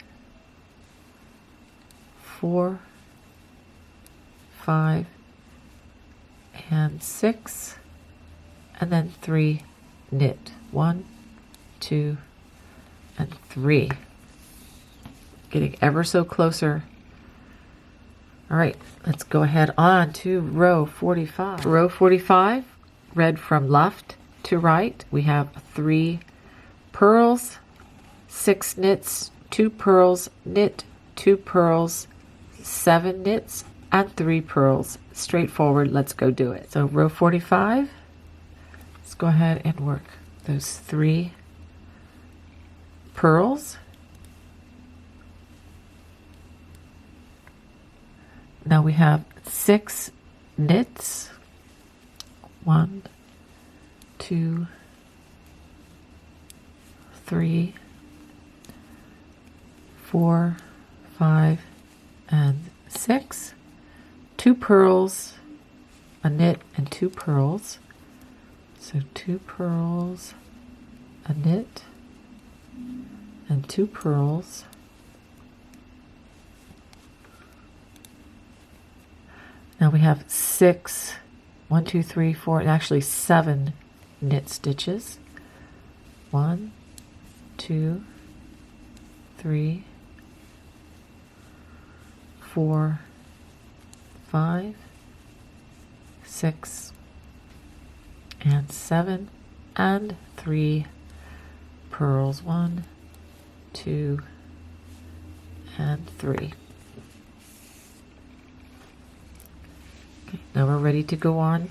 [SPEAKER 1] 4, 5, and 6, and then 3 knit. 1, 2, and 3. Getting ever so closer All right, let's go ahead on to row 45. Row 45, read from left to right. We have 3 purls, 6 knits, 2 purls, knit, 2 purls, 7 knits, and 3 purls. Straightforward, let's go do it. So row 45, let's go ahead and work those 3 purls. Now we have 6 knits. 1, 2, 3, 4, 5, and 6. 2 purls, a knit, and 2 purls. So 2 purls, a knit, and 2 purls. Now we have 6, 1, 2, 3, 4, and actually 7 knit stitches. 1, 2, 3, 4, 5, 6, and 7, and 3 purls. 1, 2, and 3. Okay, now we're ready to go on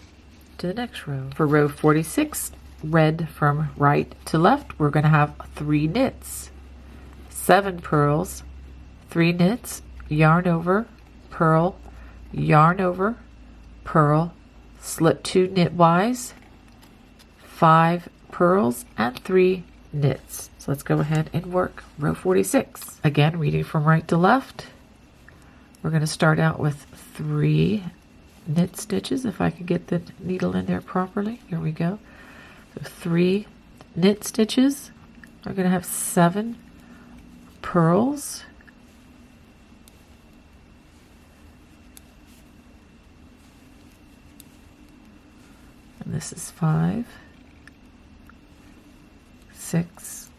[SPEAKER 1] to the next row. For row 46, read from right to left, we're going to have 3 knits, 7 purls, 3 knits, yarn over, purl, yarn over, purl, slip 2 knitwise, 5 purls, and 3 knits. So let's go ahead and work row 46. Again, reading from right to left, we're going to start out with 3 knit stitches, if I can get the needle in there properly. Here we go. So 3 knit stitches. We're going to have 7 purls, and this is 5, 6,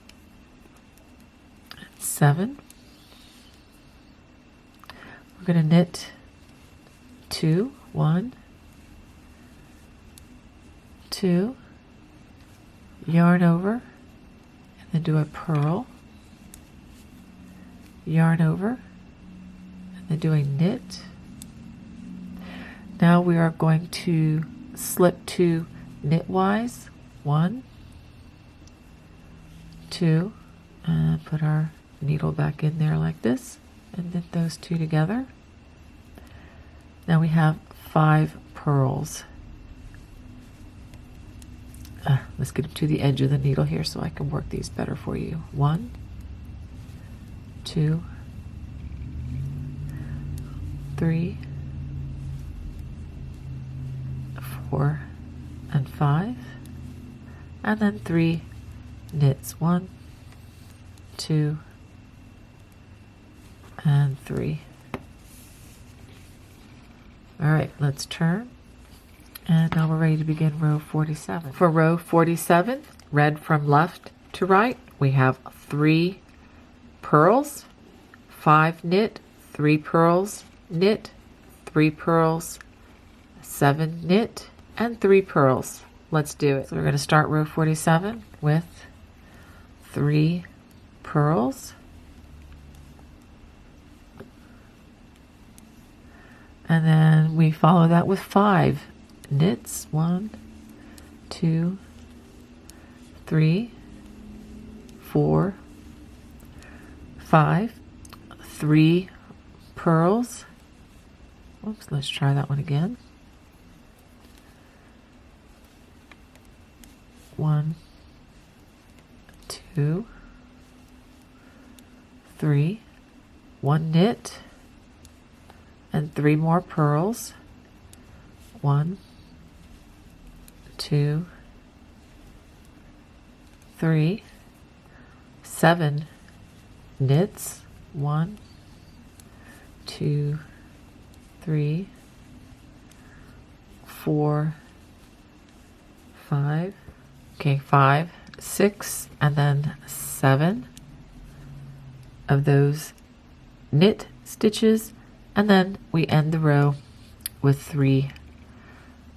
[SPEAKER 1] and 7. We're going to knit 2, 1, 2, yarn over, and then do a purl, yarn over, and then do a knit. Now we are going to slip 2 knitwise, 1, 2, and put our needle back in there like this, and knit those 2 together. Now we have 5 purls. Let's get to the edge of the needle here so I can work these better for you. 1, 2, 3, 4, and 5, and then 3 knits. 1, 2, and 3. All right, let's turn. And now we're ready to begin row 47. For row 47, read from left to right, we have 3 purls, 5 knit, 3 purls, knit, 3 purls, 7 knit, and 3 purls. Let's do it. So we're going to start row 47 with 3 purls, and then we follow that with 5 knits. 1, 2, 3, 4, 5, 3 purls. Oops, let's try that one again. 1, 2, 3, 1 knit, and 3 more purls. 1, 2, 3, 7 knits. 1, 2, 3, 4, 5. Okay, 5, 6, and then 7 of those knit stitches, and then we end the row with 3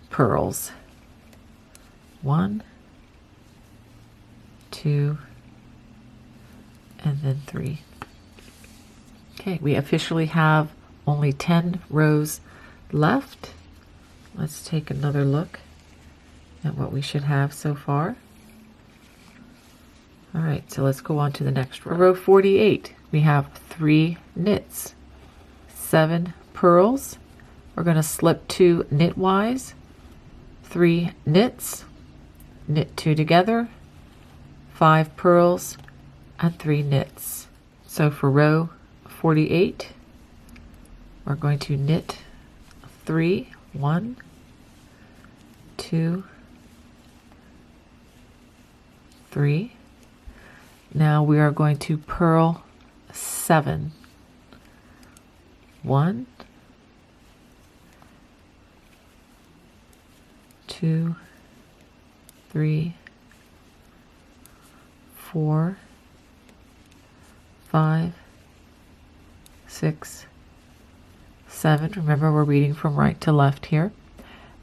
[SPEAKER 1] pearls. 1, 2, and then 3. Okay, we officially have only 10 rows left. Let's take another look at what we should have so far. All right, so let's go on to the next row. Row 48, we have 3 knits, 7 pearls. We're going to slip 2 knitwise, 3 knits, knit 2 together, 5 pearls, and 3 knits. So for row 48, we're going to knit 3, 1, 2, 3. Now we are going to purl 7. 1, 2, 3, 4, 5, 6, 7. Remember, we're reading from right to left here.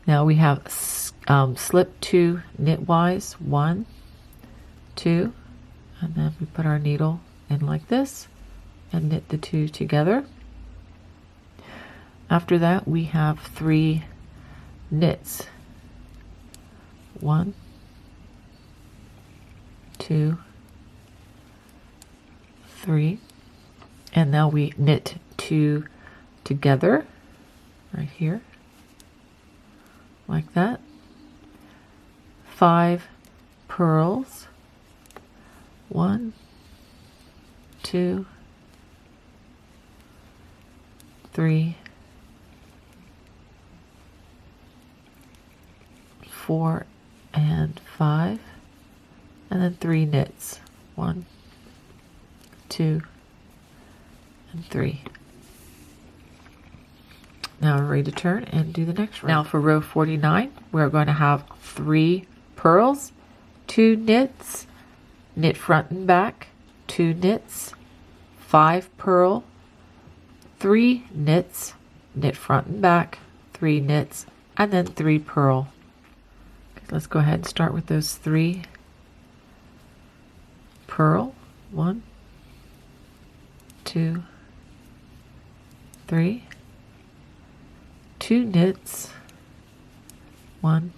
[SPEAKER 1] Now we have slip 2 knitwise, 1, 2, and then we put our needle in like this and knit the 2 together. After that, we have 3 knits. 1, 2, 3, and now we knit 2 together right here, like that. 5 pearls. 1, 2, 3, 4, and 5, and then 3 knits. 1, 2, and 3. Now we're ready to turn and do the next row. Now for row 49, we're going to have 3 pearls, 2 knits, knit front and back, 2 knits, 5 purl, 3 knits, knit front and back, 3 knits, and then 3 purl. Okay, let's go ahead and start with those 3 purl. 1, 2, 3, 2 knits, 1,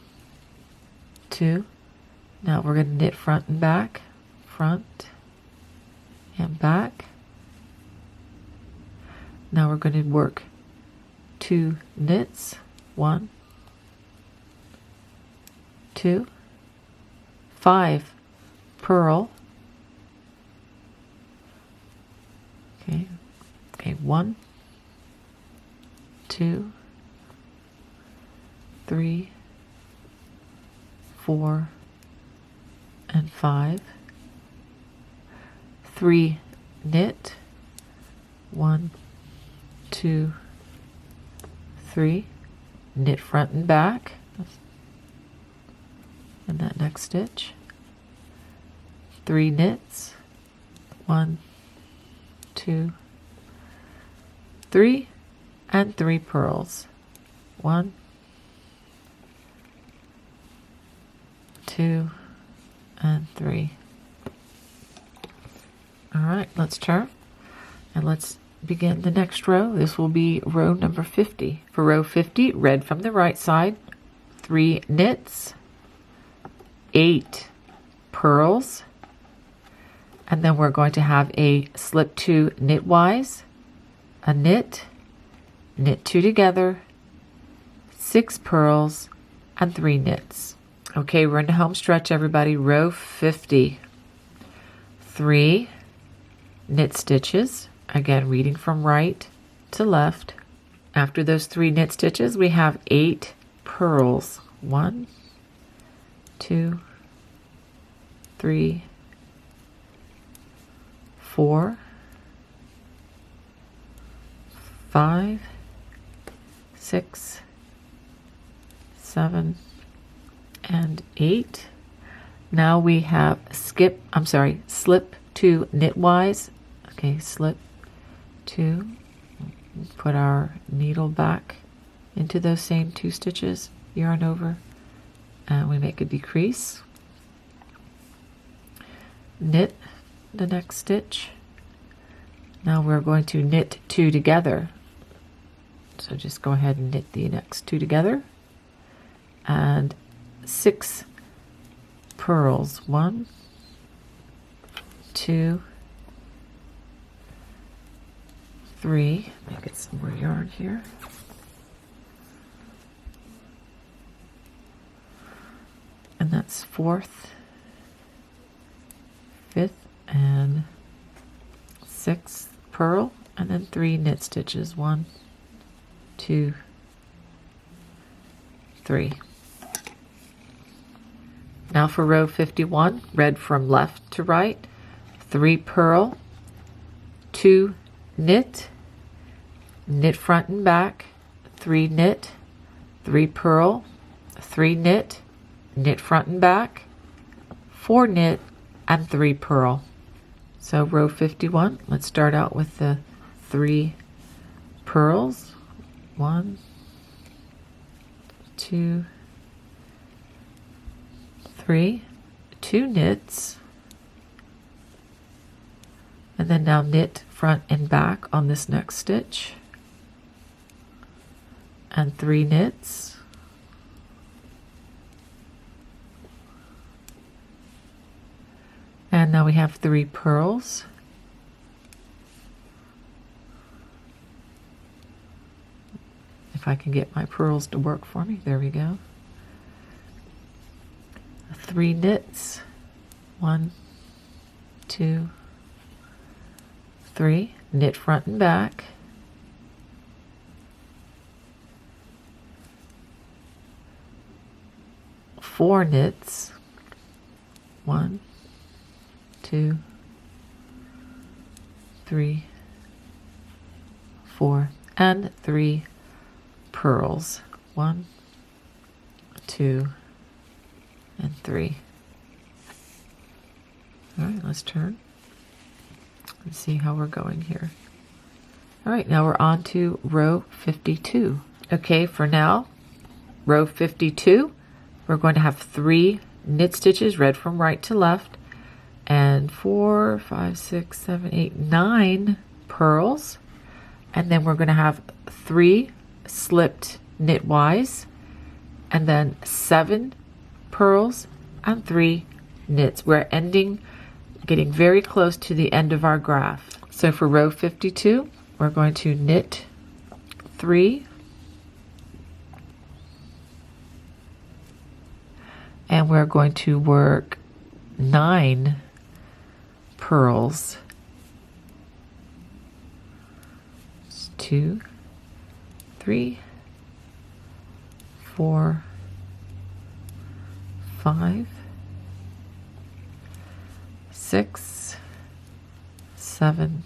[SPEAKER 1] 2. Now we're going to knit front and back, front and back. Now we're going to work 2 knits, 1, 2, 5 purl. Okay, 1, 2, 3, 4, and 5. 3 knit, 1, 2, 3, knit front and back in that next stitch. 3 knits, 1, 2, 3, and 3 purls. 1, 2, and 3. All right, let's turn and let's begin the next row. This will be row number 50. For row 50, read from the right side, 3 knits, 8 purls, and then we're going to have a slip 2 knitwise, a knit, knit 2 together, 6 purls, and 3 knits. Okay, we're in the home stretch, everybody. Row 50. 3 knit stitches. Again, reading from right to left. After those 3 knit stitches, we have 8 purls. 1, 2, 3, 4, 5, 6, 7, and 8. Now we have slip 2 knitwise. Okay, slip 2 Put our needle back into those same 2 stitches, yarn over, and we make a decrease. Knit the next stitch. Now we're going to knit 2 together. So just go ahead and knit the next 2 together. And 6 purls. 1, 2, 3. Let me get some more yarn here. And that's 4th, 5th, and 6th purl, and then 3 knit stitches. 1, 2, 3. Now for row 51, read from left to right, 3 purl, 2 knit, knit front and back, 3 knit, 3 purl, 3 knit, knit front and back, 4 knit, and 3 purl. So row 51, let's start out with the 3 purls. 1, 2, 3, 2 knits, and then now knit front and back on this next stitch, and 3 knits, and now we have 3 purls, if I can get my purls to work for me. There we go. 3 knits, 1, 2, 3, knit front and back, 4 knits, 1, 2, 3, 4, and 3 purls. 1, 2, and 3. All right, let's turn and see how we're going here. All right, now we're on to row 52. Okay, for now, row 52, we're going to have 3 knit stitches, read from right to left, and 4, 5, 6, 7, 8, 9 purls, and then we're going to have 3 slipped knitwise, and then 7 purls and 3 knits. We're getting very close to the end of our graph. So for row 52, we're going to knit 3, and we're going to work 9 purls. 2, 3, 4, 5, 6, 7,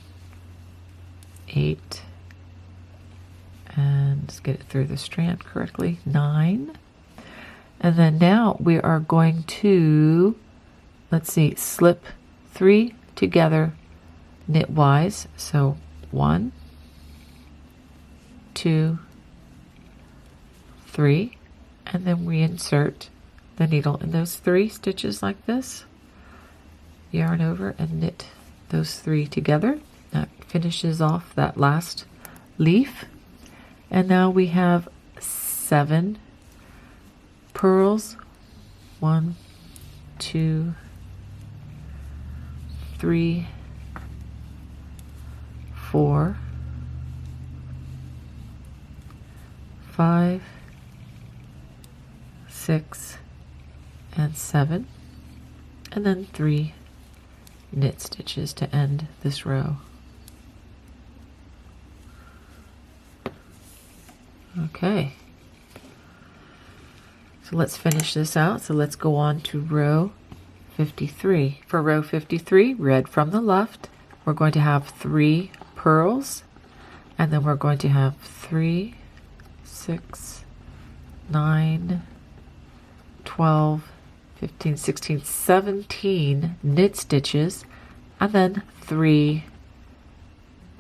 [SPEAKER 1] 8, and let's get it through the strand correctly, 9. And then now we are going to, let's see, slip 3 together knitwise. So 1, 2, 3, and then we insert the needle in those 3 stitches like this, yarn over and knit those 3 together. That finishes off that last leaf. And now we have 7 purls. 1, 2, 3, 4, 5, 6, and 7, and then 3 knit stitches to end this row. Okay, so let's finish this out. So let's go on to row 53. For row 53, read from the left, we're going to have 3 purls, and then we're going to have 3, 6, 9, 12, 15, 16, 17 knit stitches, and then 3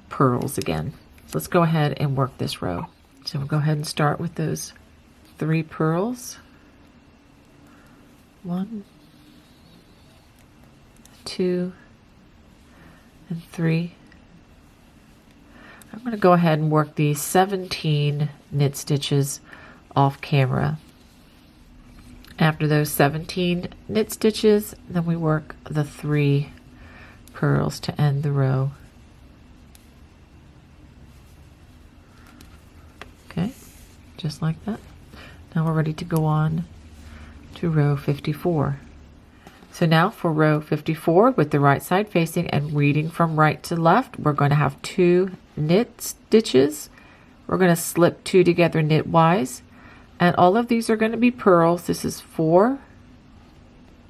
[SPEAKER 1] purls again. Let's go ahead and work this row. So we'll go ahead and start with those 3 pearls. 1, 2, and 3. I'm going to go ahead and work these 17 knit stitches off camera. After those 17 knit stitches, then we work the 3 pearls to end the row. Okay, just like that. Now we're ready to go on to row 54. So now for row 54, with the right side facing and reading from right to left, we're going to have 2 knit stitches. We're going to slip 2 together knitwise, and all of these are going to be pearls. This is 4,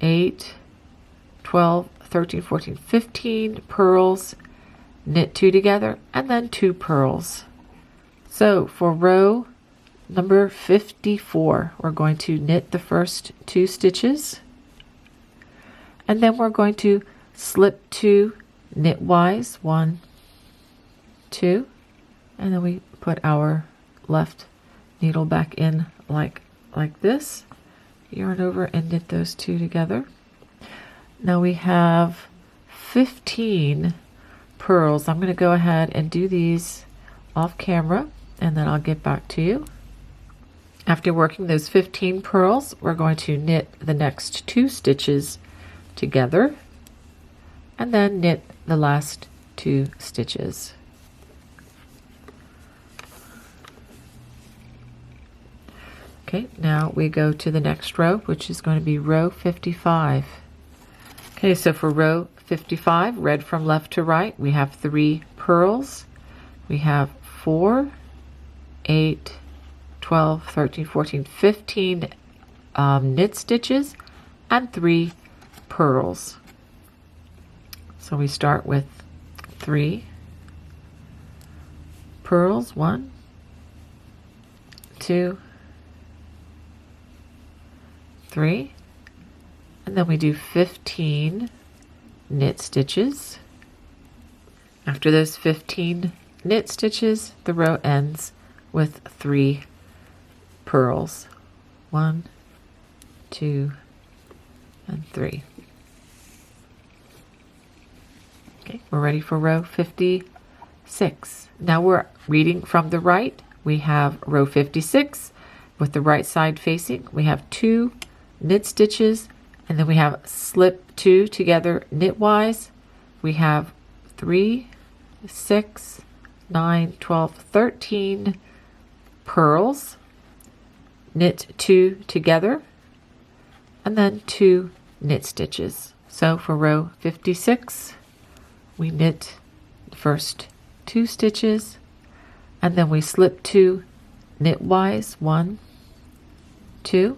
[SPEAKER 1] 8, 12, 13, 14, 15 pearls. Knit 2 together, and then 2 pearls. So for row number 54, we're going to knit the first 2 stitches, and then we're going to slip 2 knitwise, 1, 2, and then we put our left needle back in like this, yarn over and knit those 2 together. Now we have 15 pearls. I'm going to go ahead and do these off camera, and then I'll get back to you. After working those 15 pearls, we're going to knit the next 2 stitches together, and then knit the last 2 stitches. Okay, now we go to the next row, which is going to be row 55. Okay, so for row 55, read from left to right, we have 3 pearls. We have 4, 8, 12, 13, 14, 15 knit stitches and 3 pearls. So we start with 3 pearls, 1, 2, 3, and then we do 15 knit stitches. After those 15 knit stitches, the row ends with 3 pearls, 1, 2, and 3. Okay, we're ready for row 56. Now we're reading from the right. We have row 56 with the right side facing. We have 2 knit stitches, and then we have slip 2 together knitwise. We have 3, 6, 9, 12, 13 pearls, knit 2 together, and then 2 knit stitches. So for row 56, we knit the first 2 stitches, and then we slip 2 knitwise, 1, 2,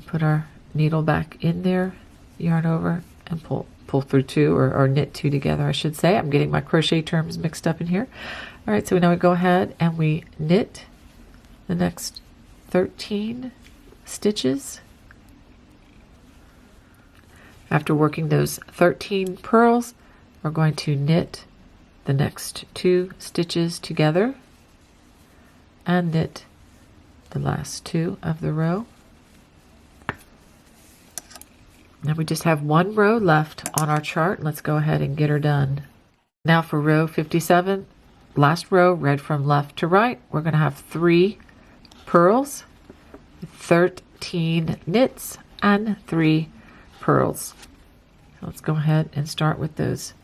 [SPEAKER 1] put our needle back in there, yarn over, and pull through 2, or knit 2 together, I should say. I'm getting my crochet terms mixed up in here. All right, so now we go ahead and we knit the next 13 stitches. After working those 13 pearls, we're going to knit the next 2 stitches together and knit the last 2 of the row. Now we just have 1 row left on our chart. Let's go ahead and get her done. Now for row 57, last row, read from left to right, we're going to have 3 pearls, 13 knits, and 3 pearls. So let's go ahead and start with those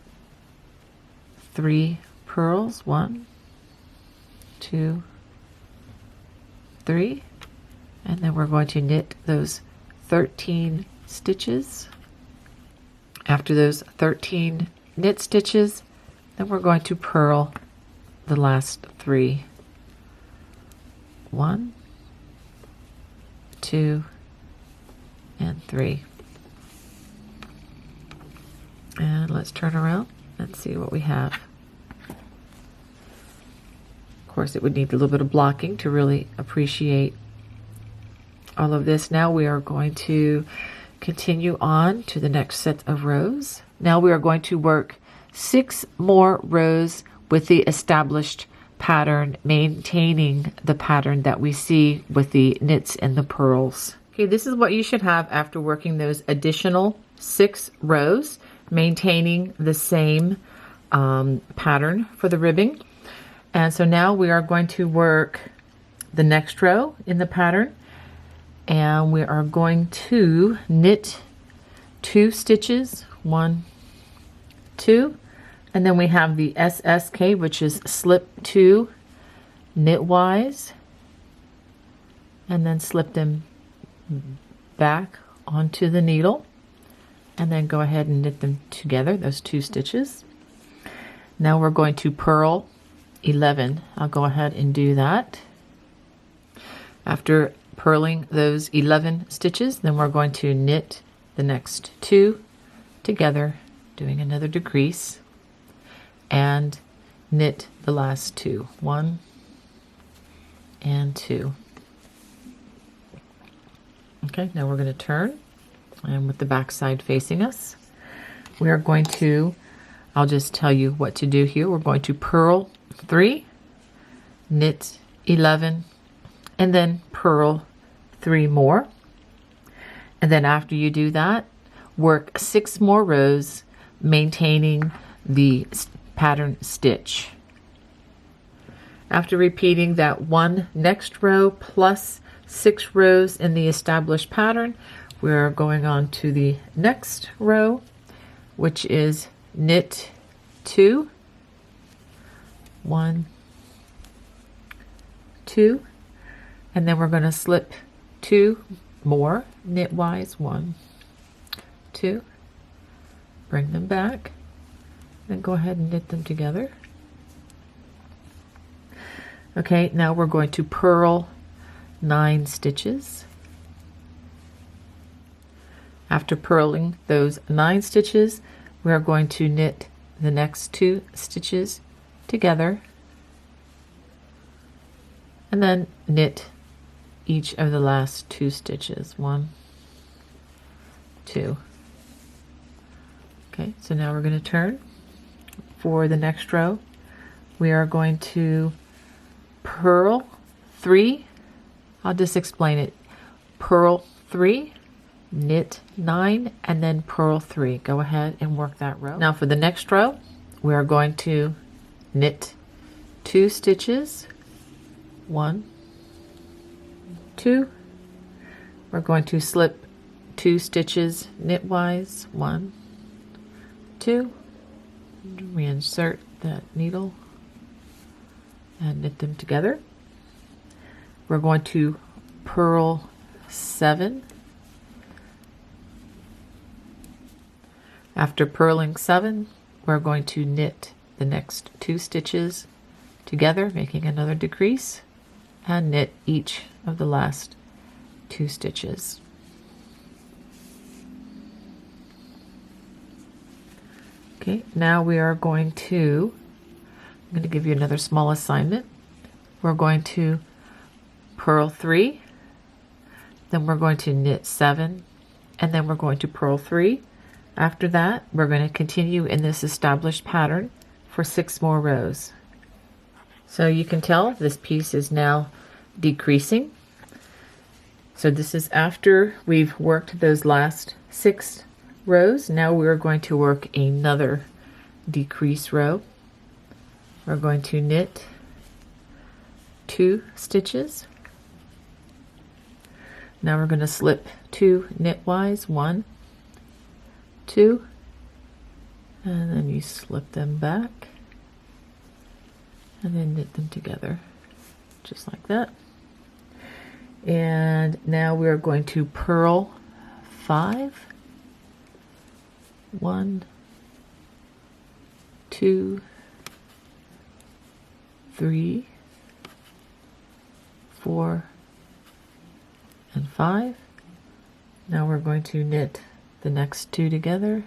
[SPEAKER 1] 3 pearls. 1, 2, 3, and then we're going to knit those 13 stitches. After those 13 knit stitches, then we're going to purl the last 3. 1, 2, and 3. And let's turn around and see what we have. Of course, it would need a little bit of blocking to really appreciate all of this. Now we are going to continue on to the next set of rows. Now we are going to work 6 more rows with the established pattern, maintaining the pattern that we see with the knits and the purls. Okay, this is what you should have after working those additional 6 rows, maintaining the same pattern for the ribbing. And so now we are going to work the next row in the pattern, and we are going to knit 2 stitches, 1, 2, and then we have the SSK, which is slip 2 knitwise, and then slip them back onto the needle, and then go ahead and knit them together, those 2 stitches. Now we're going to purl 11. I'll go ahead and do that. After purling those 11 stitches, then we're going to knit the next 2 together, doing another decrease, and knit the last 2, 1 and 2. Okay, now we're going to turn, and with the back side facing us, we are going to, I'll just tell you what to do here. We're going to purl 3, knit 11, and then purl 3 more. And then after you do that, work 6 more rows, maintaining the pattern stitch. After repeating that one next row plus 6 rows in the established pattern, we're going on to the next row, which is knit 2, 1, 2, and then we're going to slip 2 more knitwise, 1, 2, bring them back, and go ahead and knit them together. Okay, now we're going to purl 9 stitches. After purling those 9 stitches, we are going to knit the next 2 stitches together, and then knit each of the last 2 stitches, 1, 2. Okay, so now we're going to turn. For the next row, we are going to purl 3. I'll just explain it. Purl 3, knit 9, and then purl 3. Go ahead and work that row. Now for the next row, we are going to knit 2 stitches, 1, 2. We're going to slip 2 stitches knitwise, 1, 2. Reinsert that needle and knit them together. We're going to purl 7. After purling 7, we're going to knit the next 2 stitches together, making another decrease, and knit each of the last 2 stitches. Okay, now we are going to, I'm going to give you another small assignment. We're going to purl 3, then we're going to knit 7, and then we're going to purl 3. After that, we're going to continue in this established pattern for 6 more rows. So you can tell this piece is now decreasing. So this is after we've worked those last 6 rows. Now we're going to work another decrease row. We're going to knit 2 stitches. Now we're going to slip 2 knitwise, 1, 2, and then you slip them back and then knit them together just like that. And now we're going to purl 5, 1, 2, 3, 4, and 5. Now we're going to knit the next 2 together.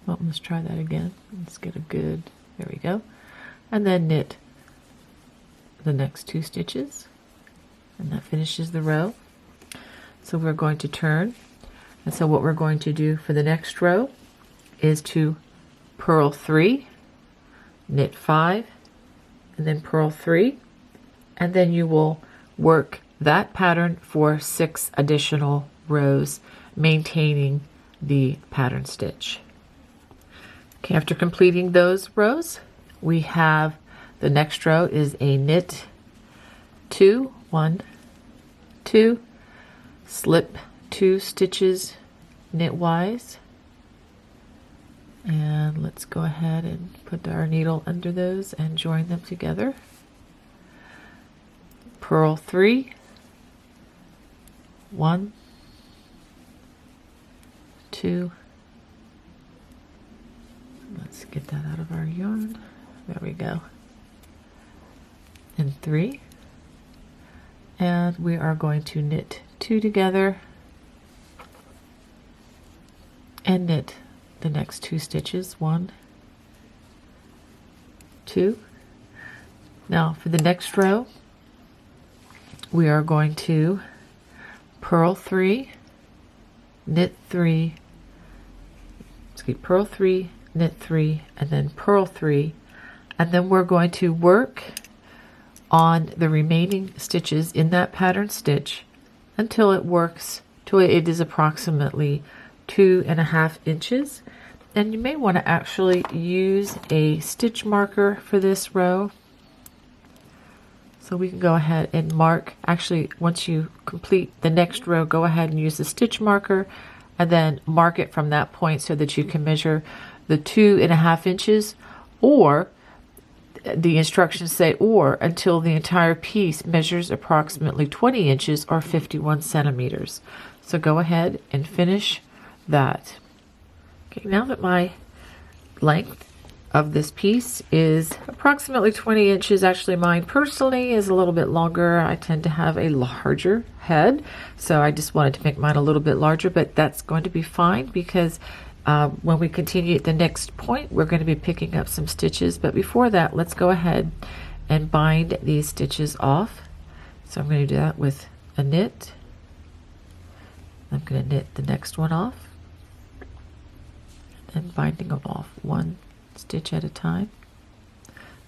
[SPEAKER 1] Well, let's try that again. Let's get a good, there we go. And then knit the next 2 stitches, and that finishes the row. So we're going to turn, and so what we're going to do for the next row is to purl 3, knit 5, and then purl 3, and then you will work that pattern for 6 additional rows, maintaining the pattern stitch. Okay, after completing those rows, we have the next row is a knit 2, 1, 2, slip 2 stitches knitwise, and let's go ahead and put our needle under those and join them together. Purl 3, 1, 2, let's get that out of our yarn, there we go, and 3, and we are going to knit 2 together and knit the next 2 stitches, 1, 2. Now for the next row, we are going to purl 3, knit 3, purl 3, knit 3, and then purl 3, and then we're going to work on the remaining stitches in that pattern stitch until it is approximately 2.5 inches. And you may want to actually use a stitch marker for this row. So we can go ahead and mark, actually once you complete the next row, go ahead and use the stitch marker and then mark it from that point so that you can measure the 2.5 inches, or the instructions say or until the entire piece measures approximately 20 inches or 51 centimeters. So go ahead and finish that. Okay, now that my length of this piece is approximately 20 inches, actually mine personally is a little bit longer. I tend to have a larger head, so I just wanted to make mine a little bit larger, but that's going to be fine because when we continue at the next point, we're going to be picking up some stitches. But before that, let's go ahead and bind these stitches off. So I'm going to do that with a knit. I'm going to knit the next one off and binding them off 1 stitch at a time.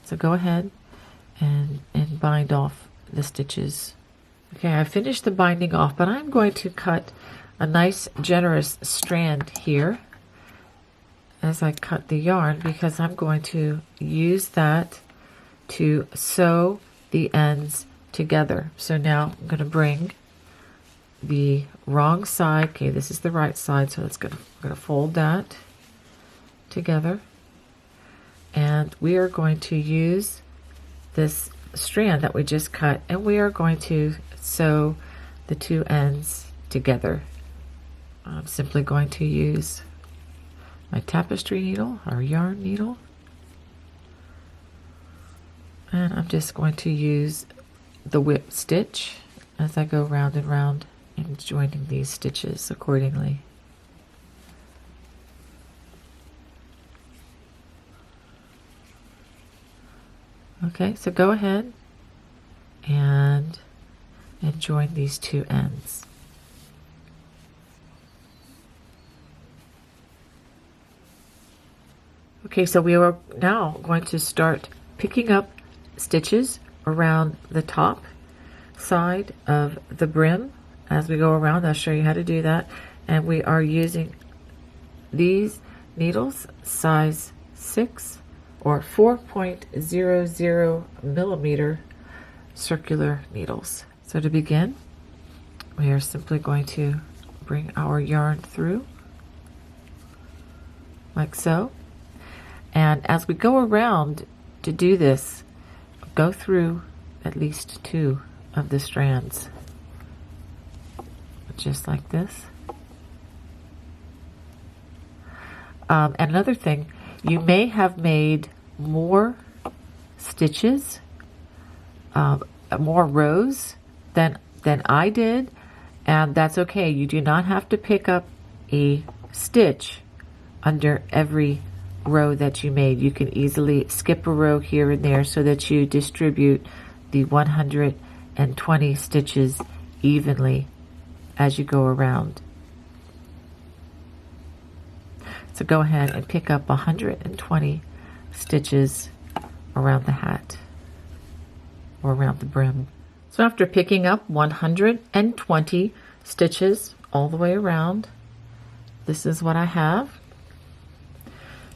[SPEAKER 1] So go ahead and bind off the stitches. Okay, I finished the binding off, but I'm going to cut a nice generous strand here as I cut the yarn, because I'm going to use that to sew the ends together. So now I'm going to bring the wrong side. Okay, this is the right side, so I'm going to fold that together, and we are going to use this strand that we just cut, and we are going to sew the 2 ends together. I'm simply going to use my tapestry needle or yarn needle, and I'm just going to use the whip stitch as I go round and round and joining these stitches accordingly. Okay, so go ahead and join these 2 ends. Okay, so we are now going to start picking up stitches around the top side of the brim. As we go around, I'll show you how to do that. And we are using these needles, size 6 or 4.00 millimeter circular needles. So to begin, we are simply going to bring our yarn through like so. And as we go around to do this, go through at least 2 of the strands, just like this. And another thing, you may have made more stitches, more rows than I did, and that's okay. You do not have to pick up a stitch under every row that you made. You can easily skip a row here and there so that you distribute the 120 stitches evenly as you go around. So go ahead and pick up 120 stitches around the hat or around the brim. So after picking up 120 stitches all the way around, this is what I have.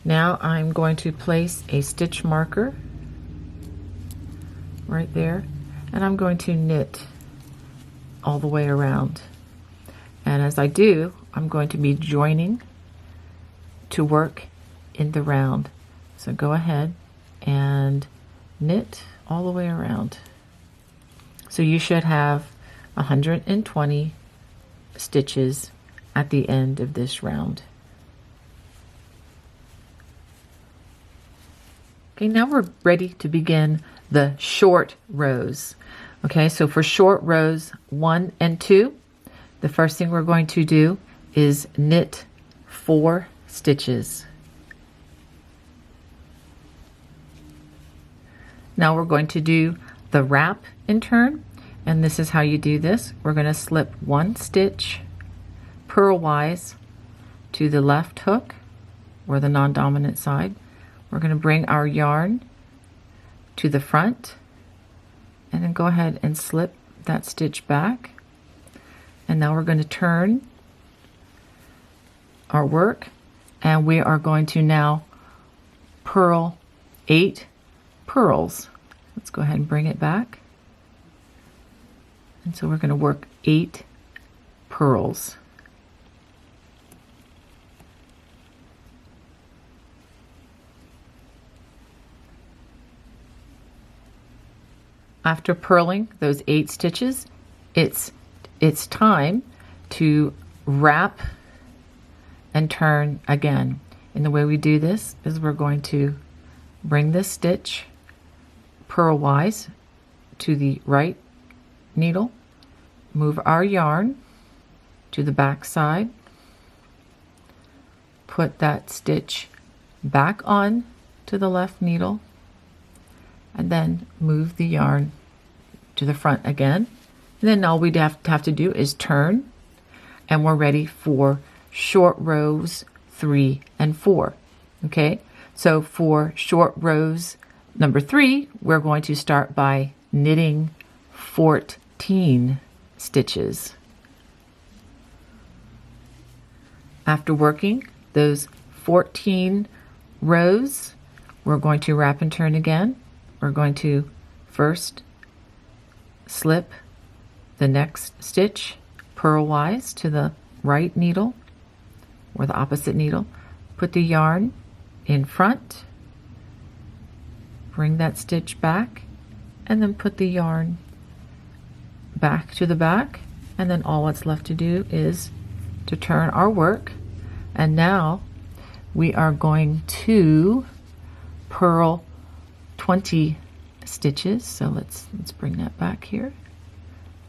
[SPEAKER 1] Now I'm going to place a stitch marker right there, and I'm going to knit all the way around. And as I do, I'm going to be joining to work in the round. So go ahead and knit all the way around. So you should have 120 stitches at the end of this round. Okay, now we're ready to begin the short rows. Okay, so for short rows 1 and 2, the first thing we're going to do is knit 4 stitches. Now we're going to do the wrap in turn, and this is how you do this. We're going to slip 1 stitch purlwise to the left hook or the non-dominant side. We're going to bring our yarn to the front and then go ahead and slip that stitch back. And now we're going to turn our work, and we are going to now purl 8 purls. Let's go ahead and bring it back. And so we're going to work 8 purls. After purling those 8 stitches, it's time to wrap and turn again. And the way we do this is we're going to bring this stitch purlwise to the right needle, move our yarn to the back side, put that stitch back on to the left needle, and then move the yarn to the front again. And then all we'd have to do is turn, and we're ready for short rows 3 and 4. Okay, so for short rows number 3, we're going to start by knitting 14 stitches. After working those 14 rows, we're going to wrap and turn again. We're going to first slip the next stitch purlwise to the right needle or the opposite needle, put the yarn in front, bring that stitch back, and then put the yarn back to the back, and then all that's left to do is to turn our work. And now we are going to purl 20 stitches. So let's bring that back here.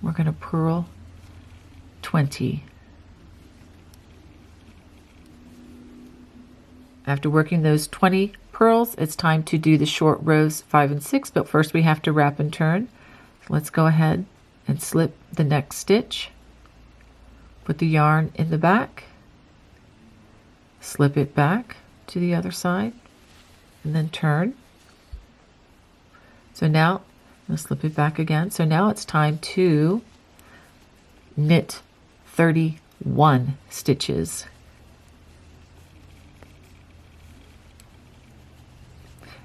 [SPEAKER 1] We're going to purl 20. After working those 20 purls, it's time to do the short rows 5 and 6, but first we have to wrap and turn. So let's go ahead and slip the next stitch, put the yarn in the back, slip it back to the other side, and then turn. So now, let's slip it back again. So now it's time to knit 31 stitches.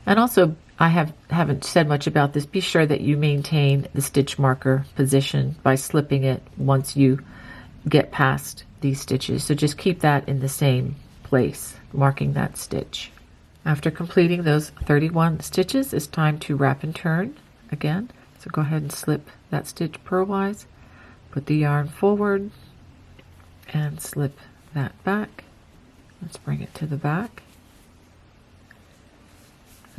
[SPEAKER 1] And also, I haven't said much about this. Be sure that you maintain the stitch marker position by slipping it once you get past these stitches. So just keep that in the same place, marking that stitch. After completing those 31 stitches, it's time to wrap and turn again. So go ahead and slip that stitch purlwise, put the yarn forward, and slip that back. Let's bring it to the back.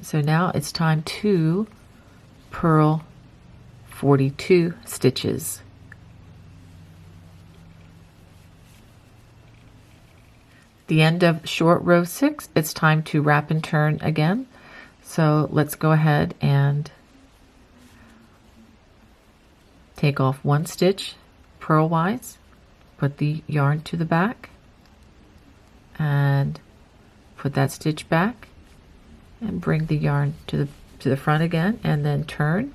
[SPEAKER 1] So now it's time to purl 42 stitches. The end of short row 6, it's time to wrap and turn again. So let's go ahead and take off 1 stitch purlwise, put the yarn to the back, and put that stitch back and bring the yarn to the front again, and then turn.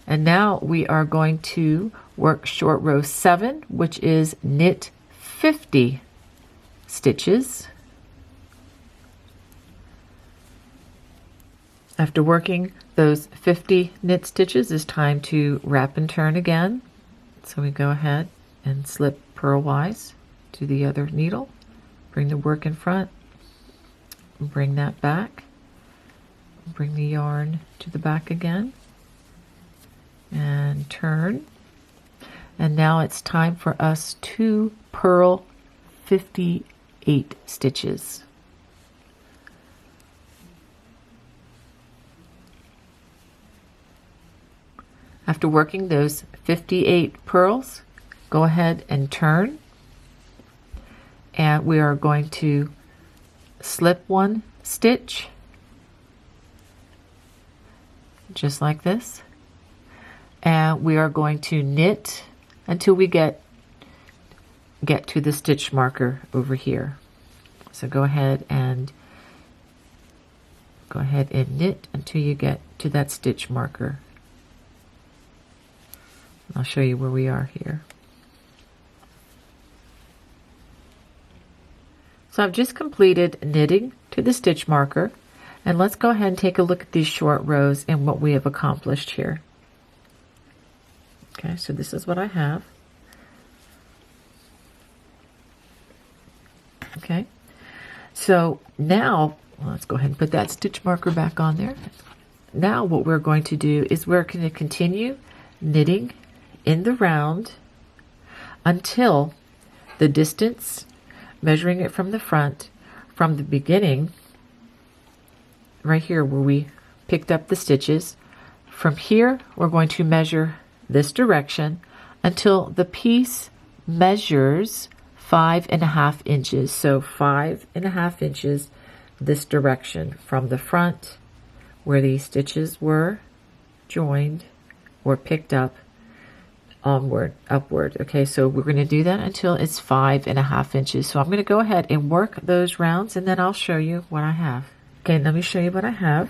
[SPEAKER 1] And now we are going to work short row 7, which is knit 50 stitches. After working those 50 knit stitches, it's time to wrap and turn again. So we go ahead and slip purlwise to the other needle, bring the work in front, bring that back, bring the yarn to the back again, and turn. And now it's time for us to purl 58 stitches. After working those 58 purls, go ahead and turn, and we are going to slip one stitch just like this, and we are going to knit until we get to the stitch marker over here. So go ahead and knit until you get to that stitch marker. I'll show you where we are here. So I've just completed knitting to the stitch marker, and let's go ahead and take a look at these short rows and what we have accomplished here. Okay, so this is what I have. Okay, so now let's go ahead and put that stitch marker back on there. Now what we're going to do is we're going to continue knitting in the round until the distance, measuring it from the front, from the beginning, right here where we picked up the stitches, from here we're going to measure this direction until the piece measures 5.5 inches. So 5.5 inches this direction from the front where these stitches were joined or picked up, onward, upward. Okay, so we're going to do that until it's 5.5 inches. So I'm going to go ahead and work those rounds, and then I'll show you what I have. Okay, let me show you what I have.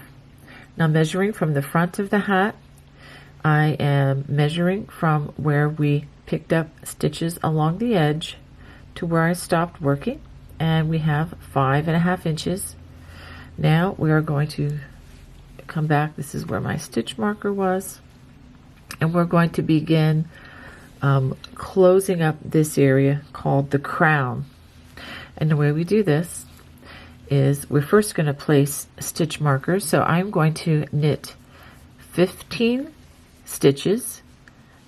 [SPEAKER 1] Now, measuring from the front of the hat, I am measuring from where we picked up stitches along the edge to where I stopped working, and we have 5.5 inches. Now we are going to come back. This is where my stitch marker was, and we're going to begin closing up this area called the crown. And the way we do this is we're first going to place stitch markers. So I'm going to knit 15 stitches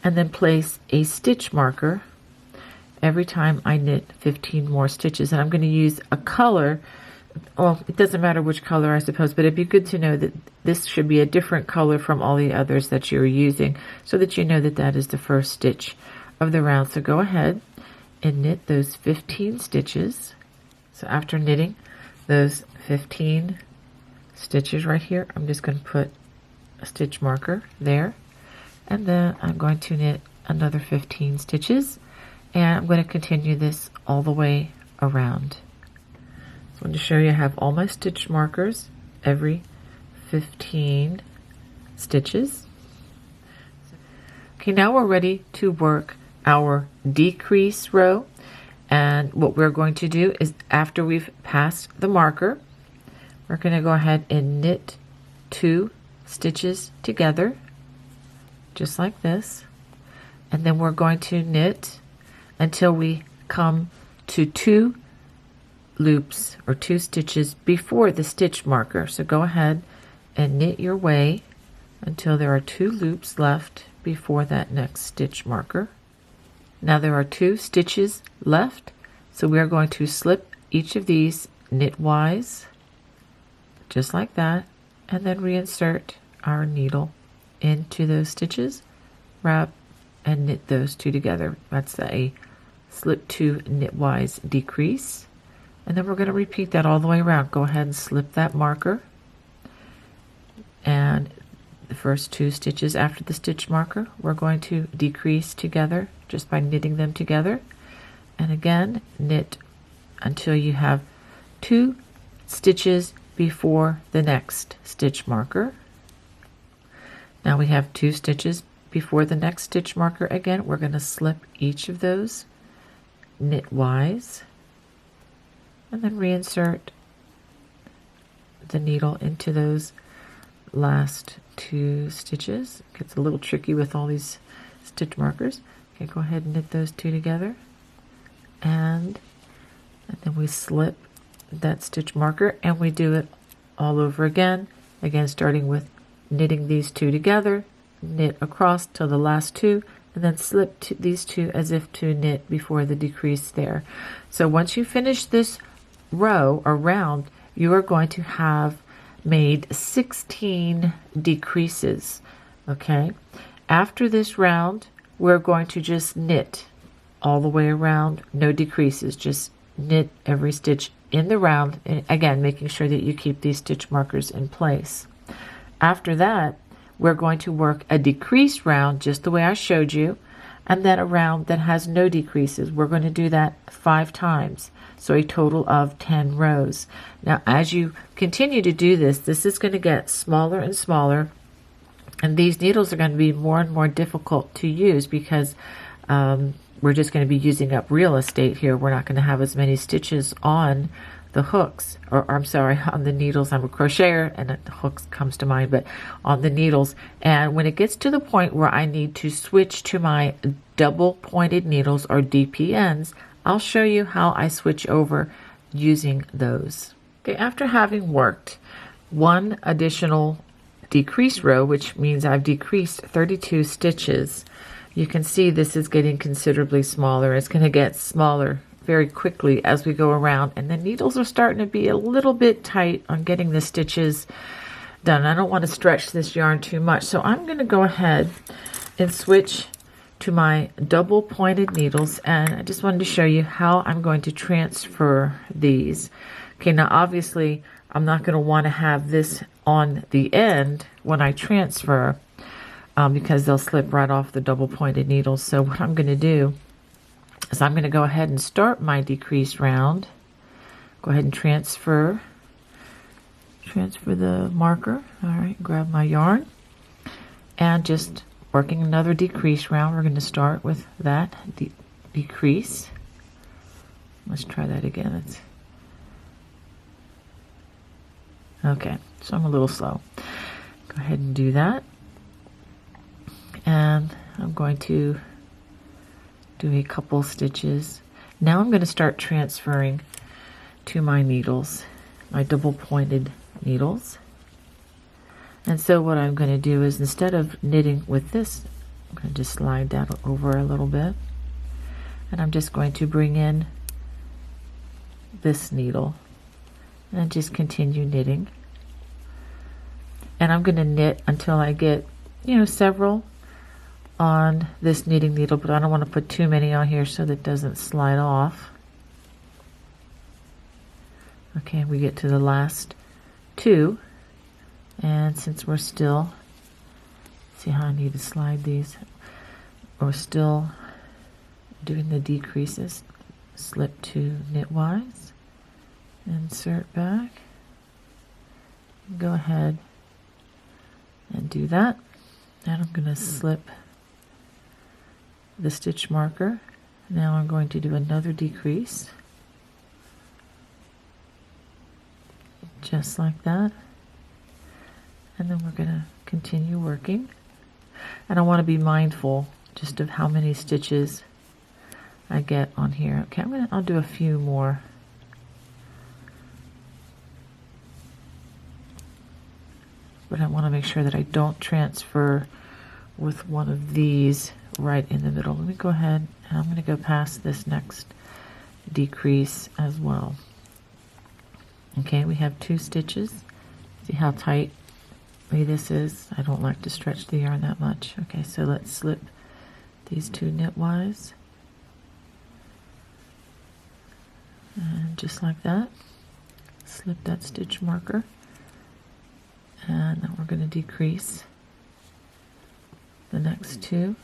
[SPEAKER 1] and then place a stitch marker every time I knit 15 more stitches. And I'm going to use a color. Well, it doesn't matter which color, I suppose, but it'd be good to know that this should be a different color from all the others that you're using, so that you know that that is the first stitch of the round. So go ahead and knit those 15 stitches. So after knitting those 15 stitches right here, I'm just going to put a stitch marker there, and then I'm going to knit another 15 stitches, and I'm going to continue this all the way around. So I want to show you I have all my stitch markers every 15 stitches. Okay, now we're ready to work our decrease row, and what we're going to do is after we've passed the marker, we're going to go ahead and knit 2 stitches together just like this, and then we're going to knit until we come to 2 loops or 2 stitches before the stitch marker. So go ahead and knit your way until there are 2 loops left before that next stitch marker. Now there are 2 stitches left, so we are going to slip each of these knitwise just like that, and then reinsert our needle into those stitches, wrap and knit those 2 together. That's a slip 2 knitwise decrease. And then we're going to repeat that all the way around. Go ahead and slip that marker, and the first 2 stitches after the stitch marker we're going to decrease together just by knitting them together, and again knit until you have 2 stitches before the next stitch marker. Now we have 2 stitches before the next stitch marker. Again, we're going to slip each of those knitwise and then reinsert the needle into those last 2 stitches. It gets a little tricky with all these stitch markers. Okay, go ahead and knit those 2 together, and then we slip that stitch marker, and we do it all over again. Again, starting with knitting these 2 together, knit across till the last 2, and then slip these 2 as if to knit before the decrease there. So once you finish this row or round, you are going to have made 16 decreases. Okay, after this round, we're going to just knit all the way around, no decreases, just knit every stitch in the round, and again making sure that you keep these stitch markers in place. After that, we're going to work a decrease round just the way I showed you, and then a round that has no decreases. We're going to do that 5 times, so a total of 10 rows. Now as you continue to do this, this is going to get smaller and smaller, and these needles are going to be more and more difficult to use because we're just going to be using up real estate here. We're not going to have as many stitches on the hooks, or I'm sorry, on the needles. I'm a crocheter and the hooks comes to mind, but on the needles. And when it gets to the point where I need to switch to my double pointed needles or DPNs, I'll show you how I switch over using those. Okay, after having worked 1 additional decrease row, which means I've decreased 32 stitches, you can see this is getting considerably smaller. It's going to get smaller very quickly as we go around, and the needles are starting to be a little bit tight on getting the stitches done. I don't want to stretch this yarn too much, so I'm going to go ahead and switch to my double pointed needles, and I just wanted to show you how I'm going to transfer these. Okay, now obviously I'm not going to want to have this on the end when I transfer because they'll slip right off the double pointed needles. So what I'm going to do is I'm going to go ahead and start my decrease round. Go ahead and transfer the marker. All right, grab my yarn and just working another decrease round. We're going to start with that decrease. Let's try that again. Okay, so I'm a little slow. Go ahead and do that. And I'm going to do a couple stitches. Now I'm going to start transferring to my needles, my double pointed needles. And so what I'm going to do is, instead of knitting with this, I'm going to just slide that over a little bit, and I'm just going to bring in this needle and just continue knitting. And I'm going to knit until I get, several on this knitting needle, but I don't want to put too many on here so that it doesn't slide off. Okay, we get to the last 2, and since we're still, see how I need to slide these, we're still doing the decreases. Slip to knitwise, insert back, go ahead and do that. And I'm going to slip the stitch marker. Now I'm going to do another decrease, just like that, and then we're going to continue working. And I want to be mindful just of how many stitches I get on here. Okay, I'll do a few more. But I want to make sure that I don't transfer with one of these right in the middle. Let me go ahead, and I'm going to go past this next decrease as well. Okay, we have 2 stitches. See how tight this is? I don't like to stretch the yarn that much. Okay, so let's slip these 2 knitwise. And just like that, slip that stitch marker. And then we're going to decrease the next 2.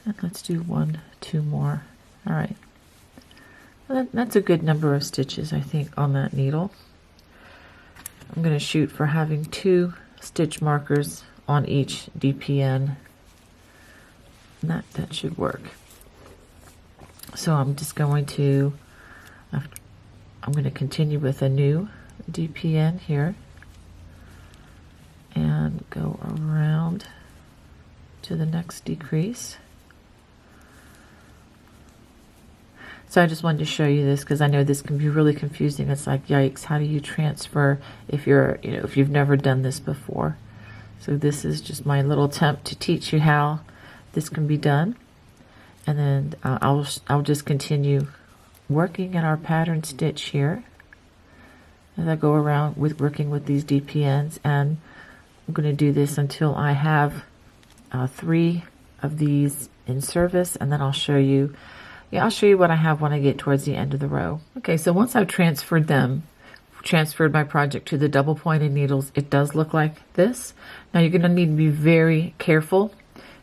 [SPEAKER 1] And let's do 1, 2 more. All right. That's a good number of stitches, I think, on that needle. I'm going to shoot for having 2 stitch markers on each DPN. And that should work. So I'm just going to, I'm going to continue with a new DPN here and go around to the next decrease. So I just wanted to show you this because I know this can be really confusing. It's like, yikes, how do you transfer if you're, if you've never done this before? So this is just my little attempt to teach you how this can be done. And then I'll just continue working in our pattern stitch here as I go around with working with these DPNs, and I'm going to do this until I have 3 of these in service, and then I'll show you. Yeah, I'll show you what I have when I get towards the end of the row. Okay, so once I've transferred my project to the double pointed needles, it does look like this. Now you're going to need to be very careful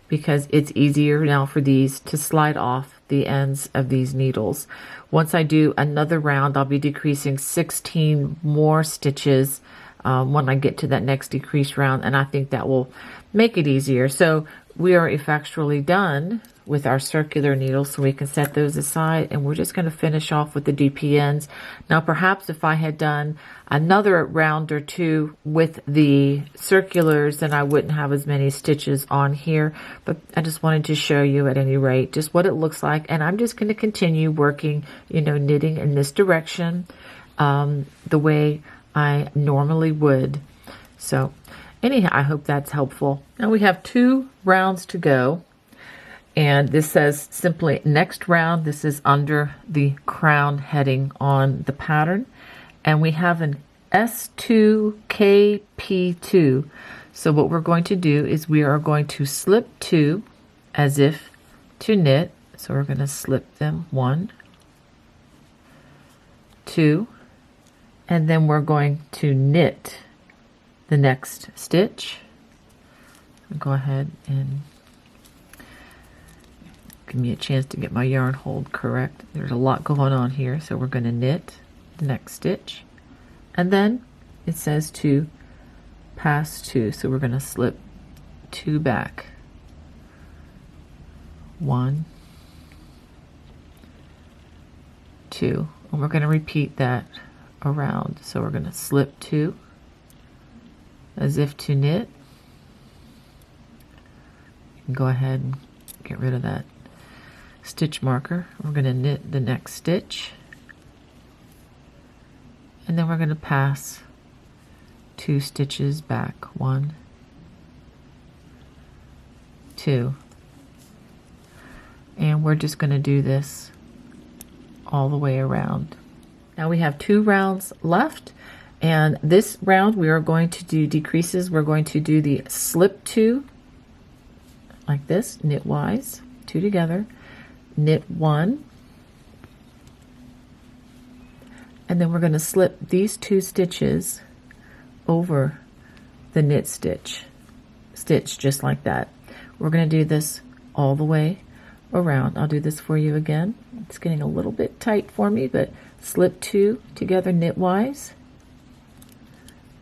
[SPEAKER 1] because it's easier now for these to slide off the ends of these needles. Once I do another round, I'll be decreasing 16 more stitches when I get to that next decrease round, and I think that will make it easier. So we are effectually done with our circular needles, so we can set those aside, and we're just going to finish off with the DPNs. Now perhaps if I had done another round or 2 with the circulars, then I wouldn't have as many stitches on here, but I just wanted to show you at any rate just what it looks like. And I'm just going to continue working, knitting in this direction the way I normally would. So anyhow, I hope that's helpful. Now we have 2 rounds to go. And this says simply next round. This is under the crown heading on the pattern. And we have an S2KP2. So what we're going to do is we are going to slip 2 as if to knit. So we're going to slip them 1, 2, and then we're going to knit the next stitch. I'll go ahead and give me a chance to get my yarn hold correct. There's a lot going on here, so we're going to knit the next stitch, and then it says to pass 2, so we're going to slip 2 back, 1, 2, and we're going to repeat that around. So we're going to slip 2 as if to knit. You can go ahead and get rid of that stitch marker. We're going to knit the next stitch, and then we're going to pass 2 stitches back, 1, 2, and we're just going to do this all the way around. Now we have 2 rounds left, and this round we are going to do decreases. We're going to do the slip 2 like this, knitwise, 2 together, knit 1, and then we're going to slip these 2 stitches over the knit stitch just like that. We're going to do this all the way around. I'll do this for you again. It's getting a little bit tight for me, but slip 2 together knitwise,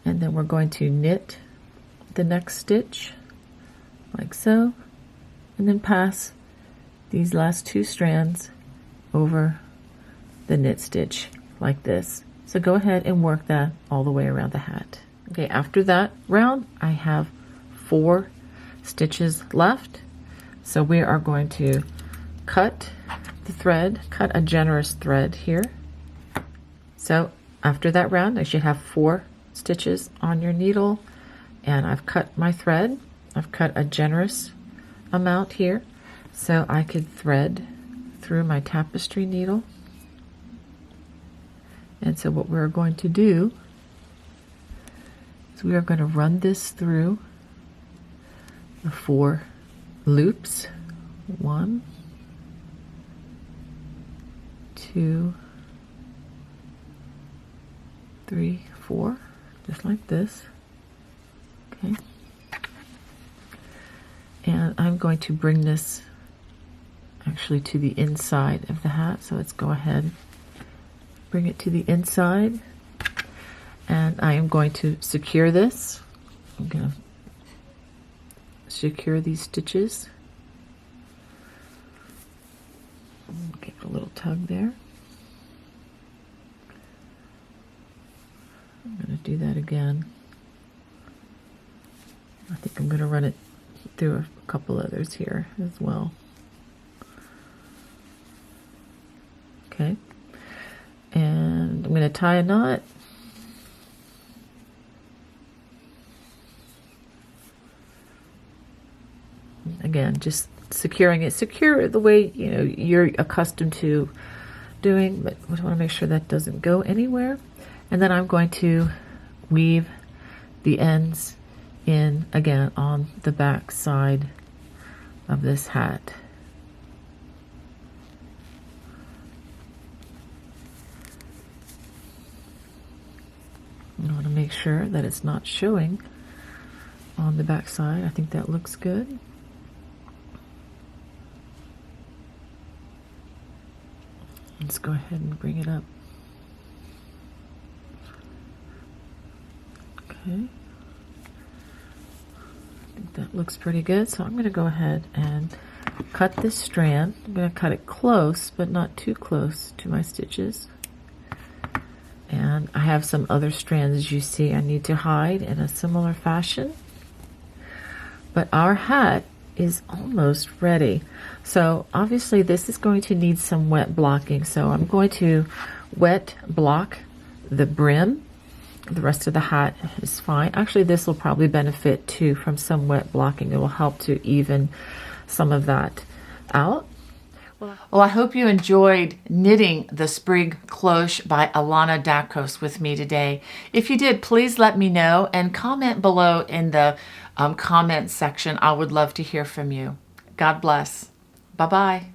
[SPEAKER 1] and then we're going to knit the next stitch like so, and then pass these last 2 strands over the knit stitch like this. So go ahead and work that all the way around the hat. Okay, after that round I have 4 stitches left, so we are going to cut the thread, cut a generous thread here. So after that round I should have 4 stitches on your needle, and I've cut my thread. I've cut a generous amount here so I could thread through my tapestry needle. And so what we're going to do is we are going to run this through the 4 loops. 1, 2, 3, 4, just like this. Okay. And I'm going to bring this actually to the inside of the hat. So let's go ahead bring it to the inside, and I am going to secure this. I'm going to secure these stitches. Give it a little tug there. I'm going to do that again. I think I'm going to run it through a couple others here as well. Okay, and I'm going to tie a knot. Again, just securing it. Secure the way you're accustomed to doing, but we want to make sure that doesn't go anywhere. And then I'm going to weave the ends in again on the back side of this hat. I want to make sure that it's not showing on the back side. I think that looks good. Let's go ahead and bring it up. Okay. I think that looks pretty good. So I'm going to go ahead and cut this strand. I'm going to cut it close, but not too close to my stitches. And I have some other strands, as you see, I need to hide in a similar fashion. But our hat is almost ready. So obviously this is going to need some wet blocking. So I'm going to wet block the brim. The rest of the hat is fine. Actually, this will probably benefit too from some wet blocking. It will help to even some of that out. Well, I hope you enjoyed knitting the Sprig Cloche by Alana Dakos with me today. If you did, please let me know and comment below in the comment section. I would love to hear from you. God bless. Bye-bye.